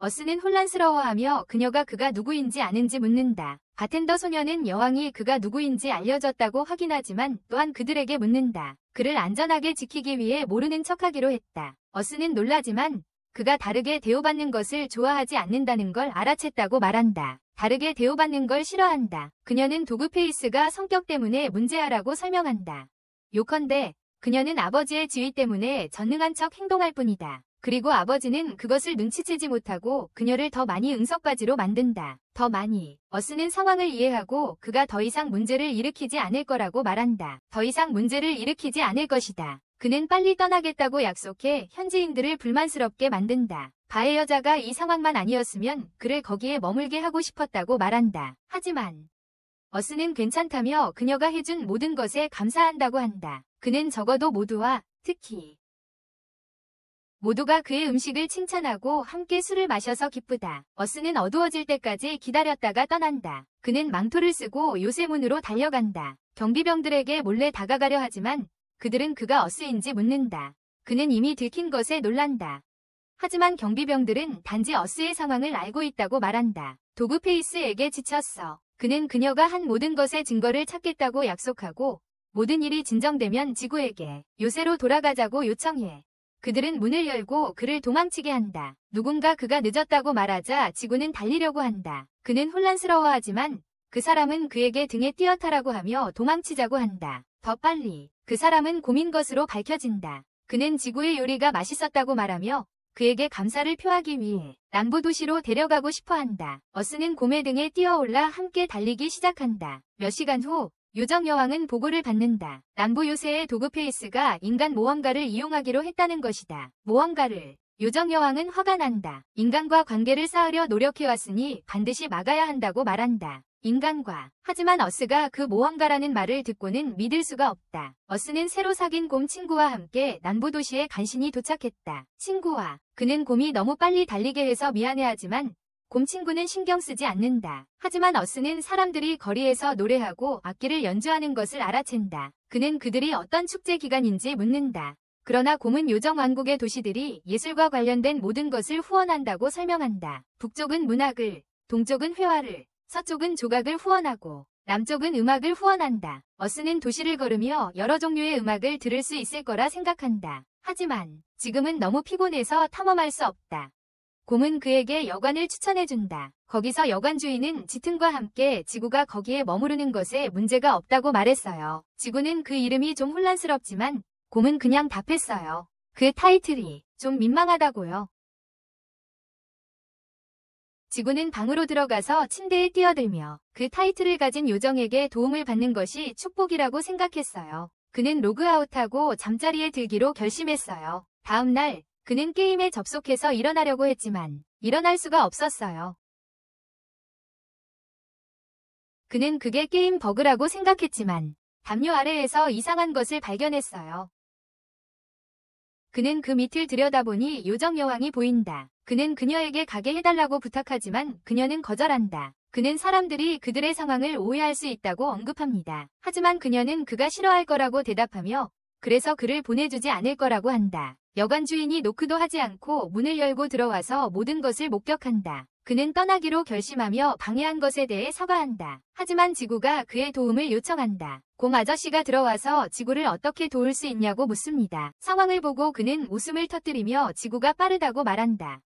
어스는 혼란스러워하며 그가 누구인지 아는지 묻는다. 바텐더 소녀는 여왕이 그가 누구인지 알려줬다고 확인하지만 또한 그들에게 묻는다. 그를 안전하게 지키기 위해 모르는 척하기로 했다. 어스는 놀라지만 그가 다르게 대우받는 것을 좋아하지 않는다는 걸 알아챘다고 말한다. 다르게 대우받는 걸 싫어한다. 그녀는 도그페이스가 성격 때문에 문제아라고 설명한다. 요컨대 그녀는 아버지의 지위 때문에 전능한 척 행동할 뿐이다. 그리고 아버지는 그것을 눈치채지 못하고 그녀를 더 많이 응석바지로 만든다. 더 많이. 어스는 상황을 이해하고 그가 더 이상 문제를 일으키지 않을 거라고 말한다. 더 이상 문제를 일으키지 않을 것이다. 그는 빨리 떠나겠다고 약속해 현지인들을 불만스럽게 만든다. 바의 여자가 이 상황만 아니었으면 그를 거기에 머물게 하고 싶었다고 말한다. 하지만 어스는 괜찮다며 그녀가 해준 모든 것에 감사한다고 한다. 그는 적어도 모두와 특히 모두가 그의 음식을 칭찬하고 함께 술을 마셔서 기쁘다. 어스는 어두워질 때까지 기다렸다가 떠난다. 그는 망토를 쓰고 요새문으로 달려간다. 경비병들에게 몰래 다가가려 하지만 그들은 그가 어스인지 묻는다. 그는 이미 들킨 것에 놀란다. 하지만 경비병들은 단지 어스의 상황을 알고 있다고 말한다. 도그페이스에게 지쳤어. 그는 그녀가 한 모든 것의 증거를 찾겠다고 약속하고 모든 일이 진정되면 지구에게 요새로 돌아가자고 요청해. 그들은 문을 열고 그를 도망치게 한다. 누군가 그가 늦었다고 말하자 지구는 달리려고 한다. 그는 혼란스러워하지만 그 사람은 그에게 등에 뛰어타라고 하며 도망치자고 한다. 더 빨리. 그 사람은 곰인 것으로 밝혀진다. 그는 지구의 요리가 맛있었다고 말하며 그에게 감사를 표하기 위해 남부도시로 데려가고 싶어한다. 어스는 곰의 등에 뛰어올라 함께 달리기 시작한다. 몇 시간 후 요정여왕은 보고를 받는다. 남부 요새의 도그페이스가 인간 모험가를 이용하기로 했다는 것이다. 모험가를. 요정여왕은 화가 난다. 인간과 관계를 쌓으려 노력해왔으니 반드시 막아야 한다고 말한다. 인간과. 하지만 어스가 그 모험가라는 말을 듣고는 믿을 수가 없다. 어스는 새로 사귄 곰 친구와 함께 남부도시에 간신히 도착했다. 친구와. 그는 곰이 너무 빨리 달리게 해서 미안해하지만 곰 친구는 신경 쓰지 않는다. 하지만 어스는 사람들이 거리에서 노래하고 악기를 연주하는 것을 알아챈다. 그는 그들이 어떤 축제 기간인지 묻는다. 그러나 곰은 요정 왕국의 도시들이 예술과 관련된 모든 것을 후원한다고 설명한다. 북쪽은 문학을, 동쪽은 회화를, 서쪽은 조각을 후원하고 남쪽은 음악을 후원한다. 어스는 도시를 걸으며 여러 종류의 음악을 들을 수 있을 거라 생각한다. 하지만 지금은 너무 피곤해서 탐험할 수 없다. 곰은 그에게 여관을 추천해준다. 거기서 여관 주인은 짙은과 함께 지구가 거기에 머무르는 것에 문제가 없다고 말했어요. 지구는 그 이름이 좀 혼란스럽지만 곰은 그냥 답했어요. 그 타이틀이 좀 민망하다고요. 지구는 방으로 들어가서 침대에 뛰어들며 그 타이틀을 가진 요정에게 도움을 받는 것이 축복이라고 생각했어요. 그는 로그아웃하고 잠자리에 들기로 결심했어요. 다음 날 그는 게임에 접속해서 일어나려고 했지만 일어날 수가 없었어요. 그는 그게 게임 버그라고 생각했지만 담요 아래에서 이상한 것을 발견했어요. 그는 그 밑을 들여다보니 요정 여왕이 보인다. 그는 그녀에게 가게 해달라고 부탁하지만 그녀는 거절한다. 그는 사람들이 그들의 상황을 오해할 수 있다고 언급합니다. 하지만 그녀는 그가 싫어할 거라고 대답하며 그래서 그를 보내주지 않을 거라고 한다. 여관 주인이 노크도 하지 않고 문을 열고 들어와서 모든 것을 목격한다. 그는 떠나기로 결심하며 방해한 것에 대해 사과한다. 하지만 지구가 그의 도움을 요청한다. 곰 아저씨가 들어와서 지구를 어떻게 도울 수 있냐고 묻습니다. 상황을 보고 그는 웃음을 터뜨리며 지구가 빠르다고 말한다.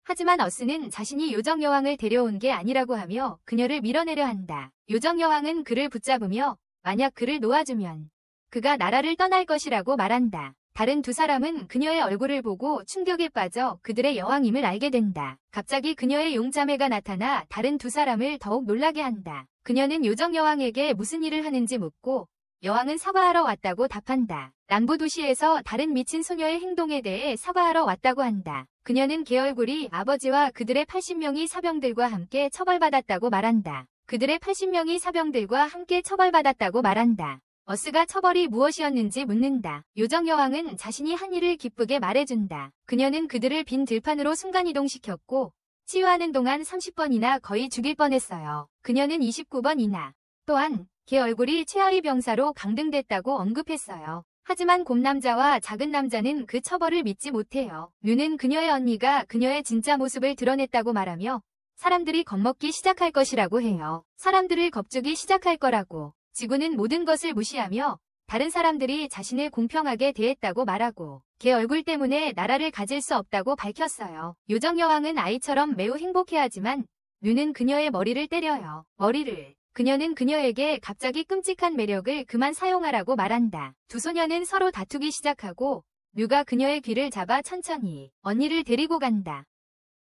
하지만 어스는 자신이 요정 여왕을 데려온 게 아니라고 하며 그녀를 밀어내려 한다. 요정 여왕은 그를 붙잡으며 만약 그를 놓아주면 그가 나라를 떠날 것이라고 말한다. 다른 두 사람은 그녀의 얼굴을 보고 충격에 빠져 그들의 여왕임을 알게 된다. 갑자기 그녀의 용자매가 나타나 다른 두 사람을 더욱 놀라게 한다. 그녀는 요정 여왕에게 무슨 일을 하는지 묻고 여왕은 사과하러 왔다고 답한다. 남부 도시에서 다른 미친 소녀의 행동에 대해 사과하러 왔다고 한다. 그녀는 개얼굴이 아버지와 그들의 80명의 사병들과 함께 처벌받았다고 말한다. 그들의 80명의 사병들과 함께 처벌받았다고 말한다. 어스가 처벌이 무엇이었는지 묻는다. 요정 여왕은 자신이 한 일을 기쁘게 말해준다. 그녀는 그들을 빈 들판으로 순간이동시켰고 치유하는 동안 30번이나 거의 죽일 뻔했어요. 그녀는 29번이나 또한 걔 얼굴이 최하위 병사로 강등됐다고 언급했어요. 하지만 곰남자와 작은 남자는 그 처벌을 믿지 못해요. 류는 그녀의 언니가 그녀의 진짜 모습을 드러냈다고 말하며 사람들이 겁먹기 시작할 것이라고 해요. 사람들을 겁주기 시작할 거라고. 지구는 모든 것을 무시하며 다른 사람들이 자신을 공평하게 대했다고 말하고 걔 얼굴 때문에 나라를 가질 수 없다고 밝혔어요. 요정 여왕은 아이처럼 매우 행복해하지만 류는 그녀의 머리를 때려요. 머리를. 그녀는 그녀에게 갑자기 끔찍한 매력을 그만 사용하라고 말한다. 두 소녀는 서로 다투기 시작하고 류가 그녀의 귀를 잡아 천천히 언니를 데리고 간다.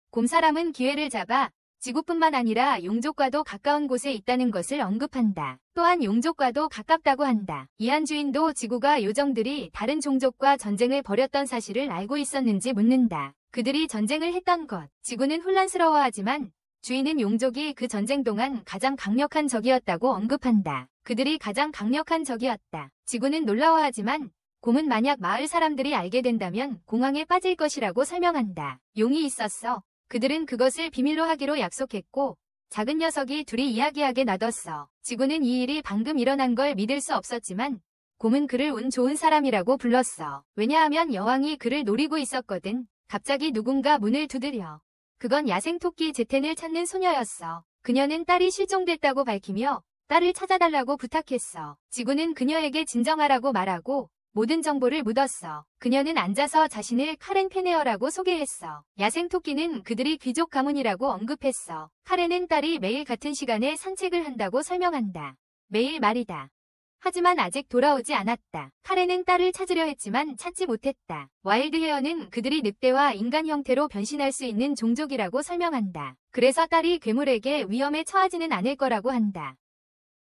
곰사람은 기회를 잡아 지구뿐만 아니라 용족과도 가까운 곳에 있다는 것을 언급한다. 또한 용족과도 가깝다고 한다. 이한 주인도 지구가 요정들이 다른 종족과 전쟁을 벌였던 사실을 알고 있었는지 묻는다. 그들이 전쟁을 했던 것. 지구는 혼란스러워하지만 주인은 용족이 그 전쟁 동안 가장 강력한 적이었다고 언급한다. 그들이 가장 강력한 적이었다. 지구는 놀라워하지만 곰은 만약 마을 사람들이 알게 된다면 공황에 빠질 것이라고 설명한다. 용이 있었어. 그들은 그것을 비밀로 하기로 약속했고 작은 녀석이 둘이 이야기하게 놔뒀어. 지구는 이 일이 방금 일어난 걸 믿을 수 없었지만 곰은 그를 운 좋은 사람이라고 불렀어. 왜냐하면 여왕이 그를 노리고 있었거든. 갑자기 누군가 문을 두드려. 그건 야생토끼 제텐을 찾는 소녀였어. 그녀는 딸이 실종됐다고 밝히며 딸을 찾아달라고 부탁했어. 지구는 그녀에게 진정하라고 말하고 모든 정보를 묻었어. 그녀는 앉아서 자신을 카렌 페네어라고 소개했어. 야생토끼는 그들이 귀족 가문이라고 언급했어. 카렌은 딸이 매일 같은 시간에 산책을 한다고 설명한다. 매일 말이다. 하지만 아직 돌아오지 않았다. 카렌은 딸을 찾으려 했지만 찾지 못했다. 와일드 헤어는 그들이 늑대와 인간 형태로 변신할 수 있는 종족이라고 설명한다. 그래서 딸이 괴물에게 위험에 처하지는 않을 거라고 한다.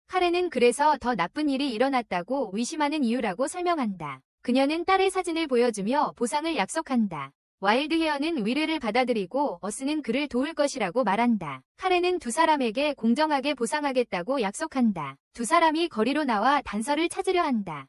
카렌은 그래서 더 나쁜 일이 일어났다고 의심하는 이유라고 설명한다. 그녀는 딸의 사진을 보여주며 보상을 약속한다. 와일드 헤어는 위례를 받아들이고 어스는 그를 도울 것이라고 말한다. 카렌은 두 사람에게 공정하게 보상하겠다고 약속한다. 두 사람이 거리로 나와 단서를 찾으려 한다.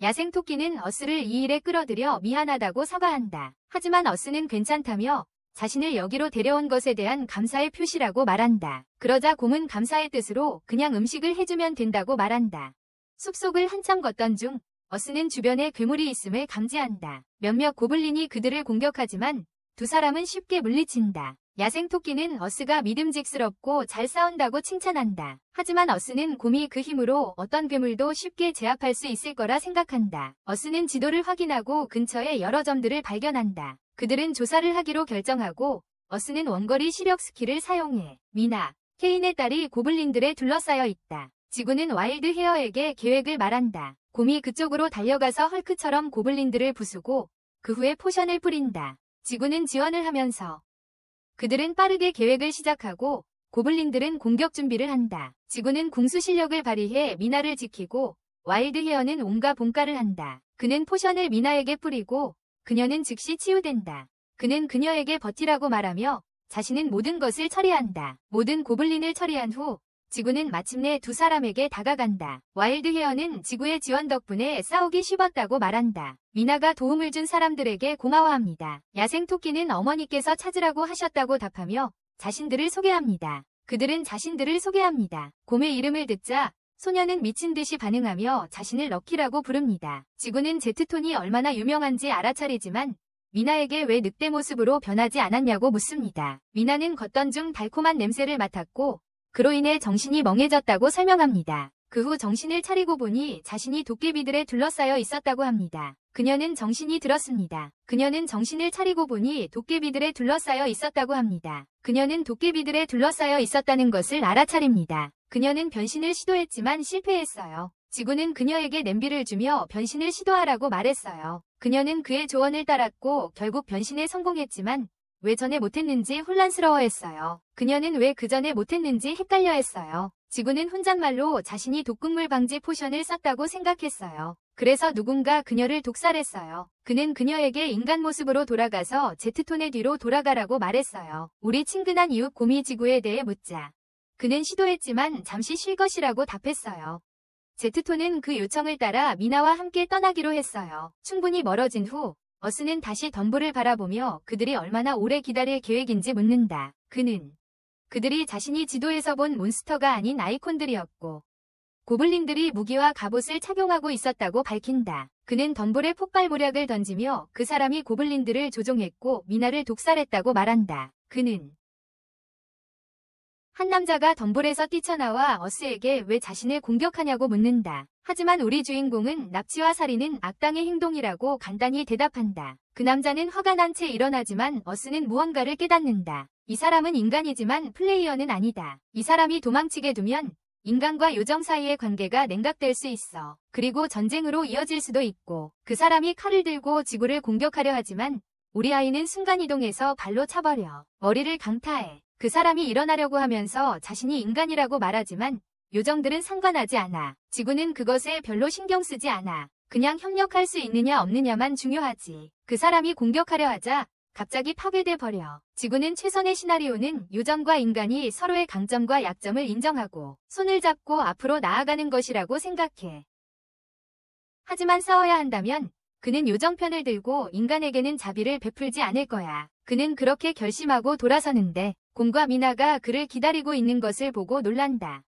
야생토끼는 어스를 이 일에 끌어들여 미안하다고 사과한다. 하지만 어스는 괜찮다며 자신을 여기로 데려온 것에 대한 감사의 표시라고 말한다. 그러자 곰은 감사의 뜻으로 그냥 음식을 해주면 된다고 말한다. 숲속을 한참 걷던 중 어스는 주변에 괴물이 있음을 감지한다. 몇몇 고블린이 그들을 공격하지만 두 사람은 쉽게 물리친다. 야생토끼는 어스가 믿음직스럽고 잘 싸운다고 칭찬한다. 하지만 어스는 곰이 그 힘으로 어떤 괴물도 쉽게 제압할 수 있을 거라 생각한다. 어스는 지도를 확인하고 근처에 여러 점들을 발견한다. 그들은 조사를 하기로 결정하고 어스는 원거리 시력 스킬을 사용해 미나, 케인의 딸이 고블린들에 둘러싸여 있다. 지구는 와일드 헤어에게 계획을 말한다. 곰이 그쪽으로 달려가서 헐크처럼 고블린들을 부수고 그 후에 포션을 뿌린다. 지구는 지원을 하면서 그들은 빠르게 계획을 시작하고 고블린들은 공격 준비를 한다. 지구는 궁수 실력을 발휘해 미나를 지키고 와일드 헤어는 온갖 본가를 한다. 그는 포션을 미나에게 뿌리고 그녀는 즉시 치유된다. 그는 그녀에게 버티라고 말하며 자신은 모든 것을 처리한다. 모든 고블린을 처리한 후 지구는 마침내 두 사람에게 다가간다. 와일드 헤어는 지구의 지원 덕분에 싸우기 쉽었다고 말한다. 미나가 도움을 준 사람들에게 고마워합니다. 야생토끼는 어머니께서 찾으라고 하셨다고 답하며 자신들을 소개합니다. 그들은 자신들을 소개합니다. 곰의 이름을 듣자 소녀는 미친 듯이 반응하며 자신을 럭키라고 부릅니다. 지구는 제트톤이 얼마나 유명한지 알아차리지만 미나에게 왜 늑대 모습으로 변하지 않았냐고 묻습니다. 미나는 걷던 중 달콤한 냄새를 맡았고 그로 인해 정신이 멍해졌다고 설명합니다. 그 후 정신을 차리고 보니 자신이 도깨비들에 둘러싸여 있었다고 합니다. 그녀는 정신이 들었습니다. 그녀는 정신을 차리고 보니 도깨비들에 둘러싸여 있었다고 합니다. 그녀는 도깨비들에 둘러싸여 있었다는 것을 알아차립니다. 그녀는 변신을 시도했지만 실패했어요. 지구는 그녀에게 냄비를 주며 변신을 시도하라고 말했어요. 그녀는 그의 조언을 따랐고 결국 변신에 성공했지만 왜 전에 못했는지 혼란스러워했어요. 그녀는 왜 그 전에 못했는지 헷갈려했어요. 지구는 혼잣말로 자신이 독극물 방지 포션을 썼다고 생각했어요. 그래서 누군가 그녀를 독살했어요. 그는 그녀에게 인간 모습으로 돌아가서 제트톤의 뒤로 돌아가라고 말했어요. 우리 친근한 이웃 곰이 지구에 대해 묻자. 그는 시도했지만 잠시 쉴 것이라고 답했어요. 제트톤은 그 요청을 따라 미나와 함께 떠나기로 했어요. 충분히 멀어진 후 어스는 다시 덤불을 바라보며 그들이 얼마나 오래 기다릴 계획인지 묻는다. 그는 그들이 자신이 지도에서 본 몬스터가 아닌 아이콘들이었고 고블린들이 무기와 갑옷을 착용하고 있었다고 밝힌다. 그는 덤불에 폭발무력을 던지며 그 사람이 고블린들을 조종했고 미나를 독살했다고 말한다. 그는 한 남자가 덤불에서 뛰쳐나와 어스에게 왜 자신을 공격하냐고 묻는다. 하지만 우리 주인공은 납치와 살인은 악당의 행동이라고 간단히 대답한다. 그 남자는 화가 난 채 일어나지만 어스는 무언가를 깨닫는다. 이 사람은 인간이지만 플레이어는 아니다. 이 사람이 도망치게 두면 인간과 요정 사이의 관계가 냉각될 수 있어. 그리고 전쟁으로 이어질 수도 있고 그 사람이 칼을 들고 지구를 공격하려 하지만 우리 아이는 순간이동해서 발로 차버려 머리를 강타해. 그 사람이 일어나려고 하면서 자신이 인간이라고 말하지만 요정들은 상관하지 않아. 지구는 그것에 별로 신경 쓰지 않아. 그냥 협력할 수 있느냐 없느냐만 중요하지. 그 사람이 공격하려 하자 갑자기 파괴돼 버려. 지구는 최선의 시나리오는 요정과 인간이 서로의 강점과 약점을 인정하고 손을 잡고 앞으로 나아가는 것이라고 생각해. 하지만 싸워야 한다면 그는 요정 편을 들고 인간에게는 자비를 베풀지 않을 거야. 그는 그렇게 결심하고 돌아서는데 곰과 미나가 그를 기다리고 있는 것을 보고 놀란다.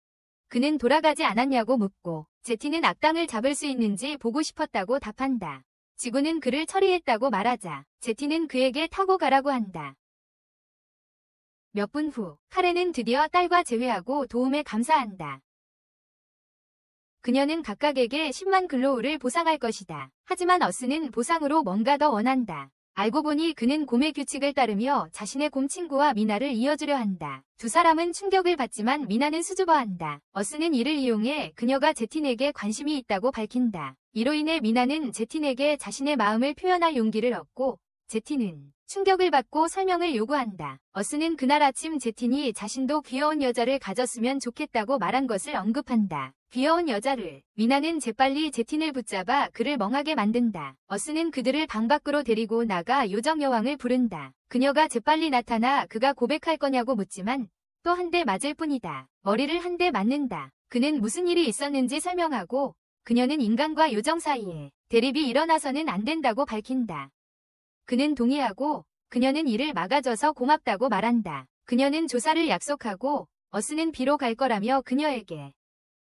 그는 돌아가지 않았냐고 묻고 제티는 악당을 잡을 수 있는지 보고 싶었다고 답한다. 지구는 그를 처리했다고 말하자 제티는 그에게 타고 가라고 한다. 몇 분 후 카렌은 드디어 딸과 재회하고 도움에 감사한다. 그녀는 각각에게 10만 글로우를 보상할 것이다. 하지만 어스는 보상으로 뭔가 더 원한다. 알고 보니 그는 곰의 규칙을 따르며 자신의 곰 친구와 미나를 이어주려 한다. 두 사람은 충격을 받지만 미나는 수줍어한다. 어스는 이를 이용해 그녀가 제틴에게 관심이 있다고 밝힌다. 이로 인해 미나는 제틴에게 자신의 마음을 표현할 용기를 얻고 제틴은 충격을 받고 설명을 요구한다. 어스는 그날 아침 제틴이 자신도 귀여운 여자를 가졌으면 좋겠다고 말한 것을 언급한다. 귀여운 여자를. 미나는 재빨리 제틴을 붙잡아 그를 멍하게 만든다. 어스는 그들을 방 밖으로 데리고 나가 요정 여왕을 부른다. 그녀가 재빨리 나타나 그가 고백할 거냐고 묻지만 또 한 대 맞을 뿐이다. 머리를 한 대 맞는다. 그는 무슨 일이 있었는지 설명하고 그녀는 인간과 요정 사이에 대립이 일어나서는 안 된다고 밝힌다. 그는 동의하고 그녀는 이를 막아줘서 고맙다고 말한다. 그녀는 조사를 약속하고 어스는 비로 갈 거라며 그녀에게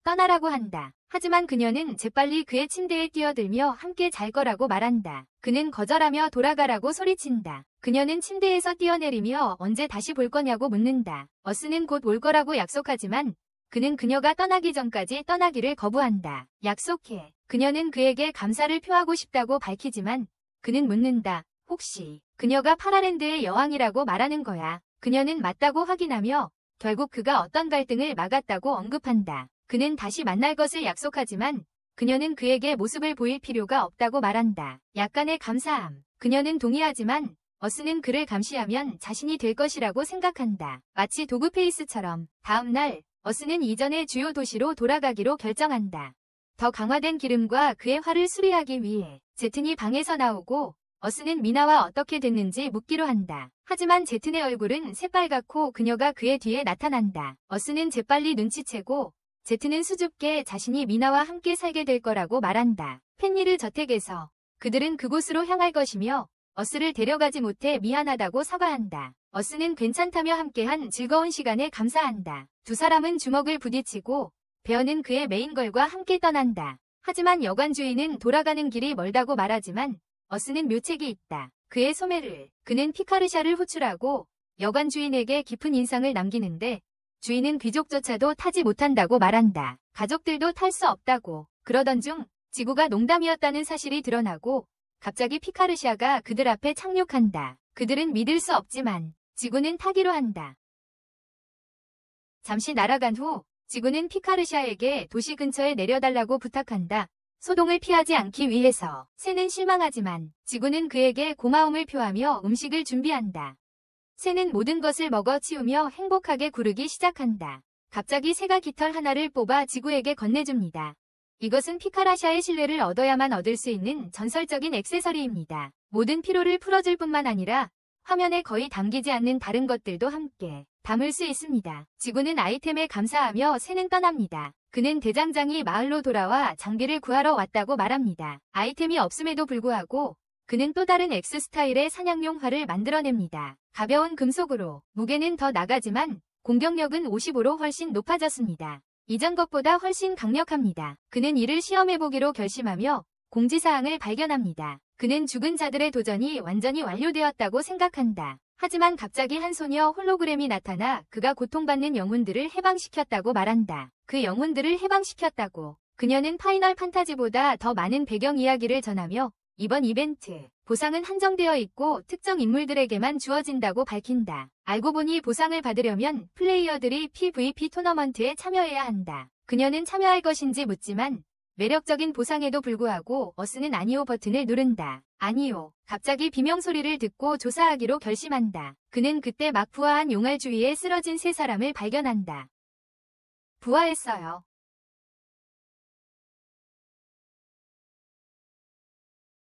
떠나라고 한다. 하지만 그녀는 재빨리 그의 침대에 뛰어들며 함께 잘 거라고 말한다. 그는 거절하며 돌아가라고 소리친다. 그녀는 침대에서 뛰어내리며 언제 다시 볼 거냐고 묻는다. 어스는 곧 올 거라고 약속하지만 그는 그녀가 떠나기 전까지 떠나기를 거부한다. 약속해. 그녀는 그에게 감사를 표하고 싶다고 밝히지만 그는 묻는다. 혹시 그녀가 파라랜드의 여왕이라고 말하는 거야. 그녀는 맞다고 확인하며 결국 그가 어떤 갈등을 막았다고 언급한다. 그는 다시 만날 것을 약속하지만 그녀는 그에게 모습을 보일 필요가 없다고 말한다. 약간의 감사함. 그녀는 동의하지만 어스는 그를 감시하면 자신이 될 것이라고 생각한다. 마치 도그페이스처럼. 다음 날 어스는 이전의 주요 도시로 돌아가기로 결정한다. 더 강화된 기름과 그의 활을 수리하기 위해 제튼이 방에서 나오고 어스는 미나와 어떻게 됐는지 묻기로 한다. 하지만 제튼의 얼굴은 새빨갛고 그녀가 그의 뒤에 나타난다. 어스는 재빨리 눈치채고 제트는 수줍게 자신이 미나와 함께 살게 될 거라고 말한다. 펜니르 저택에서 그들은 그곳으로 향할 것이며 어스를 데려가지 못해 미안하다고 사과한다. 어스는 괜찮다며 함께한 즐거운 시간에 감사한다. 두 사람은 주먹을 부딪히고 베어는 그의 메인걸과 함께 떠난다. 하지만 여관 주인은 돌아가는 길이 멀다고 말하지만 어스는 묘책이 있다. 그의 소매를. 그는 피카르샤를 호출하고 여관 주인에게 깊은 인상을 남기는데 주인은 귀족조차도 타지 못한다고 말한다. 가족들도 탈 수 없다고. 그러던 중 지구가 농담이었다는 사실이 드러나고 갑자기 피카르샤가 그들 앞에 착륙한다. 그들은 믿을 수 없지만 지구는 타기로 한다. 잠시 날아간 후 지구는 피카르샤에게 도시 근처에 내려달라고 부탁한다. 소동을 피하지 않기 위해서. 새는 실망하지만 지구는 그에게 고마움을 표하며 음식을 준비한다. 새는 모든 것을 먹어 치우며 행복하게 구르기 시작한다. 갑자기 새가 깃털 하나를 뽑아 지구에게 건네줍니다. 이것은 피카르샤의 신뢰를 얻어야만 얻을 수 있는 전설적인 액세서리입니다. 모든 피로를 풀어줄 뿐만 아니라 화면에 거의 담기지 않는 다른 것들도 함께 담을 수 있습니다. 지구는 아이템에 감사하며 새는 떠납니다. 그는 대장장이 마을로 돌아와 장비를 구하러 왔다고 말합니다. 아이템이 없음에도 불구하고 그는 또 다른 X 스타일의 사냥용 활을 만들어냅니다. 가벼운 금속으로. 무게는 더 나가지만 공격력은 55로 훨씬 높아졌습니다. 이전 것보다 훨씬 강력합니다. 그는 이를 시험해보기로 결심하며 공지사항을 발견합니다. 그는 죽은 자들의 도전이 완전히 완료되었다고 생각한다. 하지만 갑자기 한 소녀 홀로그램이 나타나 그가 고통받는 영혼들을 해방시켰다고 말한다. 그 영혼들을 해방시켰다고. 그녀는 파이널 판타지보다 더 많은 배경 이야기를 전하며 이번 이벤트 보상은 한정되어 있고 특정 인물들에게만 주어진다고 밝힌다. 알고 보니 보상을 받으려면 플레이어들이 PVP 토너먼트에 참여해야 한다. 그녀는 참여할 것인지 묻지만 매력적인 보상에도 불구하고 어스는 아니오 버튼을 누른다. 아니오. 갑자기 비명소리를 듣고 조사하기로 결심한다. 그는 그때 막 부화한 용알 주위에 쓰러진 세 사람을 발견한다. 부화했어요.